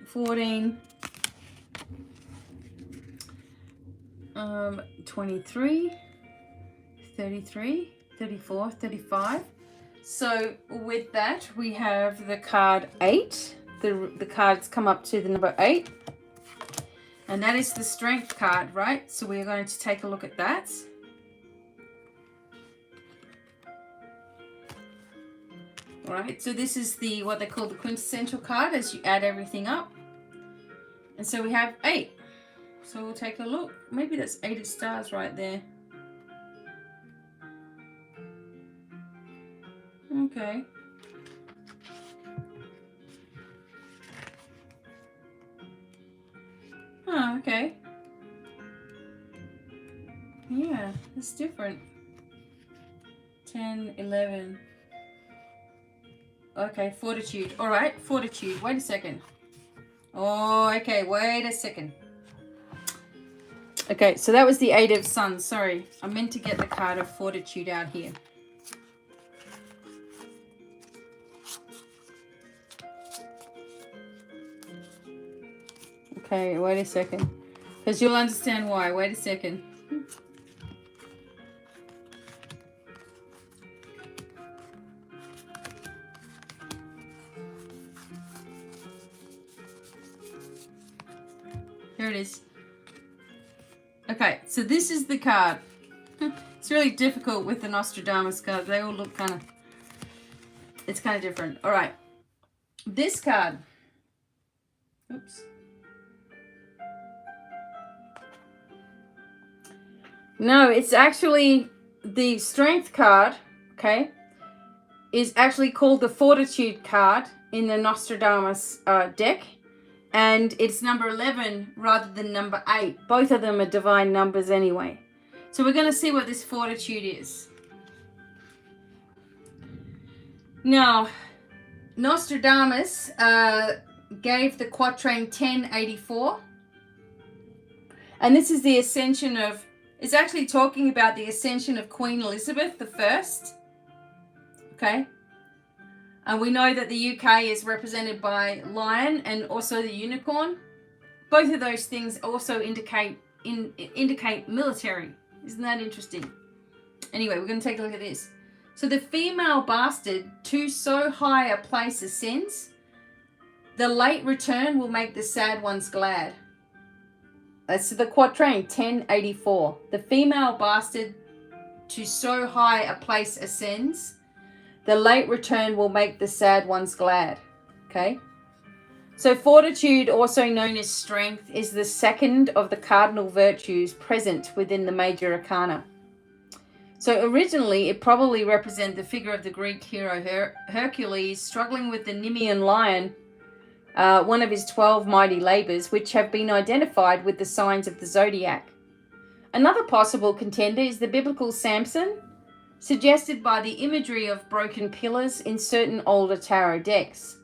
Speaker 1: 14, 23, 33, 34, 35. So with that, we have the card 8. The cards come up to the number 8. And that is the strength card, right? So we're going to take a look at that. All right, so this is the what they call the quintessential card as you add everything up. And so we have 8. So we'll take a look. Maybe that's 8 of stars right there. Okay. Oh, okay. Yeah, it's different. 10, 11. Okay, fortitude. All right, fortitude. Wait a second. Oh, okay, wait a second. Okay, so that was the 8 of Suns. Sorry, I meant to get the card of fortitude out here. Okay, wait a second. Because you'll understand why. Wait a second. Here it is. Okay, so this is the card. It's really difficult with the Nostradamus card. They all look kind of... It's kind of different. All right. This card. Oops. No, it's actually the strength card, okay, is actually called the fortitude card in the Nostradamus deck. And it's number 11 rather than number 8. Both of them are divine numbers anyway. So we're going to see what this fortitude is. Now, Nostradamus gave the quatrain 1084. And this is the ascension of... It's actually talking about the ascension of Queen Elizabeth I. Okay. And we know that the UK is represented by lion and also the unicorn. Both of those things also indicate military. Isn't that interesting? Anyway, we're going to take a look at this. So the female bastard to so high a place ascends, the late return will make the sad ones glad. That's the quatrain 1084. The female bastard to so high a place ascends, the late return will make the sad ones glad. Okay. So fortitude, also known as strength, is the second of the cardinal virtues present within the major arcana. So originally, it probably represented the figure of the Greek hero Hercules struggling with the Nemean lion, one of his 12 mighty labors, which have been identified with the signs of the zodiac. Another possible contender is the biblical Samson, suggested by the imagery of broken pillars in certain older tarot decks.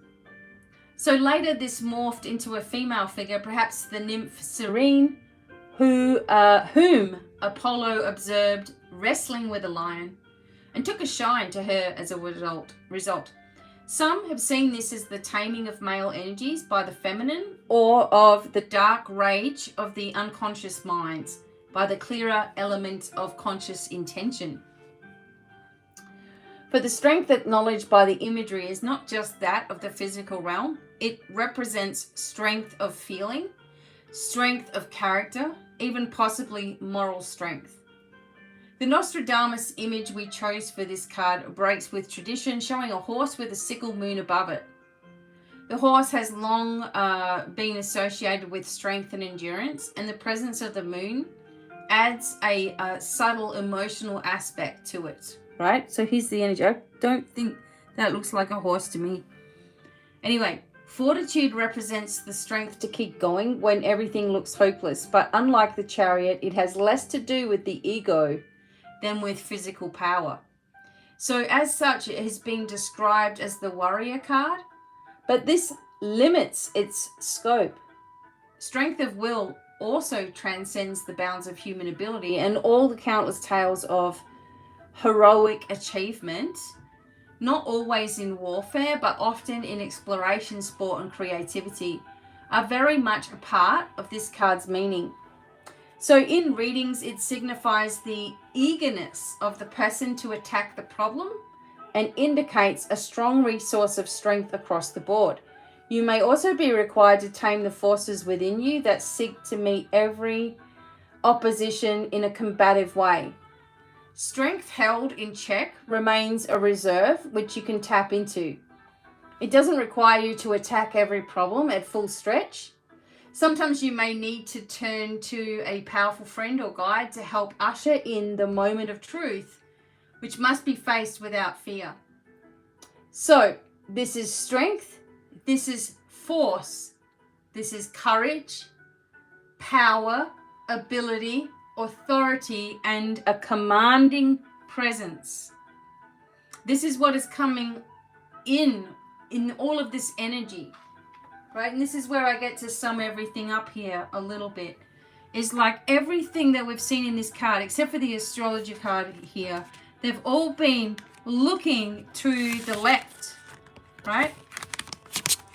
Speaker 1: So later this morphed into a female figure, perhaps the nymph Serene, whom Apollo observed wrestling with a lion and took a shine to her as a result. Some have seen this as the taming of male energies by the feminine, or of the dark rage of the unconscious minds by the clearer element of conscious intention. For the strength acknowledged by the imagery is not just that of the physical realm, it represents strength of feeling, strength of character, even possibly moral strength. The Nostradamus image we chose for this card breaks with tradition, showing a horse with a sickle moon above it. The horse has long been associated with strength and endurance, and the presence of the moon adds a subtle emotional aspect to it, right? So here's the energy. I don't think that looks like a horse to me. Anyway, fortitude represents the strength to keep going when everything looks hopeless, but unlike the Chariot, it has less to do with the ego than with physical power. So as such, it has been described as the warrior card, but this limits its scope. Strength of will also transcends the bounds of human ability, and all the countless tales of heroic achievement, not always in warfare, but often in exploration, sport, and creativity, are very much a part of this card's meaning. So in readings, it signifies the eagerness of the person to attack the problem and indicates a strong resource of strength across the board. You may also be required to tame the forces within you that seek to meet every opposition in a combative way. Strength held in check remains a reserve which you can tap into. It doesn't require you to attack every problem at full stretch. Sometimes you may need to turn to a powerful friend or guide to help usher in the moment of truth, which must be faced without fear. So, this is strength, this is force, this is courage, power, ability, authority, and a commanding presence. This is what is coming in all of this energy, right? And this is where I get to sum everything up here a little bit. Is like everything that we've seen in this card, except for the astrology card here, they've all been looking to the left, right?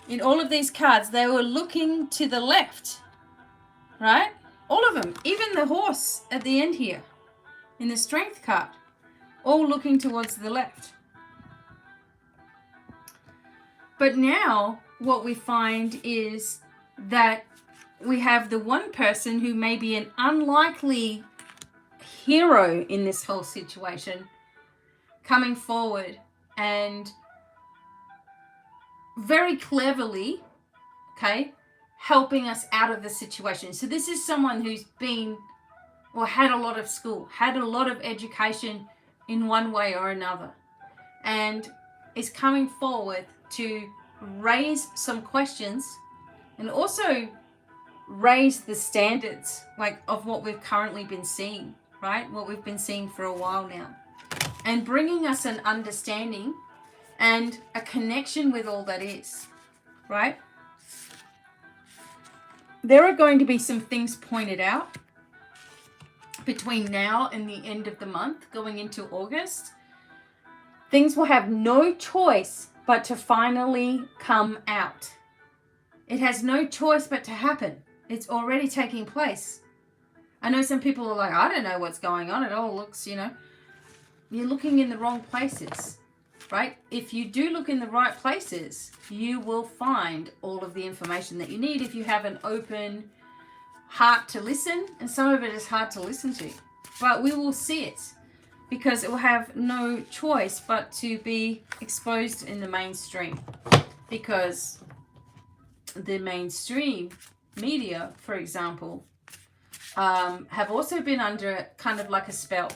Speaker 1: In all of these cards, they were looking to the left, right? All of them, even the horse at the end here, in the strength card, all looking towards the left. But now what we find is that we have the one person who may be an unlikely hero in this whole situation coming forward and very cleverly, okay, helping us out of the situation. So this is someone who's been or had a lot of school, had a lot of education in one way or another, and is coming forward to raise some questions and also raise the standards like of what we've currently been seeing, right? What we've been seeing for a while now, and bringing us an understanding and a connection with all that is, right? There are going to be some things pointed out between now and the end of the month, going into August. Things will have no choice but to finally come out. It has no choice but to happen. It's already taking place. I know some people are like, I don't know what's going on. It all looks, you're looking in the wrong places, right? If you do look in the right places, you will find all of the information that you need if you have an open heart to listen, and some of it is hard to listen to. But we will see it because it will have no choice but to be exposed in the mainstream, because the mainstream media, for example, have also been under kind of like a spell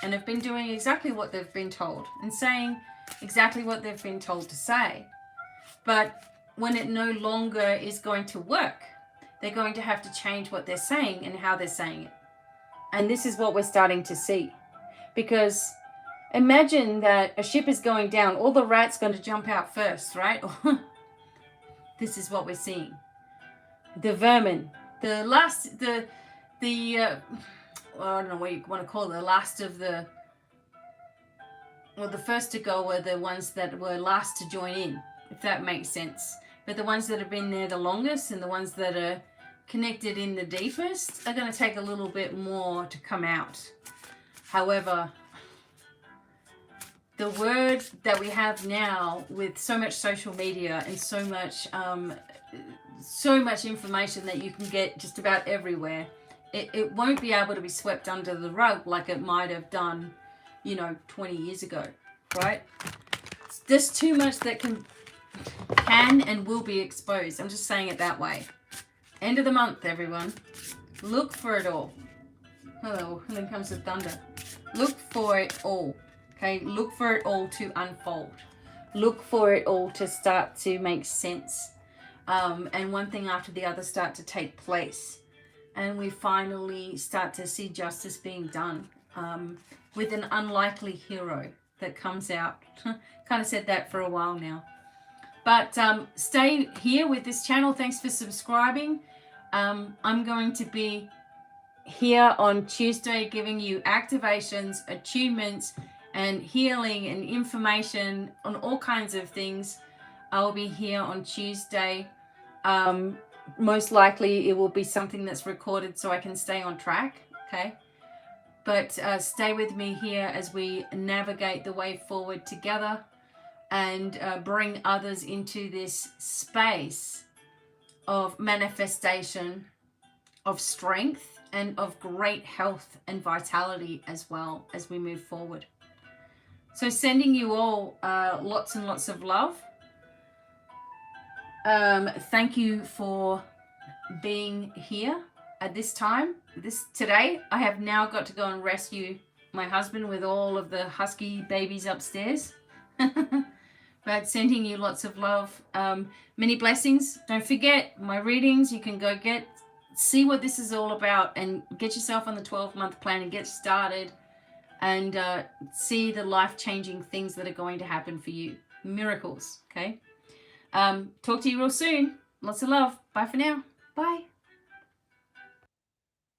Speaker 1: and have been doing exactly what they've been told and saying exactly what they've been told to say. But when it no longer is going to work, they're going to have to change what they're saying and how they're saying it. And this is what we're starting to see. Because imagine that a ship is going down, all the rats going to jump out first, right? This is what we're seeing. The vermin, the I don't know what you want to call it, the last of the, well, the first to go were the ones that were last to join in, if that makes sense. But the ones that have been there the longest and the ones that are connected in the deepest are going to take a little bit more to come out. However, the word that we have now with so much social media and so much information that you can get just about everywhere, it won't be able to be swept under the rug like it might have done, 20 years ago, right? There's too much that can can and will be exposed. I'm just saying it that way. End of the month, everyone. Look for it all. Oh, and then comes the thunder. Look for it all. Okay, look for it all to unfold. Look for it all to start to make sense. And one thing after the other start to take place. And we finally start to see justice being done with an unlikely hero that comes out. Kind of said that for a while now. But stay here with this channel. Thanks for subscribing. I'm going to be here on Tuesday giving you activations, attunements, and healing and information on all kinds of things. I'll be here on Tuesday. Most likely it will be something that's recorded so I can stay on track, okay? But stay with me here as we navigate the way forward together and bring others into this space of manifestation, of strength, and of great health and vitality as well as we move forward. So sending you all lots and lots of love. Thank you for being here at this time. Today, I have now got to go and rescue my husband with all of the husky babies upstairs. But sending you lots of love. Many blessings. Don't forget my readings. You can go see what this is all about and get yourself on the 12-month plan and get started and see the life-changing things that are going to happen for you. Miracles, okay? Talk to you real soon. Lots of love. Bye for now. Bye.